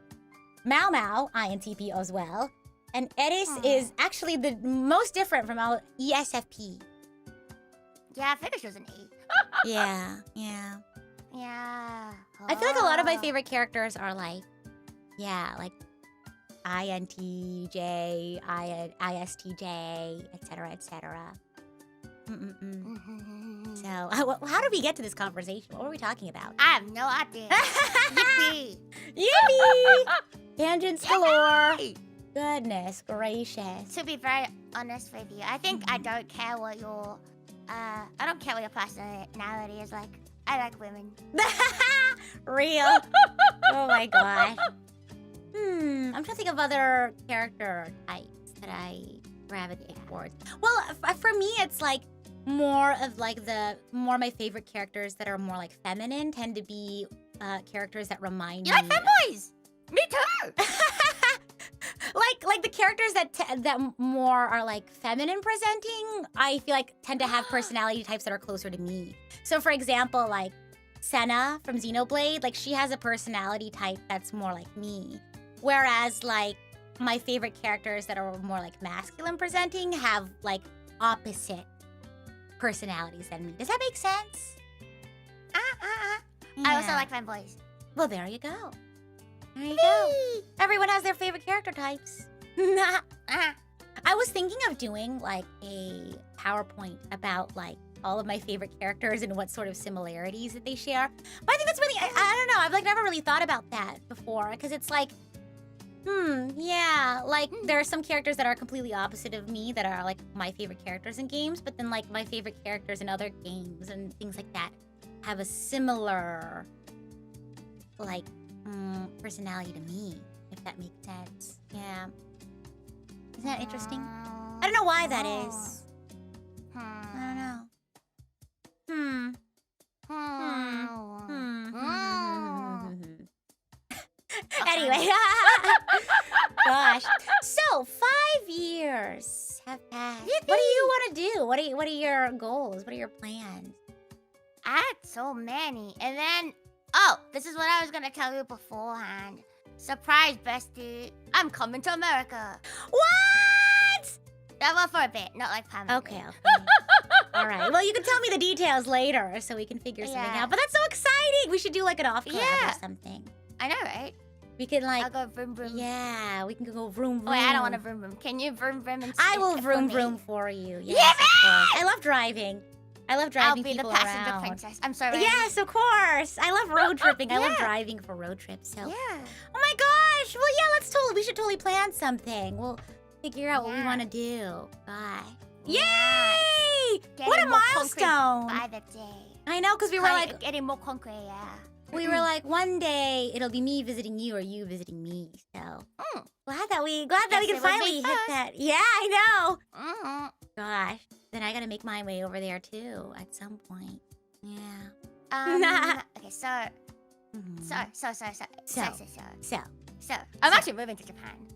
Mao Mao, INTP as well. And Eris is actually the most different from our ESFP. Yeah, I figured she was an E. Yeah. I feel like a lot of my favorite characters are like, like INTJ, ISTJ, etc. So, how did we get to this conversation? What were we talking about? I have no idea. Yippee! Tangents galore. Goodness gracious. To be very honest with you, I think I don't care what your personality is like. I like women. Real. Oh my gosh. I'm trying to think of other character types that I gravitate towards. Well, for me, it's like more of like my favorite characters that are more like feminine tend to be characters that remind me. You like femboys? Me too. like the characters that more are like feminine presenting, I feel like tend to have personality types that are closer to me. So for example, like Senna from Xenoblade, like she has a personality type that's more like me. Whereas like my favorite characters that are more like masculine presenting have like opposite personalities than me. Does that make sense? I also like femboys. Well, there you go. There you go. Everyone has their favorite character types. I was thinking of doing like a PowerPoint about like all of my favorite characters and what sort of similarities that they share. But I think that's really, I don't know, I've like never really thought about that before because it's like, like there are some characters that are completely opposite of me that are like my favorite characters in games, but then like my favorite characters in other games and things like that have a similar like personality to me, if that makes sense. Yeah. Isn't that interesting? I don't know why that is. I don't know. Anyway. Gosh. So, 5 years have passed. Yippee. What do you want want to do? What are your goals? What are your plans? I had so many. And then, oh, this is what I was going to tell you beforehand. Surprise, bestie. I'm coming to America. What? That one for a bit, not like permanently. Okay. All right. Well, you can tell me the details later so we can figure something out. But that's so exciting. We should do like an off collab or something. I know, right? We can like... I'll go vroom vroom. Yeah, we can go vroom vroom. Oh, wait, I don't want to vroom vroom. Can you vroom vroom and I will vroom vroom for you. Yes, of course. I love driving. I love driving people around. I'll be the passenger princess. I'm sorry. Yes, of course. I love road tripping. I love driving for road trips. So. Yeah. Oh my gosh. Well, yeah, we should totally plan something. We'll figure out what we want to do. Bye. Yay! What a milestone. By the day. I know, because we were like... Getting more concrete, yeah. We were like, one day it'll be me visiting you or you visiting me. So glad that we can finally hit that. Yeah, I know. Gosh, then I gotta make my way over there too at some point. Yeah. Okay, so I'm actually moving to Japan.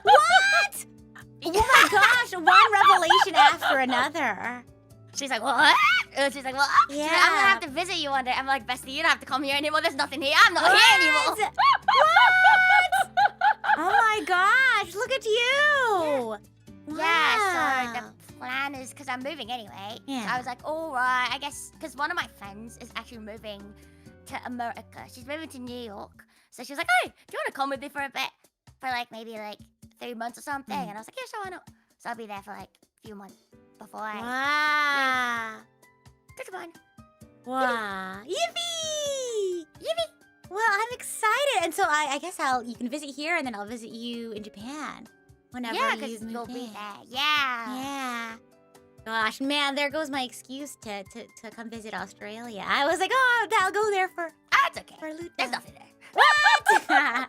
What? Oh my gosh! One revelation after another. She's like, what? She's like, what? Yeah. Like, I'm gonna have to visit you one day. I'm like, bestie, you don't have to come here anymore. There's nothing here. I'm not here anymore. What? Oh my gosh, look at you. Wow. Yeah, so the plan is, because I'm moving anyway. Yeah. So I was like, all right, I guess, because one of my friends is actually moving to America. She's moving to New York. So she was like, hey, do you want to come with me for a bit? For like maybe like 3 months or something. And I was like, yeah, sure, why not? So I'll be there for like a few months before I... Wow. Good one. Wow. Yippee! Yippee! Well, I'm excited. And so I guess you can visit here and then I'll visit you in Japan. Whenever you'll be there. Yeah. Yeah. Gosh, man, there goes my excuse to come visit Australia. I was like, oh, I'll go there for... It's okay. For Luto. There's nothing there. What?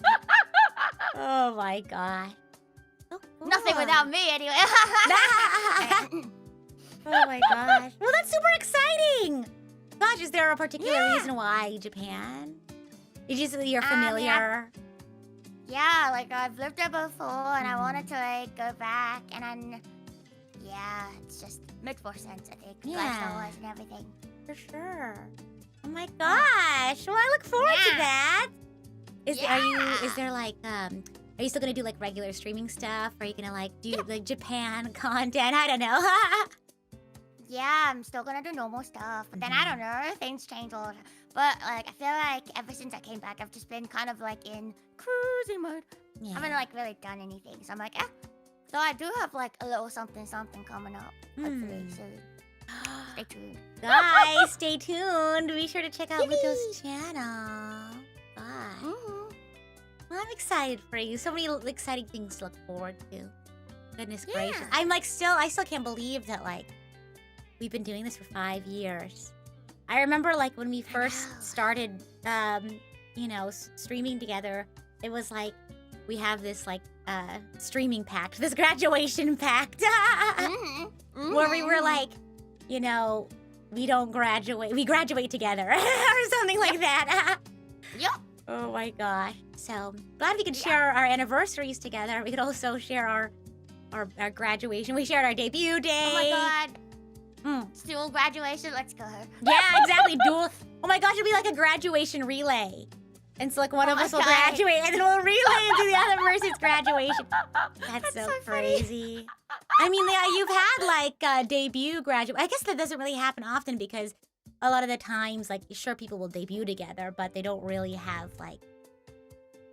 Oh my god. Oh, cool. Nothing without me anyway. Oh my gosh. Well, that's super exciting. Gosh, is there a particular reason why Japan? You're familiar? Yeah, like I've lived there before and I wanted to like go back and then it's just makes more sense, I think. Lifestyle-wise and everything. For sure. Oh my gosh. Well, I look forward to that. Is there like are you still gonna do like regular streaming stuff? Or are you gonna like do like Japan content? I don't know. Yeah, I'm still gonna do normal stuff, but then I don't know, things change all the time. But like I feel like ever since I came back, I've just been kind of like in cruising mode. I haven't like really done anything, so I'm like, so I do have like a little something coming up, hopefully soon. Stay tuned. Guys, stay tuned. Be sure to check out Luto's channel. Bye. Well, I'm excited for you. So many exciting things to look forward to. Goodness gracious. I'm like I still can't believe that like we've been doing this for 5 years. I remember like when we first started, streaming together, it was like we have this like streaming pact, this graduation pact, where we were like, we don't graduate, we graduate together or something like that. Yep. Oh my gosh. So glad we could share our anniversaries together. We could also share our graduation. We shared our debut day. Oh my god. Dual graduation, let's go. Yeah, exactly. Dual. Oh my gosh, it'd be like a graduation relay. And so like one of us will graduate and then we'll relay to the other person's graduation. That's so crazy. I mean, yeah, you've had like debut graduate. I guess that doesn't really happen often because a lot of the times, like, sure, people will debut together, but they don't really have like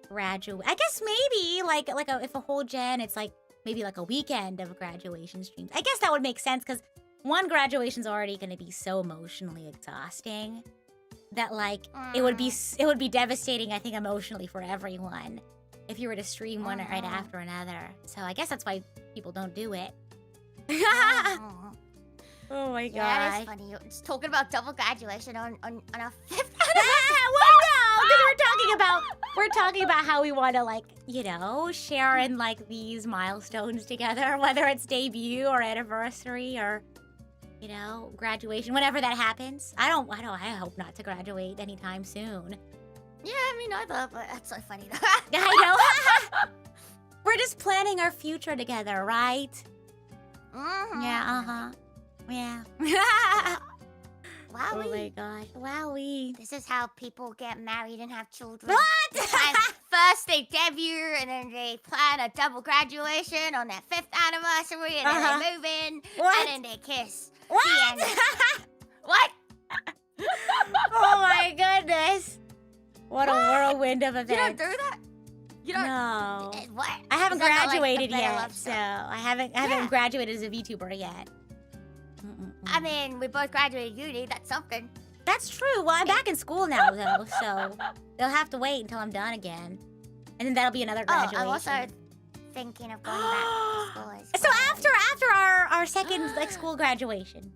graduate. I guess maybe like if a whole gen, it's like maybe like a weekend of graduation streams. I guess that would make sense because one graduation's already going to be so emotionally exhausting that like it would be devastating, I think, emotionally for everyone if you were to stream one right after another. So I guess that's why people don't do it. Oh my god. Yeah, that is funny. You're just talking about double graduation on our 5th anniversary. Well, no, because we're talking about how we want to like, share in like these milestones together, whether it's debut or anniversary or graduation, whenever that happens. I hope not to graduate anytime soon. Yeah, I mean, neither, but that's so funny though. I know. We're just planning our future together, right? Yeah, Yeah. Wowie. Oh my gosh. Wowie. This is how people get married and have children. What? And first they debut, and then they plan a double graduation on their 5th anniversary, and then they move in, What? and then they kiss. What? The end. What? Oh my goodness. What a whirlwind of events. You don't do that? You don't. No. What? I haven't Is that not, like, the graduated better yet, love so story? I haven't graduated as a VTuber yet. I mean, we both graduated uni. That's something. That's true. Well, I'm back in school now, though, so they'll have to wait until I'm done again, and then that'll be another graduation. I'm also thinking of going back to school as So well. after our second like school graduation.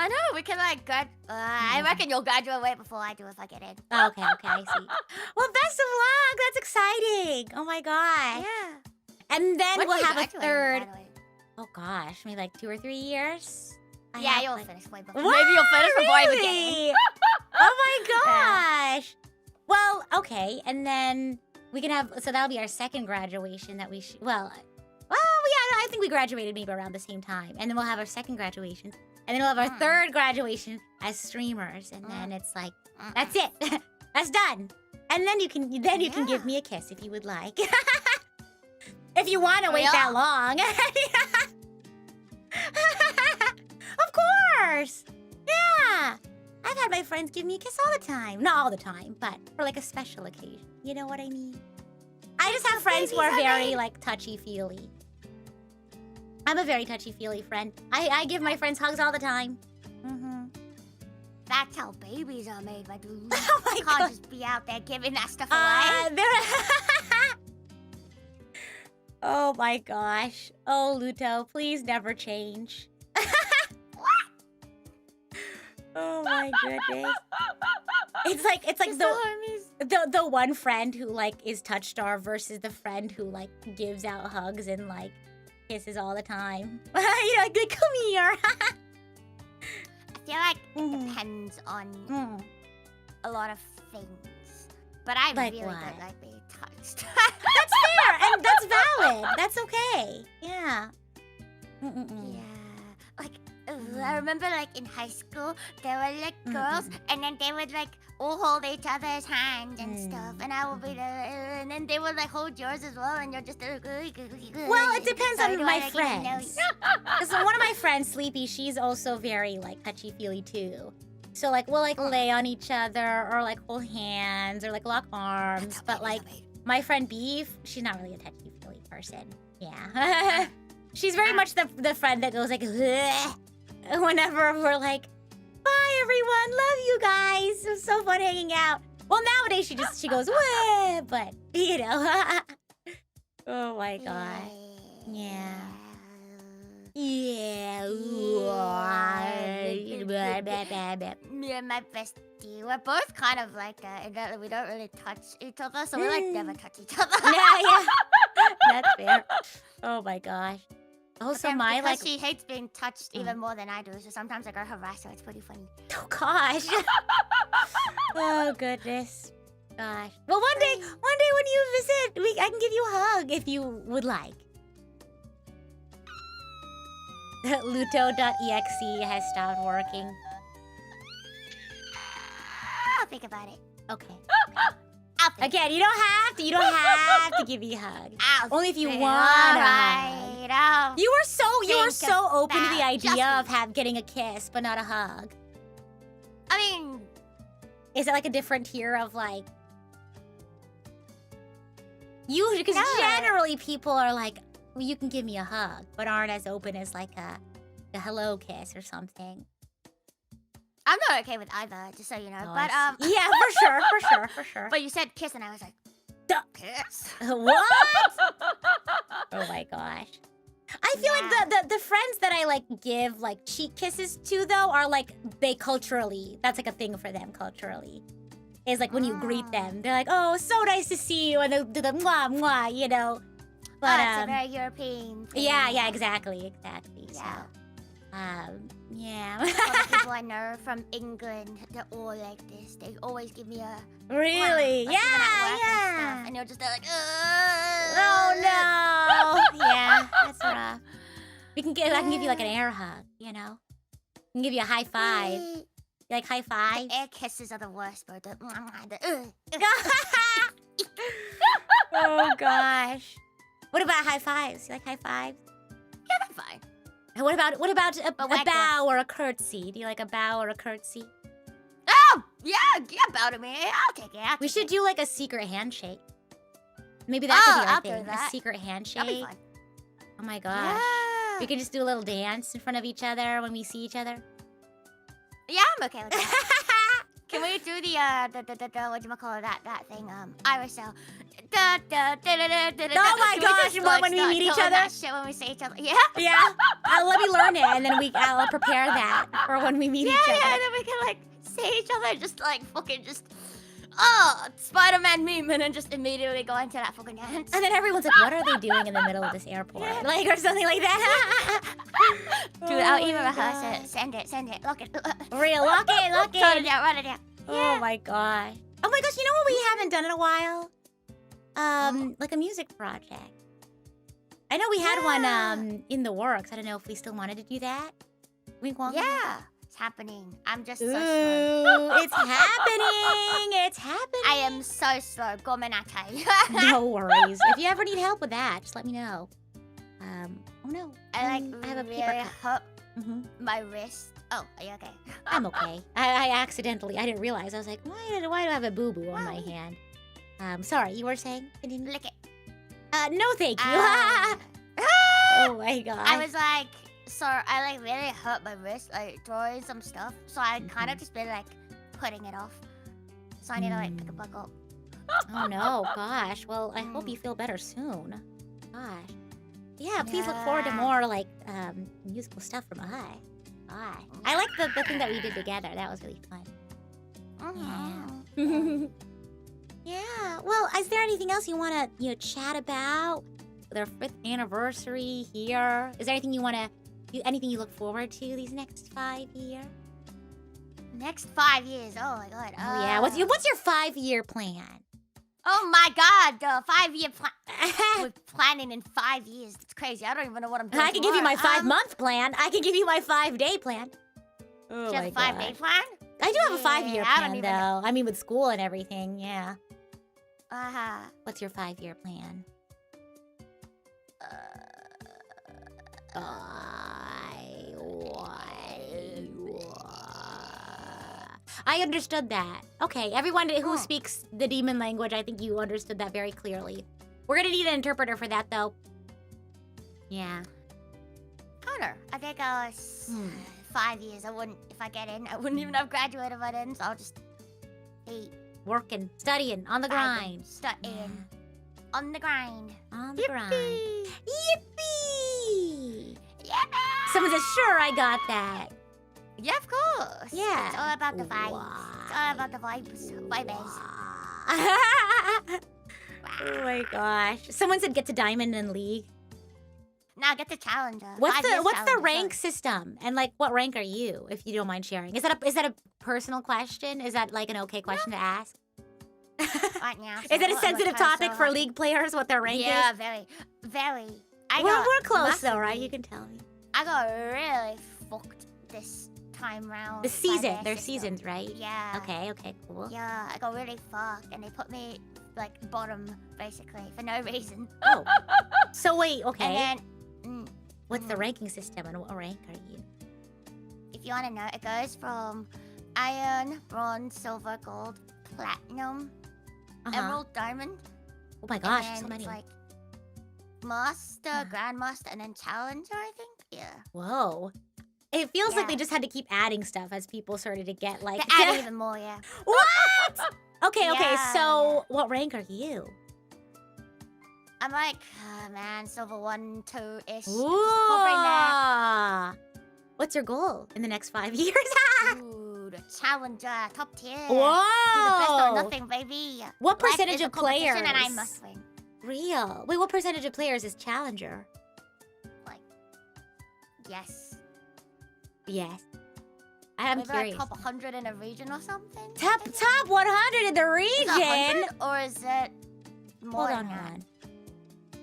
I know, we can like I reckon you'll graduate way before I do if I get in. Okay, I see. Well, best of luck. That's exciting. Oh my gosh. Yeah. And then When we'll do you have a graduate, third. by the way? Oh gosh, maybe like 2 or 3 years. I Yeah, have, you'll like- finish way before. What? Maybe you'll finish before I even get in. Really? Oh my gosh. Well, okay, and then we can have, so that'll be our second graduation that we well, yeah, I think we graduated maybe around the same time. And then we'll have our second graduation. And then we'll have our third graduation as streamers. And then it's like, that's it. That's done. And then you can give me a kiss if you would like. If you want to wait that long. Of course. Yeah. I've had my friends give me a kiss all the time. Not all the time, but for like a special occasion. You know what I mean? I just have friends who are very like touchy-feely. I'm a very touchy-feely friend. I give my friends hugs all the time. That's how babies are made, my dude. Oh my You God. can't just be out there giving that stuff away. Oh my gosh. Oh, Luto, please never change. Oh my goodness. It's like the one friend who like is touch star versus the friend who like gives out hugs and like kisses all the time. You know, like come here. I feel like it depends on a lot of things. But I Like really what? don't like being touched. That's fair and that's valid. That's okay. Yeah. Yeah. Like, I remember like in high school, there were like girls, and then they would like all hold each other's hands and stuff, and I would be there, and then they would like hold yours as well, and you're just Well, it depends on my friends. Because one of my friends, Sleepy, she's also very like touchy-feely too. So like we'll like lay on each other or like hold hands or like lock arms. But like my friend Beef, she's not really a touchy-feely person. Yeah. She's very much the friend that goes like "Ugh," whenever we're like, bye everyone, love you guys. It was so fun hanging out. Well, nowadays she goes, "Wah," but you know. Oh my god. Yeah. Yeah. Me and my bestie, we're both kind of like that, in that we don't really touch each other, so we like never touch each other. Yeah. That's fair. Oh my gosh. Also, my because like. she hates being touched even more than I do, so sometimes I go harass her. It's pretty funny. Oh gosh. Oh goodness. Gosh. Well, one day when you visit, I can give you a hug if you would like. Luto.exe has stopped working. I'll think about it. Okay. I'll think. Again, you don't have to give me a hug. I'll Only if you think. want. Alright, I'll You were so think open to the about idea just- of getting a kiss, but not a hug. I mean, Is it like a different tier of like? Usually, because No. generally people are like, well, you can give me a hug, but aren't as open as like a hello kiss or something. I'm not okay with either, just so you know. Oh, But I see. Yeah, for sure. but you said kiss, and I was like, Duh. kiss. What? Oh my gosh. I feel like the friends that I like give like cheek kisses to though are like they culturally, that's like a thing for them culturally. Is like when you greet them, they're like, oh, so nice to see you, and they'll do the mwah mwah, you know. But it's a very European thing. yeah, exactly. Yeah. So, yeah. All the people I know from England, they're all like this. They always give me a Really? like, even at work and Yeah. stuff, and you're just there like, Oh no. Yeah, that's rough. I can give you like an air hug, you know. can give you a high five. You like high five? The air kisses are the worst, bro. Oh gosh. What about high fives? You like high fives? Yeah, that's fine. And what about a whack bow or a curtsy? Do you like a bow or a curtsy? Oh, yeah, bow to me. I'll take it. We should do like a secret handshake. Maybe that could be our I'll do thing. that. A secret That'll be handshake. fun. Oh my gosh. Yeah. We could just do a little dance in front of each other when we see each other. Yeah, I'm okay with that. Can we do the whatchamacallit, that thing, IRSL? Oh my gosh, when we meet each other? That shit when we say each other. Yeah? Yeah. Let me learn it, and then I'll prepare that for when we meet each other. Yeah, and then we can, like, say each other, just, like, fucking just... Oh, Spider-Man meme, and then just immediately go into that fucking dance. And then everyone's like, what are they doing in the middle of this airport? Yeah. Like, or something like that. Dude, I'll even rehearse it. Send it. Lock it. Real, lock it. Run it down. Oh my gosh. Oh my gosh, you know what we haven't done in a while? Like a music project. I know we had one in the works. I don't know if we still wanted to do that. Wink wonk. Yeah, it's happening. I'm just so slow. Ooh, it's happening. It's happening. I am so slow. Gomenate. No worries. If you ever need help with that, just let me know. Oh no. I have a really paper cup. hurt my wrist. Oh, are you okay? I'm okay. I accidentally, I didn't realize. I was like, why do I have a boo-boo on my hand? Sorry, you were saying? Continue. Lick it. No thank you. Oh my god. I was like, so I like really hurt my wrist, like drawing some stuff. So I kind of just been like putting it off. So I need to like pick it back up. Oh no, gosh. Well, I hope you feel better soon. Gosh. Yeah, please look forward to more like musical stuff from I. I like the thing that we did together. That was really fun. Yeah. Yeah. Well, is there anything else you want to chat about? Their 5th anniversary here. Is there anything you want to anything you look forward to these next 5 years? Next 5 years. Oh my god. Oh yeah. What's your 5-year plan? Oh my god, the 5-year plan. We're planning in 5 years. It's crazy. I don't even know what I'm doing. I can give you my 5-month plan. I can give you my 5-day plan. Oh my 5-day plan? I do have a 5-year plan though. I mean, with school and everything, yeah. What's your 5-year plan? I understood that. Okay, everyone who speaks the demon language, I think you understood that very clearly. We're gonna need an interpreter for that, though. Yeah. Connor, I think 5 years. I wouldn't, if I get in, I wouldn't even have graduated if I didn't, so I'll just be working, studying, on the grind. Studying. On the grind. On the grind. Yippee! Yeah! Someone says, sure, I got that. Yeah, of course. Yeah. It's all about the vibes. It's all about the vibes. Vibes. Oh my gosh. Someone said get to Diamond in League. Now get the Challenger. What's the rank system? And like what rank are you, if you don't mind sharing? Is that a personal question? Is that like an okay question to ask? Right now. Is it a sensitive topic for League players, what their rank is? Yeah, very. Very. We're close though, right? You can tell me. I got really fucked this time round. The season. They're seasons, right? Yeah. Okay, cool. Yeah, I got really fucked and they put me like bottom basically for no reason. Oh. So wait, okay. And then what's the ranking system and what rank are you? If you want to know, it goes from iron, bronze, silver, gold, platinum, emerald, diamond. Oh my gosh, and so many. It's like master, grandmaster, and then challenger, I think. Yeah. Whoa. It feels like they just had to keep adding stuff as people started to get like... They added even more, yeah. What? Okay, Yeah. So what rank are you? I'm like, man, silver 1, 2-ish. Ooh. What's your goal in the next 5 years? Dude, challenger, top tier. Whoa. Be the best or nothing, baby. What Life percentage is a of players? competition and I must win. Real. Wait, what percentage of players is challenger? Like, yes. Yes. I'm Maybe curious. like top 100 in a region or something? Top 100 in the region? Is it 100 or is it more Hold on, than that? hold on.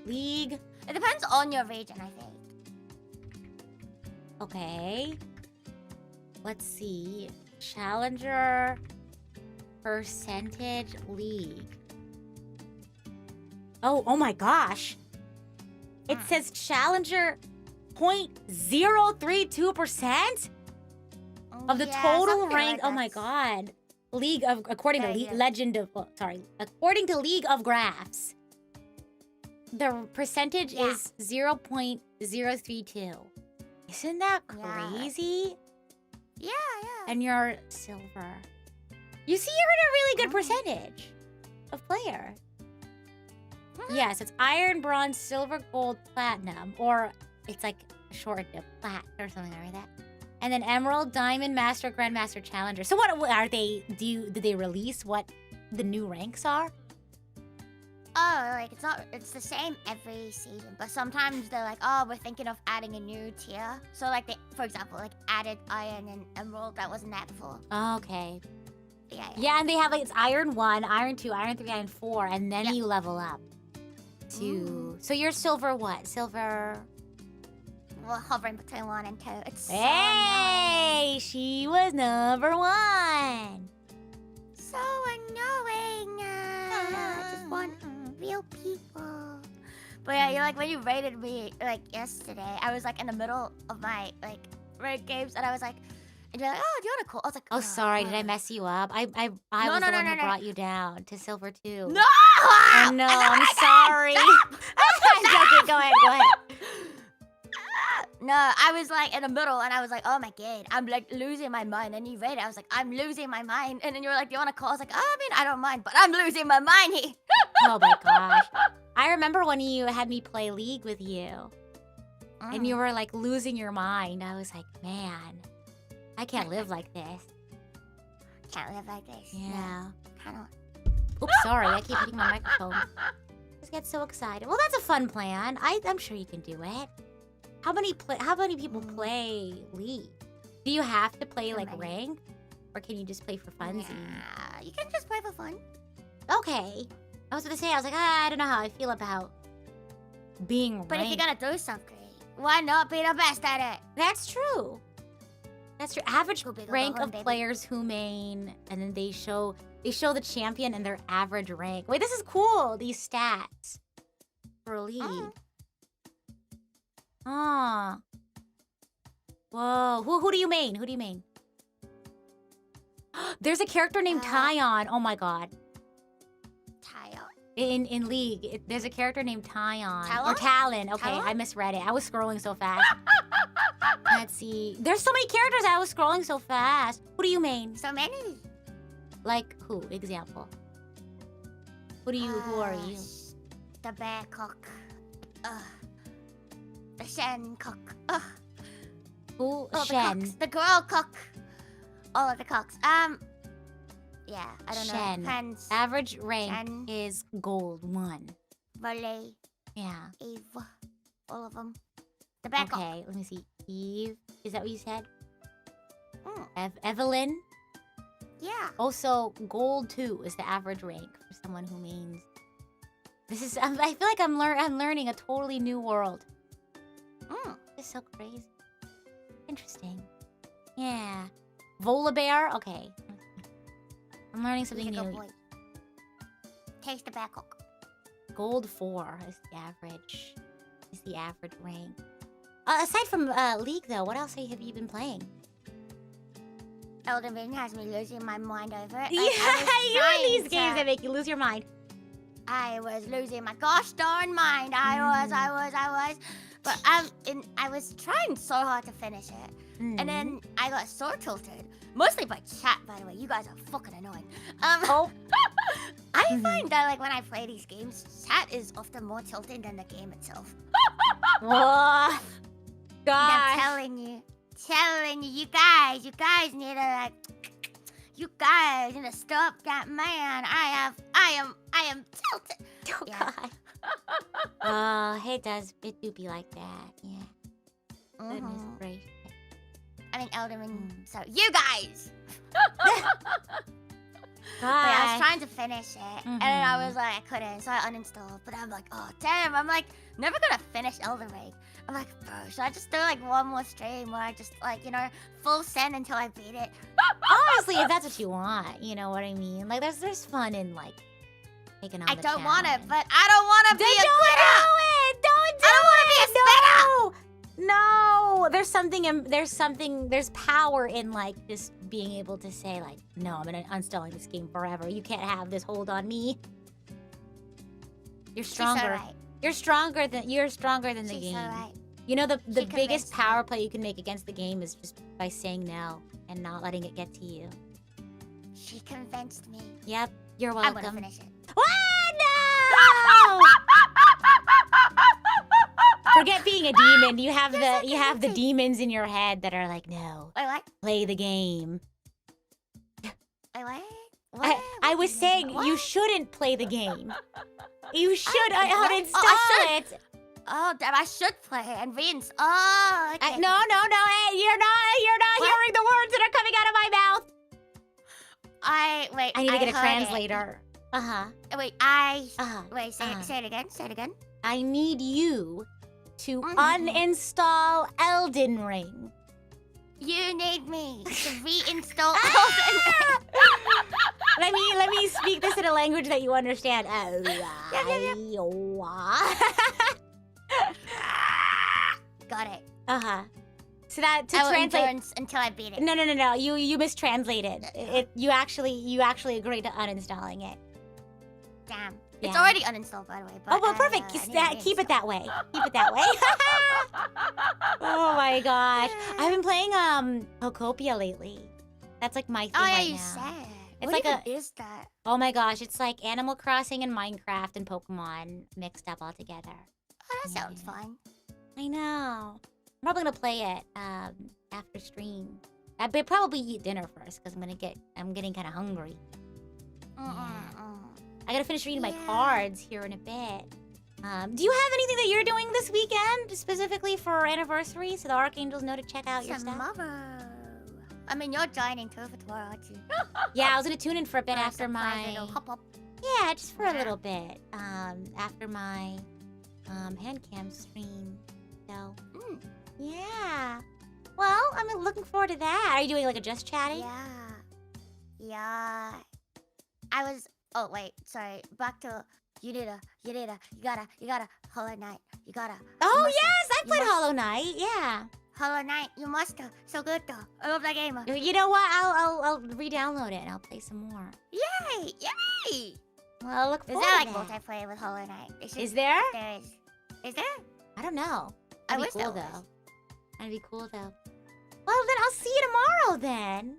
League. It depends on your region, I think. Okay. let's see. Challenger percentage league. Oh my gosh. It says Challenger 0.032% of the total rank. Oh my god. League of according to according to League of Graphs. The percentage is 0.032. Isn't that crazy? Yeah. And you're silver. You see, you're in a really good percentage of player. Yes, it's iron, bronze, silver, gold, platinum, or it's like short to plat or something like that. And then emerald, diamond, master, grandmaster, challenger. So what are they? Did they release what the new ranks are? Oh, like it's the same every season, but sometimes they're like, oh, we're thinking of adding a new tier. So like they, for example, like added iron and emerald that wasn't there before. Okay. Yeah, and they have like it's iron 1, iron 2, iron 3, iron 4, and then you level up to. So you're silver what? Silver. Well, hovering between 1 and 2. It's so Hey, she was number 1. so annoying. I just want real people. But yeah, you're like when you rated me like yesterday, I was like in the middle of my like raid games, and I was like, and you're like, oh, do you want to call? I was like, Oh, sorry, did I mess you up? I was the one who brought you down to silver 2. No! Oh, no, I'm sorry. I'm joking. Go ahead. No, I was like in the middle, and I was like, oh my god, I'm like losing my mind. And you rated, I was like, I'm losing my mind. And then you were like, do you want to call? I was like, oh, I mean, I don't mind, but I'm losing my mind here. Oh my gosh. I remember when you had me play League with you, and you were like losing your mind. I was like, man, I can't live like this. Can't live like this. Yeah. No, Oops, sorry, I keep hitting my microphone. Just get so excited. Well, that's a fun plan. I'm sure you can do it. How many people play League? Do you have to play like ranked, or can you just play for funsies? Yeah, you can just play for fun. Okay. I was gonna say, I was like, I don't know how I feel about being ranked. But if you're gonna do something, why not be the best at it? That's true. That's your average Go big or go rank home, of baby. players who main, and then they show the champion and their average rank. Wait, this is cool. These stats for League. Ah. Whoa. Who do you main? Who do you main? There's a character named Tyon. Oh my god. Tyon? In League, there's a character named Tyon. Talon? Or Talon. Okay, Talon? I misread it. I was scrolling so fast. Let's see. There's so many characters. I was scrolling so fast. Who do you main? So many. Like who? Example. Who are you? The bear cock. The Shen cock. Who? All the Shen. cocks. The girl cock. All of the cocks. Yeah, I don't know. Shen. Depends. Average rank Shen. is gold 1. Volley. Yeah. Eve. All of them. The bear cock. Okay, let me see. Eve. Is that what you said? Mm. Evelyn. Yeah. Also, gold 2 is the average rank for someone who mains. This is. I feel like I'm learning a totally new world. This is so crazy. Interesting. Yeah. Volibear. Okay. I'm learning something He's a good new. boy. Taste the bear cock. Gold 4 is the average. Is the average rank. Aside from League, though, what else have you been playing? Elden Ring has me losing my mind over it. Yeah, you're in these games that make you lose your mind. I was losing my gosh darn mind. I was. But I was trying so hard to finish it. And then I got so tilted. Mostly by chat, by the way. You guys are fucking annoying. Oh. I find that like when I play these games, chat is often more tilted than the game itself. Whoa. Gosh. I'm telling you, you guys need to like, you guys need to stop that man. I am tilted. Oh, Yeah. God. It do be like that. Yeah. Goodness gracious. I mean, Elden Ring. So you guys. But I was Bye. trying to finish it, and then I was like, I couldn't, so I uninstalled. But I'm like, oh damn, I'm like never gonna finish Elden Ring. I'm like, bro, should I just do like one more stream where I just like full send until I beat it? Honestly, if that's what you want, you know what I mean? Like, there's fun in, like, taking on I the don't want it, challenge. but I don't want to be Then a don't quitter. do it! Don't do I don't want to be a spitter. No! There's power in, like, just being able to say, like, no, I'm uninstalling this game forever. You can't have this hold on me. You're stronger. She's alright. You're stronger than the She's game. alright. You know, the She biggest convinced me. power play you can make against the game is just by saying no and not letting it get to you. She convinced me. Yep, you're I'm welcome. gonna finish it. What? No! Forget being a demon. You have the demons in your head that are like, no, Wait, what? play the game. Wait, what? What? I was saying What? you shouldn't play the game. You should What? uninstall Oh, I it. Oh, damn, I should play it and reinstall. Oh, okay. No. Hey, you're not What? hearing the words that are coming out of my mouth. Wait. I need to get a heard translator. It. Wait, Wait, say it again. Say it again. I need you to Mhm. uninstall Elden Ring. You need me to reinstall Ah! Elden Ring. Let me speak this in a language that you understand. Got it. So that to I will translate. endurance until I beat it. No. You mistranslated. You actually agreed to uninstalling it. Damn. It's Yeah. already uninstalled, by the way. But Oh well, perfect. I need to Keep it reinstall. that way. Keep it that way. Oh my gosh, I've been playing Pokopia lately. That's like my thing Oh yeah, right you now. said. It's What like even is that? Oh my gosh, it's like Animal Crossing and Minecraft and Pokemon mixed up all together. Oh, that sounds Yeah. fun. I know. I'm probably gonna play it after stream. But probably eat dinner first because I'm getting kind of hungry. I gotta finish reading my Yeah. cards here in a bit. Do you have anything that you're doing this weekend specifically for our anniversary so the Archangels know to check out your stuff? Tomorrow. I mean, you're joining too for tomorrow, aren't you? Yeah, I was gonna tune in for a bit For a after surprise my little hop-up. yeah, just for a little bit after my hand cam stream. So Mm. yeah. Well, I'm looking forward to that. Are you doing like a just chatting? Yeah. I was. Oh wait, sorry. Back to you gotta Hollow Knight. You gotta. Oh must- yes, I you played must- Hollow Knight. Yeah. Hollow Knight. You must. So good though. I love that game. You know what? I'll re-download it and I'll play some more. Yay! Yay! Well, I look Is forward there to like that. multiplayer with Hollow Knight? Is there? There is. Is there? I don't know. I That'd wish be there cool was. though. That'd be cool though. Well then, I'll see you tomorrow then.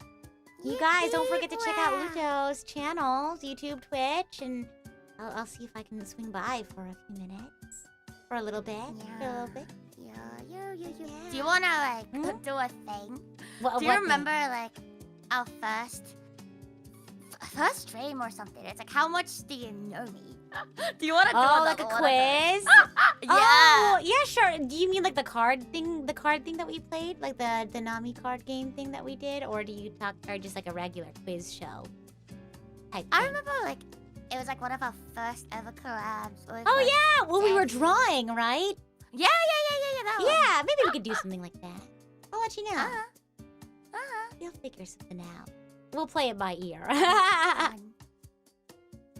You guys, don't forget to check out Luto's channels, YouTube, Twitch, and I'll see if I can swing by for a few minutes, for a little bit, Yeah. Yeah. Yeah. Do you wanna like Hmm? do a thing? What, Do you remember like our first stream or something? It's like, how much do you know me? Do you wanna do Oh, like a another one of those? quiz? Yeah. Oh, yeah, sure. Do you mean like the card thing that we played? Like the Nami card game thing that we did? Or do you or just like a regular quiz show type I thing? remember like it was like one of our first ever collabs. With, Oh, like, yeah! Well, we were Dance. drawing, right? Yeah, that one. Yeah, maybe we could do something like that. I'll let you know. Uh-huh. We'll figure something out. We'll play it by ear. Fun.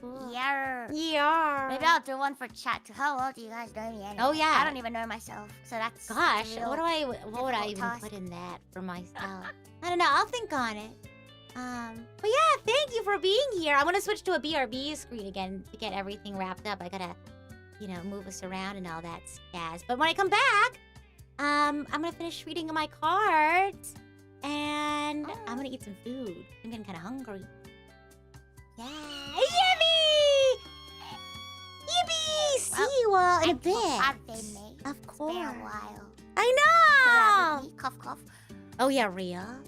Cool. Yeah. Yeah. Maybe I'll do one for chat too. How well do you guys know me anyway? Oh, yeah. I don't even know myself, so that's Gosh, a real what would I difficult even task. put in that for myself? I don't know. I'll think on it. But yeah, thank you for being here. I'm gonna switch to a BRB screen again to get everything wrapped up. I gotta, move us around and all that jazz. But when I come back, I'm gonna finish reading my cards, and I'm gonna eat some food. I'm getting kind of hungry. Yeah, yippee! Yippee! See you all in a Thanks for bit. having me. Of It's course. been a while. I Collab know. with me. Cough, cough. Oh yeah, Rhea.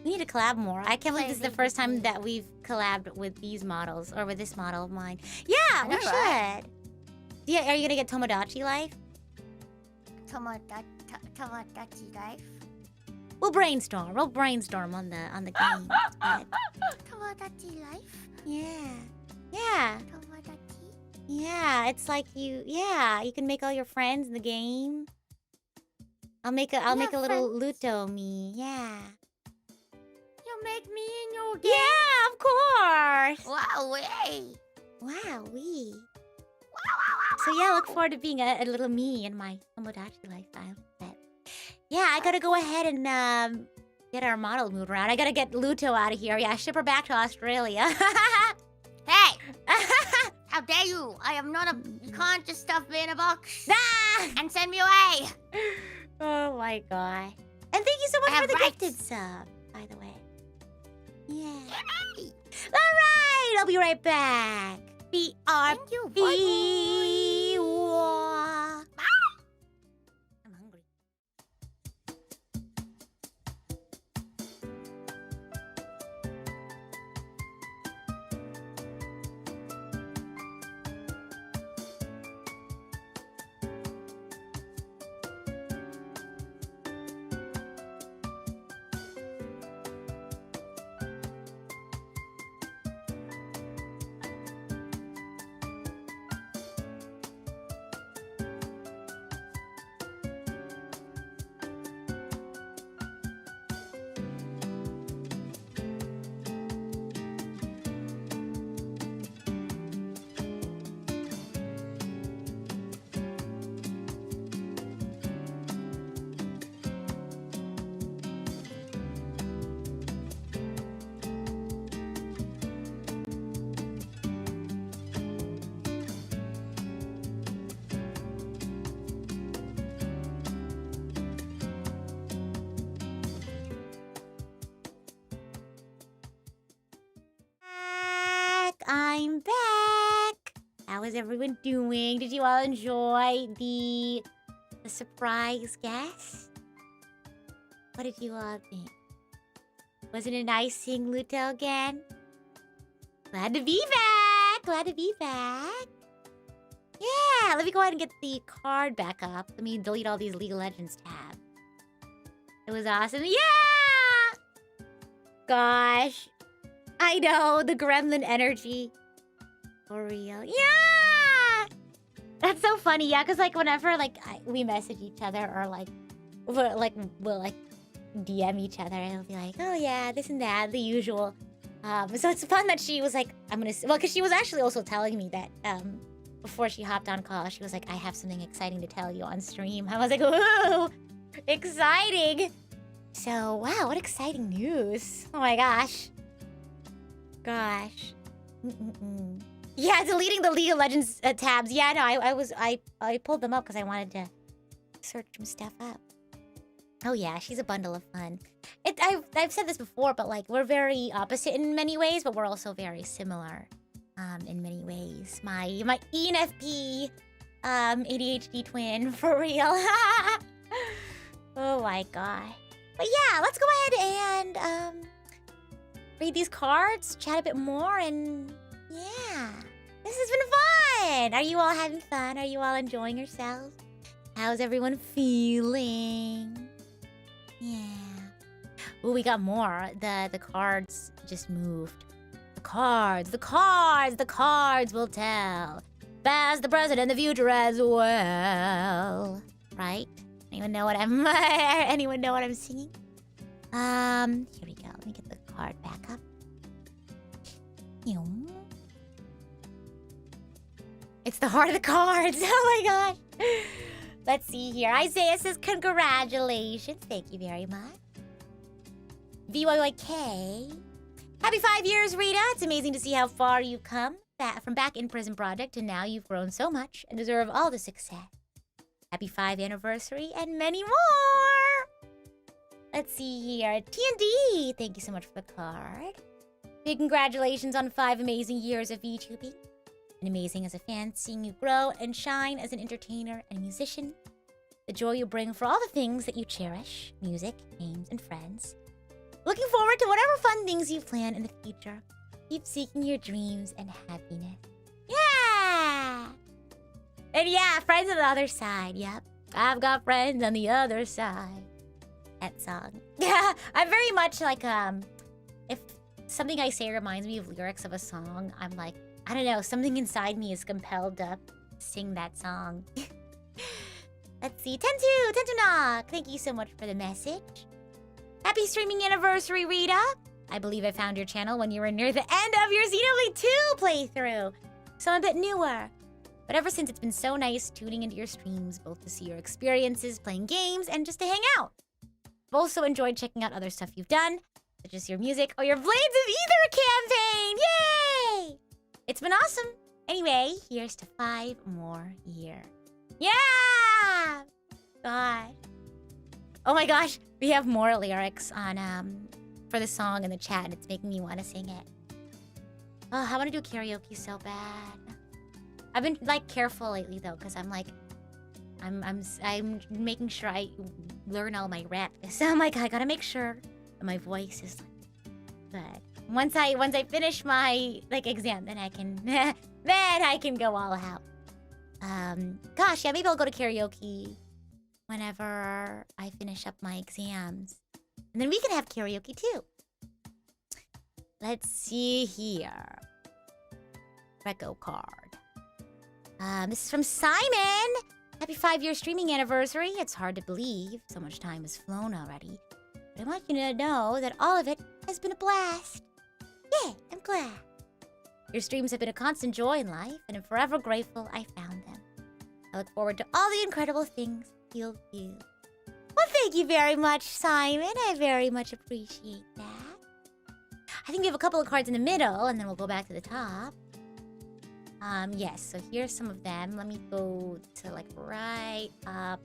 We need to collab more. I can't believe this is the Play first time with that we've collabed with these models or with this model of mine. Yeah, I we know, right? should. Yeah, are you gonna get Tomodachi life? Tomodachi life. We'll brainstorm. We'll brainstorm on the games. But Tomodachi life. Yeah. Yeah. Tomodachi? Yeah, it's like you can make all your friends in the game. I'll make a little Luto me. Yeah. You make me in your game? Yeah, of course. Wow-wee. Wow-wee. So yeah, I look forward to being a little me in my Tomodachi lifestyle. But yeah, I gotta go ahead and get our model moved around. I gotta get Luto out of here. Yeah, ship her back to Australia. Hey! How dare you? I am not a... You can't just stuff me in a box and send me away. Oh my god. And thank you so much for the rights. gifted sub, by the way. Yeah. Alright, I'll be right back. Thank you. Bye-bye. I'm hungry. I'm back. How is everyone doing? Did you all enjoy the surprise guest? What did you all think? Wasn't it nice seeing Luto again? Glad to be back. Glad to be back. Yeah, let me go ahead and get the card back up. Let me delete all these League of Legends tabs. It was awesome. Yeah! Gosh. I know, the gremlin energy. For real. Yeah! That's so funny, yeah, because, like, whenever, like, we message each other or, like, we'll DM each other, and it'll be like, oh, yeah, this and that, the usual. So it's fun that she was like, well, because she was actually also telling me that, before she hopped on call, she was like, I have something exciting to tell you on stream. I was like, ooh, exciting. So, wow, what exciting news. Oh my gosh. Gosh. Yeah, deleting the League of Legends tabs. Yeah, no, I pulled them up because I wanted to search some stuff up. Oh yeah, she's a bundle of fun. I've said this before, but like we're very opposite in many ways, but we're also very similar in many ways. My ENFP ADHD twin for real. Oh my god. But yeah, let's go ahead and read these cards, chat a bit more, and yeah. This has been fun! Are you all having fun? Are you all enjoying yourselves? How's everyone feeling? Yeah. Oh, we got more. The cards just moved. The cards will tell. Past, the present, and the future as well. Right? Anyone know what I'm singing? Here we go. Let me get the card back up. It's the heart of the cards. Oh my gosh. Let's see here. Isaiah says congratulations. Thank you very much. VYYK. Happy 5 years, Rita. It's amazing to see how far you've come. From back in Prison Project to now you've grown so much and deserve all the success. Happy 5th anniversary and many more. Let's see here. TND. Thank you so much for the card. Big congratulations on 5 amazing years of VTubing. And amazing as a fan, seeing you grow and shine as an entertainer and musician. The joy you bring for all the things that you cherish, music, games, and friends. Looking forward to whatever fun things you plan in the future. Keep seeking your dreams and happiness. Yeah! And yeah, friends on the other side, yep. I've got friends on the other side. That song. Yeah, I'm very much like, something I say reminds me of lyrics of a song, I'm like, I don't know, something inside me is compelled to sing that song. Let's see. Tentu Knock. Thank you so much for the message. Happy streaming anniversary, Rita. I believe I found your channel when you were near the end of your Xenoblade 2 playthrough. So I'm a bit newer. But ever since, it's been so nice tuning into your streams, both to see your experiences playing games and just to hang out. I've also enjoyed checking out other stuff you've done, such as your music or your Blades of Ether campaign. Yay! It's been awesome. Anyway, here's to 5 more years. Yeah! God. Oh my gosh, we have more lyrics on for the song in the chat, and it's making me want to sing it. Oh, I want to do karaoke so bad. I've been like careful lately though, because I'm like, I'm making sure I learn all my rap. So I'm like, I gotta make sure that my voice is good. Once I finish my like exam, then I can then I can go all out. Gosh, yeah, maybe I'll go to karaoke whenever I finish up my exams. And then we can have karaoke too. Let's see here. Reco card. This is from Simon. Happy 5-year streaming anniversary. It's hard to believe so much time has flown already. But I want you to know that all of it has been a blast. Yeah, I'm glad. Your streams have been a constant joy in life, and I'm forever grateful I found them. I look forward to all the incredible things you'll do. Well, thank you very much, Simon. I very much appreciate that. I think we have a couple of cards in the middle, and then we'll go back to the top. Yes, so here's some of them. Let me go to, like, right up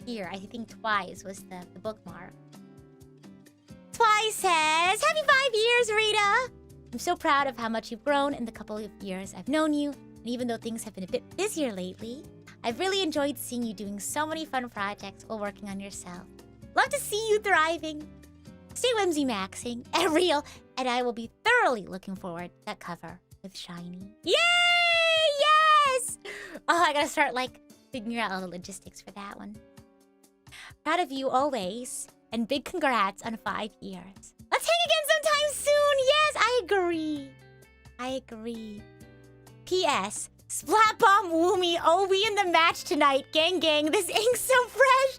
here. I think Twice was the bookmark. Twice says, Happy 5 years, Rita! I'm so proud of how much you've grown in the couple of years I've known you, and even though things have been a bit busier lately, I've really enjoyed seeing you doing so many fun projects while working on yourself. Love to see you thriving. Stay whimsy maxing and real, and I will be thoroughly looking forward to that cover with Shiny. Yay! Yes! Oh, I gotta start, like, figuring out all the logistics for that one. Proud of you always, and big congrats on 5 years. Let's hang again sometime soon! Yes, I agree. I agree. P.S. Splat Bomb Woomy, oh, we in the match tonight. Gang, gang, this ink's so fresh.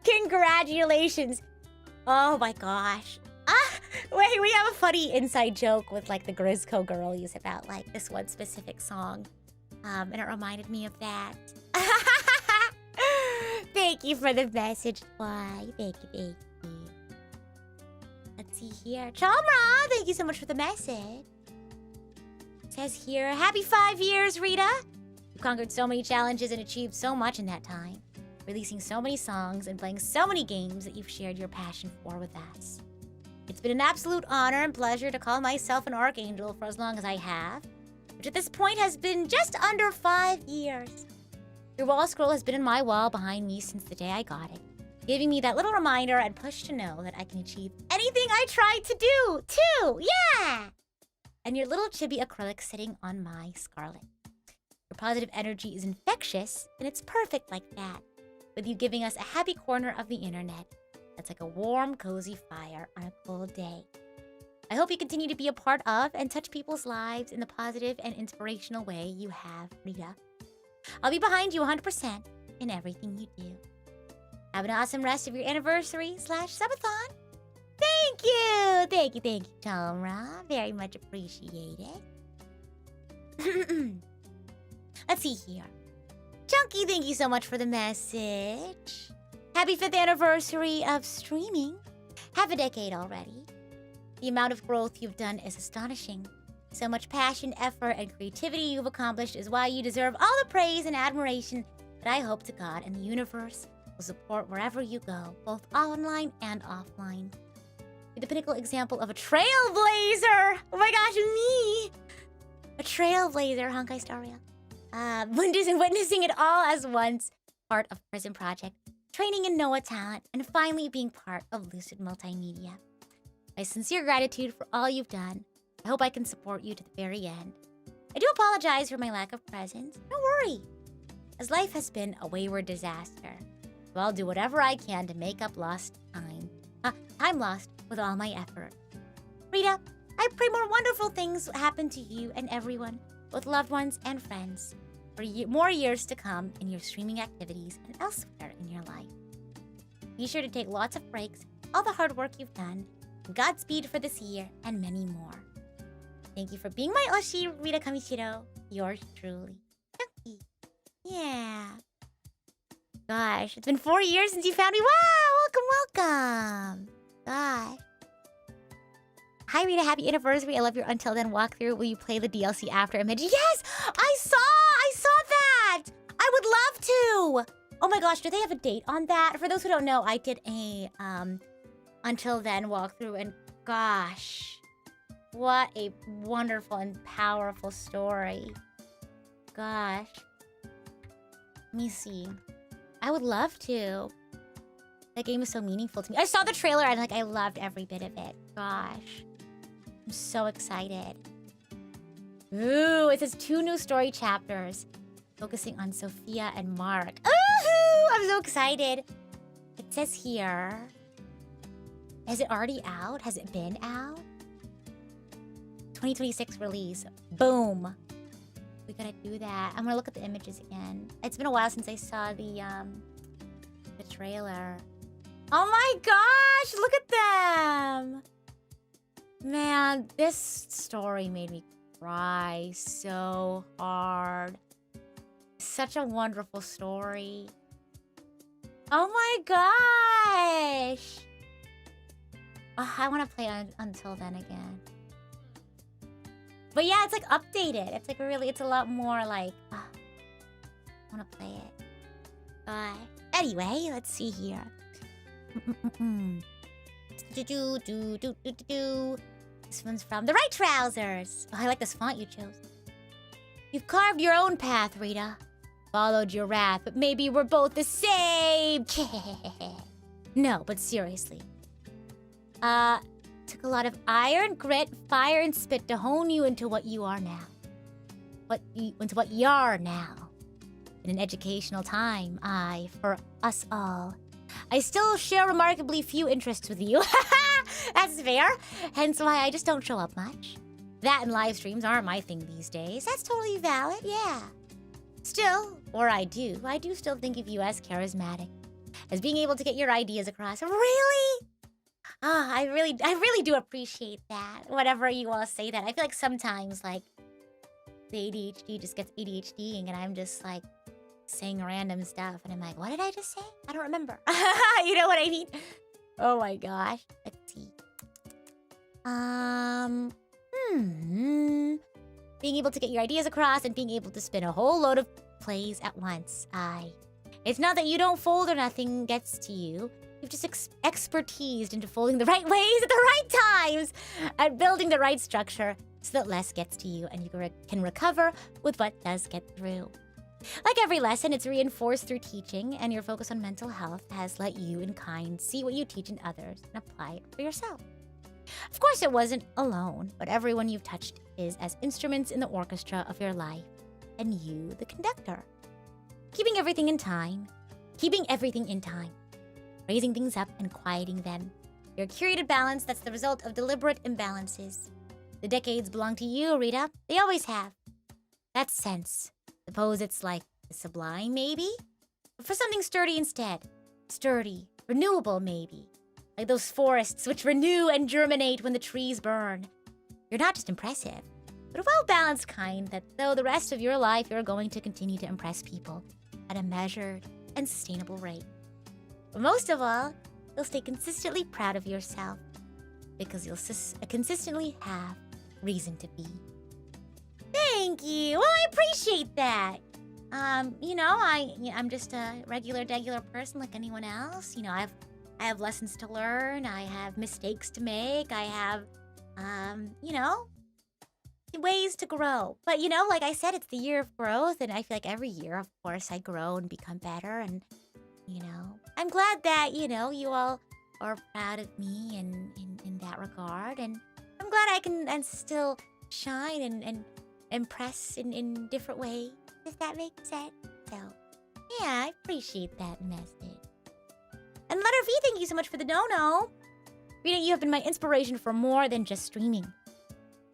Congratulations. Oh my gosh. Wait, we have a funny inside joke with like the Grizzco girlies about like this one specific song. And it reminded me of that. Thank you for the message. Why? Thank you. Let's see here. Chalmra, thank you so much for the message. It says here, Happy 5 years, Rita. You've conquered so many challenges and achieved so much in that time. Releasing so many songs and playing so many games that you've shared your passion for with us. It's been an absolute honor and pleasure to call myself an Archangel for as long as I have, which at this point has been just under 5 years. Your wall scroll has been in my wall behind me since the day I got it, giving me that little reminder and push to know that I can achieve anything I try to do, too! Yeah! And your little chibi acrylic sitting on my scarlet. Your positive energy is infectious, and it's perfect like that, with you giving us a happy corner of the internet. That's like a warm, cozy fire on a cold day. I hope you continue to be a part of and touch people's lives in the positive and inspirational way you have, Rita. I'll be behind you 100% in everything you do. Have an awesome rest of your anniversary/subathon. Thank you, Tomra. Very much appreciated. Let's see here. Chunky, thank you so much for the message. Happy 5th anniversary of streaming. Half a decade already. The amount of growth you've done is astonishing. So much passion, effort, and creativity you've accomplished is why you deserve all the praise and admiration that I hope to God and the universe will support wherever you go, both online and offline. You're the pinnacle example of a trailblazer! Oh my gosh, me! A trailblazer, Honkai Staria. Witnessing it all as once, part of Prison Project, training in Noah Talent, and finally being part of Lucid Multimedia. My sincere gratitude for all you've done. I hope I can support you to the very end. I do apologize for my lack of presence. Don't worry, as life has been a wayward disaster. So I'll do whatever I can to make up lost time. Time lost with all my effort. Rita, I pray more wonderful things happen to you and everyone, both loved ones and friends, for more years to come in your streaming activities and elsewhere in your life. Be sure to take lots of breaks, all the hard work you've done, and Godspeed for this year and many more. Thank you for being my Oshi, Rita Kamishiro. Yours truly. Chunky. Yeah. Gosh, it's been 4 years since you found me. Wow, welcome. Gosh. Hi, Rita. Happy anniversary. I love your Until Then walkthrough. Will you play the DLC after Image? Yes! I saw that! I would love to! Oh my gosh, do they have a date on that? For those who don't know, I did a Until Then walkthrough, and gosh, what a wonderful and powerful story. Gosh. Let me see. I would love to. That game is so meaningful to me. I saw the trailer and I loved every bit of it. Gosh. I'm so excited. Ooh, it says 2 new story chapters focusing on Sophia and Mark. Ooh, I'm so excited. It says here. Is it already out? Has it been out? 2026 release. Boom. We gotta do that. I'm gonna look at the images again. It's been a while since I saw the trailer. Oh my gosh, look at them. Man, this story made me cry so hard. Such a wonderful story. Oh my gosh. Oh, I want to play Until Then again. But yeah, it's like updated. It's like really, it's a lot more like, I want to play it. Anyway, let's see here. This one's from The Right Trousers. Oh, I like this font you chose. You've carved your own path, Rita. Followed your wrath, but maybe we're both the same. No, but seriously. Took a lot of iron, grit, fire, and spit to hone you into what you are now. Into what you are now. In an educational time, for us all. I still share remarkably few interests with you. That's fair. Hence why I just don't show up much. That and live streams aren't my thing these days. That's totally valid, yeah. Still, or I do still think of you as charismatic. As being able to get your ideas across. Really? I really do appreciate that. Whatever you all say that. I feel like sometimes, like, the ADHD just gets ADHDing and I'm just, like, saying random stuff. And I'm like, what did I just say? I don't remember. You know what I mean? Oh my gosh. Let's see. Being able to get your ideas across and being able to spin a whole load of plays at once. It's not that you don't fold or nothing gets to you. You've just expertised into folding the right ways at the right times. At building the right structure so that less gets to you and you can recover with what does get through. Like every lesson, it's reinforced through teaching, and your focus on mental health has let you in kind see what you teach in others and apply it for yourself. Of course, it wasn't alone, but everyone you've touched is as instruments in the orchestra of your life, and you, the conductor. Keeping everything in time, raising things up and quieting them. Your curated balance that's the result of deliberate imbalances. The decades belong to you, Rita. They always have. That's sense. Suppose it's like the sublime, maybe? But for something sturdy instead. Sturdy, renewable, maybe. Like those forests which renew and germinate when the trees burn. You're not just impressive, but a well-balanced kind that though the rest of your life you're going to continue to impress people at a measured and sustainable rate. But most of all, you'll stay consistently proud of yourself because you'll consistently have reason to be. Thank you. Well, I appreciate that. I'm just a regular person like anyone else. You know, I have lessons to learn. I have mistakes to make. I have, ways to grow. But, like I said, it's the year of growth. And I feel like every year, of course, I grow and become better. And, I'm glad that, you all are proud of me in that regard. And I'm glad I can still shine and impress in different ways, if that makes sense. So, yeah, I appreciate that message. And Letter V, thank you so much for the dono. Rita, you have been my inspiration for more than just streaming.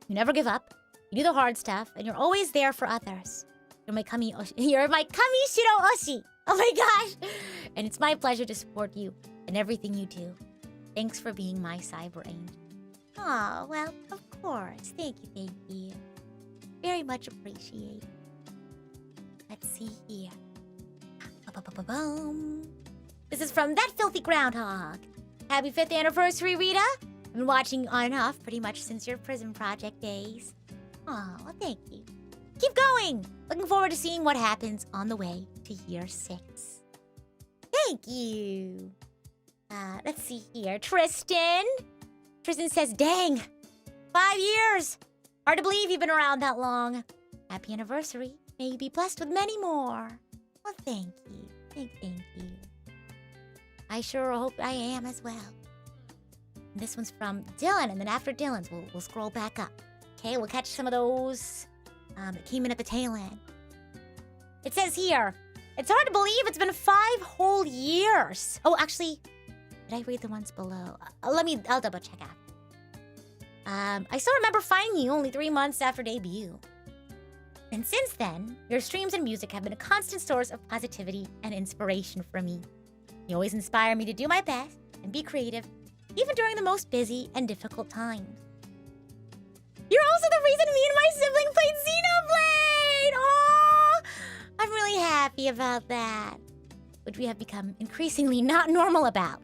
You never give up, you do the hard stuff, and you're always there for others. You're my Kamishiro Oshi! Oh my gosh! And it's my pleasure to support you in everything you do. Thanks for being my cyber angel. Oh, well, of course. Thank you. Very much appreciated. Let's see here. Ba-ba-ba-ba-boom. This is from That Filthy Groundhog. Happy 5th anniversary, Rita. I've been watching on and off pretty much since your prison project days. Oh, well, thank you. Keep going. Looking forward to seeing what happens on the way to year 6. Thank you. Let's see here. Tristan says, dang, 5 years. Hard to believe you've been around that long. Happy anniversary. May you be blessed with many more. Well, thank you. Thank you. I sure hope I am as well. And this one's from Dylan, and then after Dylan's, we'll scroll back up. Okay, we'll catch some of those that came in at the tail end. It says here, it's hard to believe it's been 5 whole years. Oh, actually, did I read the ones below? I'll double check out. I still remember finding you only 3 months after debut. And since then, your streams and music have been a constant source of positivity and inspiration for me. You always inspire me to do my best and be creative, even during the most busy and difficult times. You're also the reason me and my sibling played Xenoblade! Oh, I'm really happy about that. Which we have become increasingly not normal about.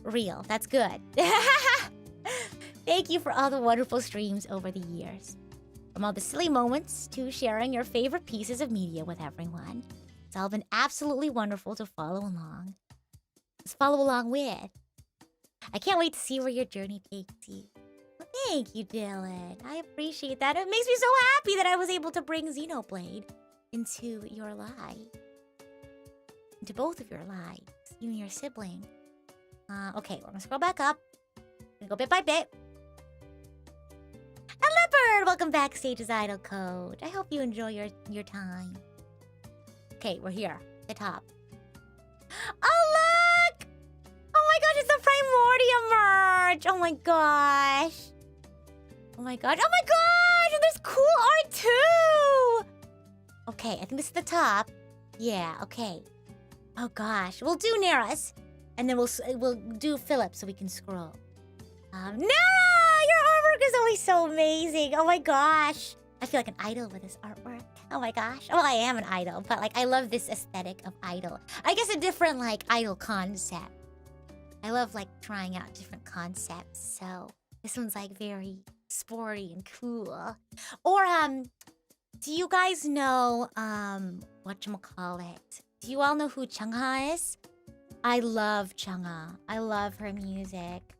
Real, that's good. Thank you for all the wonderful streams over the years. From all the silly moments to sharing your favorite pieces of media with everyone. It's all been absolutely wonderful to follow along. Just follow along with. I can't wait to see where your journey takes you. Well, thank you, Dylan. I appreciate that. It makes me so happy that I was able to bring Xenoblade into your life. Into both of your lives. You and your sibling. Okay, we're gonna scroll back up. Gonna go bit by bit. And Leopard, welcome backstage as Idol Code. I hope you enjoy your time. Okay, we're here, at the top. Oh look! Oh my gosh, it's the Primordium merch! Oh my gosh! Oh my gosh! Oh my gosh! And there's cool art too! Okay, I think this is the top. Yeah, okay. Oh gosh, we'll do Nara's, and then we'll do Philip so we can scroll. Nara! Your artwork is always so amazing. Oh my gosh. I feel like an idol with this artwork. Oh my gosh. Well, I am an idol, but like I love this aesthetic of idol. I guess a different like idol concept. I love like trying out different concepts. So this one's like very sporty and cool. Or do you guys know whatchamacallit? Do you all know who Chungha is? I love Chungha. I love her music.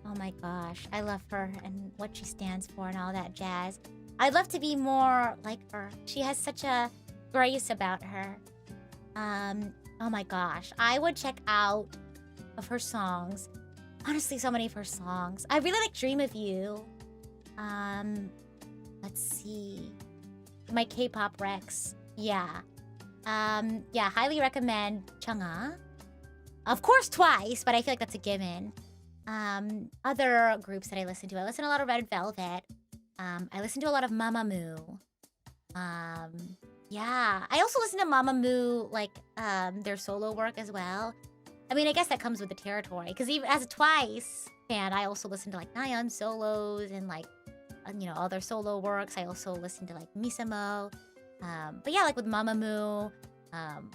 Oh my gosh, I love her and what she stands for and all that jazz. I'd love to be more like her. She has such a grace about her. Oh my gosh, I would check out of her songs. Honestly, so many of her songs. I really like Dream of You. Let's see. My K-pop Rex. Yeah. Yeah, highly recommend Chungha. Of course, Twice, but I feel like that's a given. Other groups that I listen to. I listen to a lot of Red Velvet. I listen to a lot of Mamamoo. Yeah. I also listen to Mamamoo, like, their solo work as well. I mean, I guess that comes with the territory. Because even as a Twice fan, I also listen to, like, Nayeon solos and, like, you know, all their solo works. I also listen to, like, Misamo. But yeah, like with Mamamoo,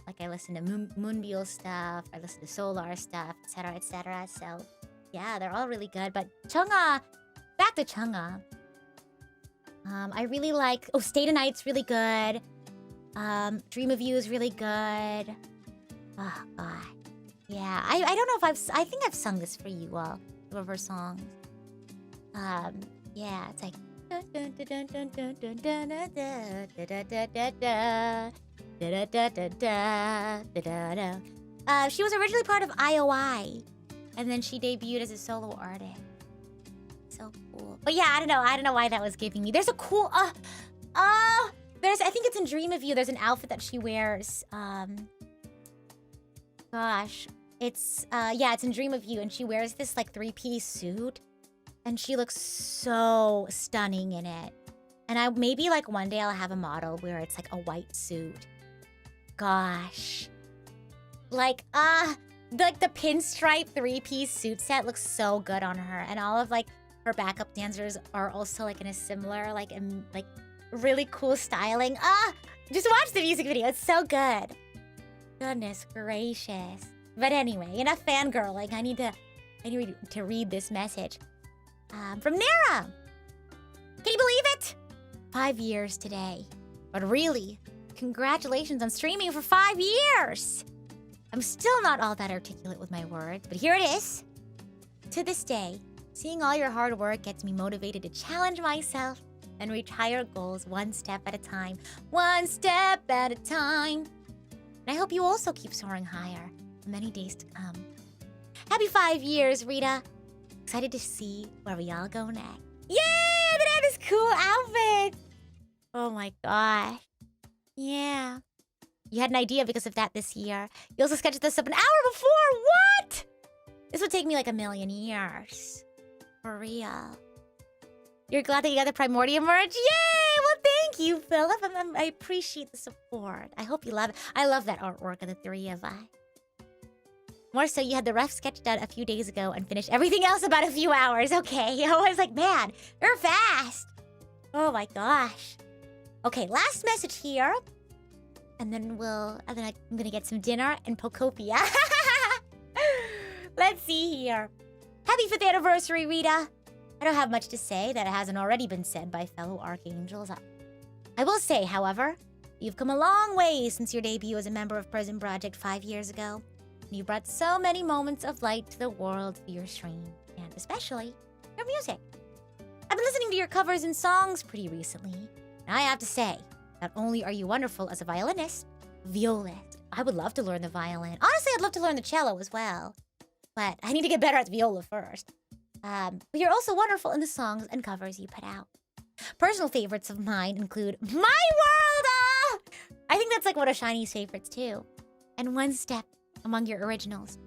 like, I listen to Moonbyul stuff. I listen to Solar stuff, etc., etc. So... yeah, they're all really good. But Chungha, back to Chungha. I really like... oh, Stay Tonight's really good. Dream of You is really good. Oh, God. Yeah, I don't know if I think I've sung this for you all. Some of her songs. Yeah, it's like... she was originally part of IOI. And then she debuted as a solo artist. So cool. But yeah, I don't know why that was giving me. There's a cool I think it's in Dream of You. There's an outfit that she wears. Gosh. It's it's in Dream of You, and she wears this like 3-piece suit, and she looks so stunning in it. And maybe like one day I'll have a model where it's like a white suit. Gosh. Like the pinstripe 3-piece suit set looks so good on her, and all of like her backup dancers are also like in a similar like really cool styling. Just watch the music video. It's so good. Goodness gracious. But anyway, enough fangirling. I need to read this message. From Nara. Can you believe it? 5 years today. But really, congratulations on streaming for 5 years. I'm still not all that articulate with my words, but here it is. To this day, seeing all your hard work gets me motivated to challenge myself and reach higher goals one step at a time. One step at a time. And I hope you also keep soaring higher for many days to come. Happy 5 years, Rita. Excited to see where we all go next. Yay! They have this cool outfit. Oh my gosh. Yeah. You had an idea because of that this year. You also sketched this up an hour before. What? This would take me like a million years. For real. You're glad that you got the Primordium merch? Yay! Well, thank you, Philip. I appreciate the support. I hope you love it. I love that artwork of the three of us. More so, you had the rough sketch done a few days ago and finished everything else about a few hours. Okay, I was like, man, you're fast. Oh my gosh. Okay, last message here. And then I'm gonna get some dinner and Pokopia. Let's see here. Happy 5th anniversary, Rita. I don't have much to say that hasn't already been said by fellow archangels. I will say, however, you've come a long way since your debut as a member of Prison Project 5 years ago. You brought so many moments of light to the world through your stream, and especially your music. I've been listening to your covers and songs pretty recently, and I have to say, not only are you wonderful as a violinist, violist. I would love to learn the violin. Honestly, I'd love to learn the cello as well, but I need to get better at the viola first. But you're also wonderful in the songs and covers you put out. Personal favorites of mine include My World! I think that's like one of Shiny's favorites too. And One Step among your originals.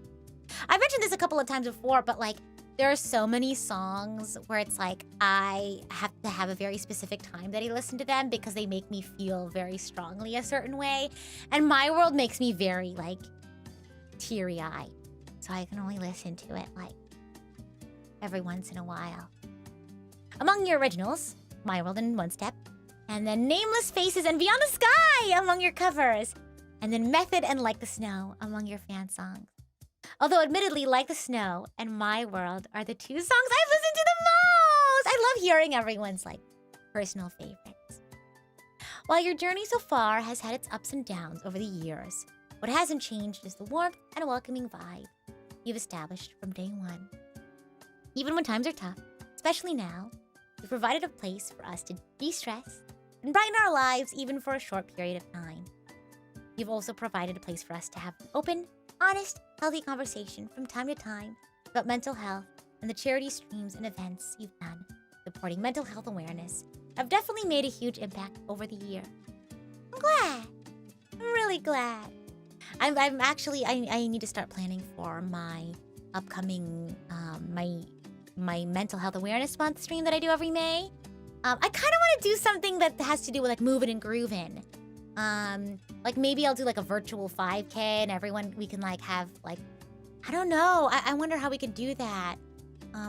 I've mentioned this a couple of times before, but like there are so many songs where it's like I have to have a very specific time that I listen to them because they make me feel very strongly a certain way. And My World makes me very like teary-eyed. So I can only listen to it like every once in a while. Among your originals, My World and One Step, and then Nameless Faces and Beyond the Sky among your covers, and then Method and Like the Snow among your fan songs. Although admittedly, Like the Snow and My World are the 2 songs I've listened to the most! I love hearing everyone's like personal favorites. While your journey so far has had its ups and downs over the years, what hasn't changed is the warmth and welcoming vibe you've established from day one. Even when times are tough, especially now, you've provided a place for us to de-stress and brighten our lives even for a short period of time. You've also provided a place for us to have an open, honest, healthy conversation from time to time about mental health, and the charity streams and events you've done supporting mental health awareness have definitely made a huge impact over the year. I'm glad. I'm really glad. I'm actually, I need to start planning for my upcoming, my mental health awareness month stream that I do every May. I kind of want to do something that has to do with like moving and grooving. Like maybe I'll do like a virtual 5K and we can like have like, I don't know. I wonder how we can do that.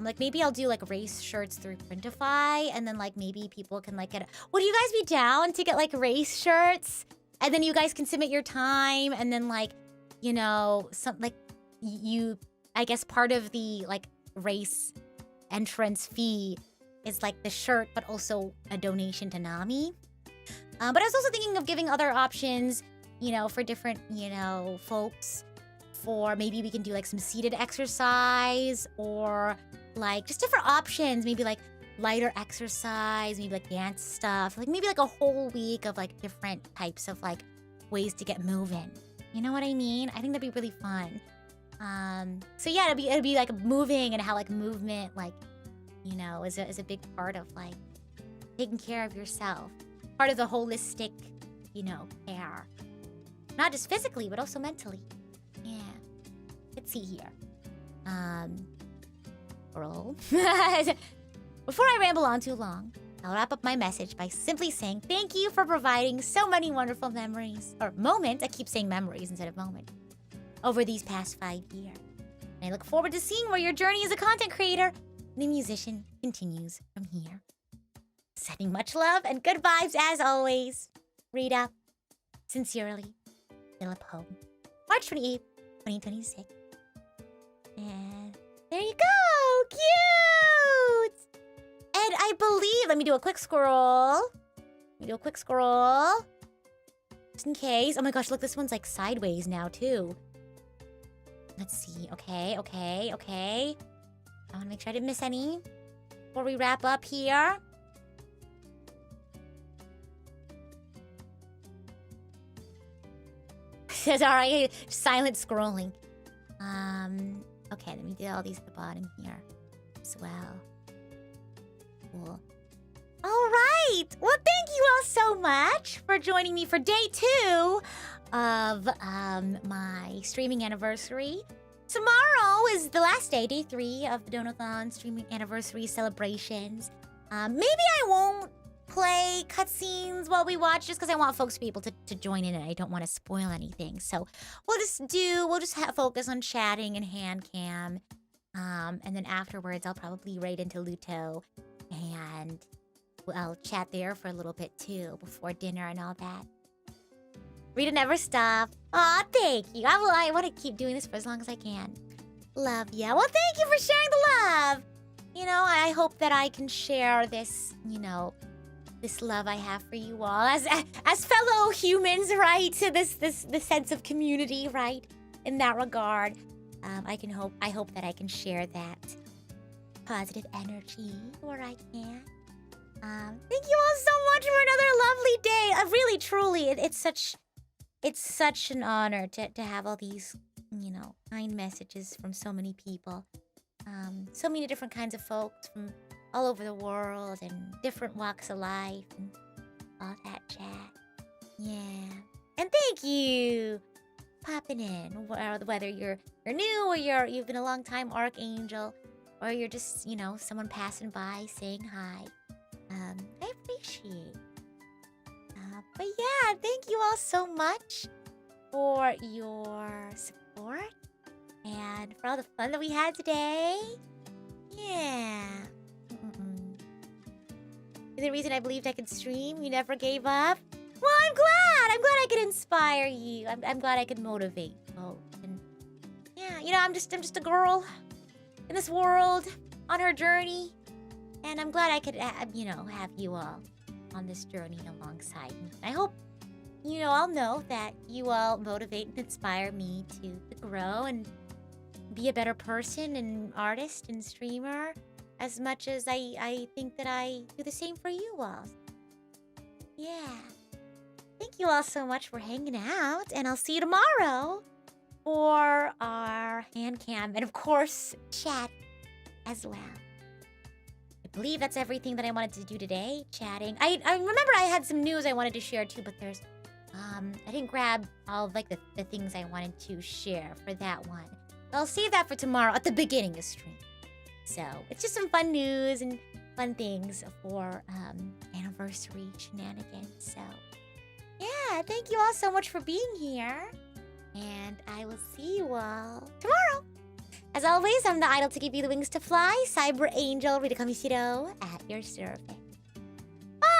Like maybe I'll do like race shirts through Printify, and then like maybe people can like would you guys be down to get like race shirts? And then you guys can submit your time, and then like, you know, some like I guess part of the like race entrance fee is like the shirt, but also a donation to NAMI. But I was also thinking of giving other options, you know, for different, you know, folks. For maybe we can do like some seated exercise, or like just different options. Maybe like lighter exercise, maybe like dance stuff. Like maybe like a whole week of like different types of like ways to get moving. You know what I mean? I think that'd be really fun. So yeah, it'd be like moving, and how like movement, like, you know, is a big part of like taking care of yourself. Part of the holistic, you know, care. Not just physically, but also mentally. Yeah. let's see here. Roll. Before I ramble on too long, I'll wrap up my message by simply saying thank you for providing so many wonderful memories, or moments, I keep saying memories instead of moment, over these past 5 years. And I look forward to seeing where your journey as a content creator and a musician continues from here. Sending much love and good vibes as always. Rita, sincerely, Philip Home. March 28th, 2026. And there you go! Cute! And I believe, let me do a quick scroll. Just in case. Oh my gosh, look, this one's like sideways now too. Let's see. Okay. I want to make sure I didn't miss any before we wrap up here. Sorry, silent scrolling. Okay, let me do all these at the bottom here as well. Cool. All right. Well, thank you all so much for joining me for day 2 of my streaming anniversary. Tomorrow is the last day, day 3 of the Donothon streaming anniversary celebrations. Maybe I won't play cutscenes while we watch, just because I want folks to be able to join in, and I don't want to spoil anything. So we'll just focus on chatting and hand cam, and then afterwards I'll probably raid into Luto, and I'll chat there for a little bit too before dinner and all that. Rita never stop. Aw, thank you. I want to keep doing this for as long as I can. Love ya. Well, thank you for sharing the love. You know, I hope that I can share this, this love I have for you all as fellow humans, right? So this sense of community, right? In that regard, I hope that I can share that positive energy where I can. Thank you all so much for another lovely day. Really, truly, it's such an honor to have all these, kind messages from so many people. So many different kinds of folks from all over the world and different walks of life and all that chat. Yeah. And thank you popping in, whether you're new or you've been a long time Archangel, or you're just, someone passing by saying hi. I appreciate. But yeah, thank you all so much for your support and for all the fun that we had today. Yeah. The reason I believed I could stream, you never gave up. Well, I'm glad. I'm glad I could inspire you. I'm glad I could motivate folks. And yeah, I'm just a girl in this world on her journey, and I'm glad I could, have you all on this journey alongside me. I hope all know that you all motivate and inspire me to grow and be a better person and artist and streamer, as much as I think that I do the same for you all. Yeah. Thank you all so much for hanging out, and I'll see you tomorrow for our hand cam and, of course, chat as well. I believe that's everything that I wanted to do today, chatting. I remember I had some news I wanted to share too, but there's I didn't grab all of the things I wanted to share for that one. I'll save that for tomorrow at the beginning of stream. So it's just some fun news and fun things for anniversary shenanigans. So yeah, thank you all so much for being here, and I will see you all tomorrow. As always, I'm the idol to give you the wings to fly, Cyber Angel Rita Kamishiro at your service. Bye!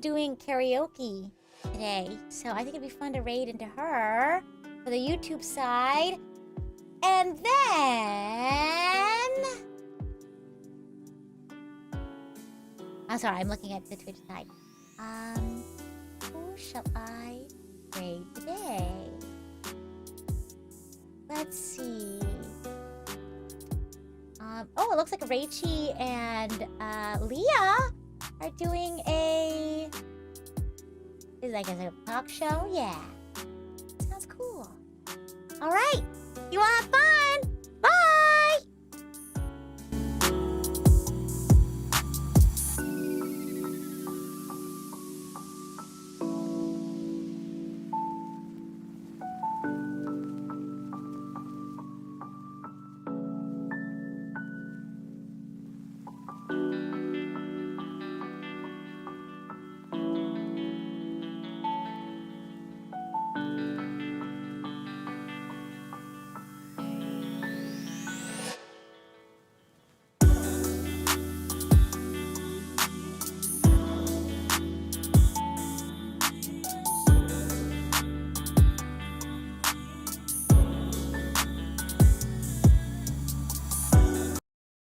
doing karaoke today, so I think it'd be fun to raid into her for the YouTube side. And then... I'm sorry, I'm looking at the Twitch side. Who shall I raid today? Let's see. Oh, it looks like Rachie and Leah are doing a... Is that like a talk show? Yeah. Sounds cool. All right. You all have fun.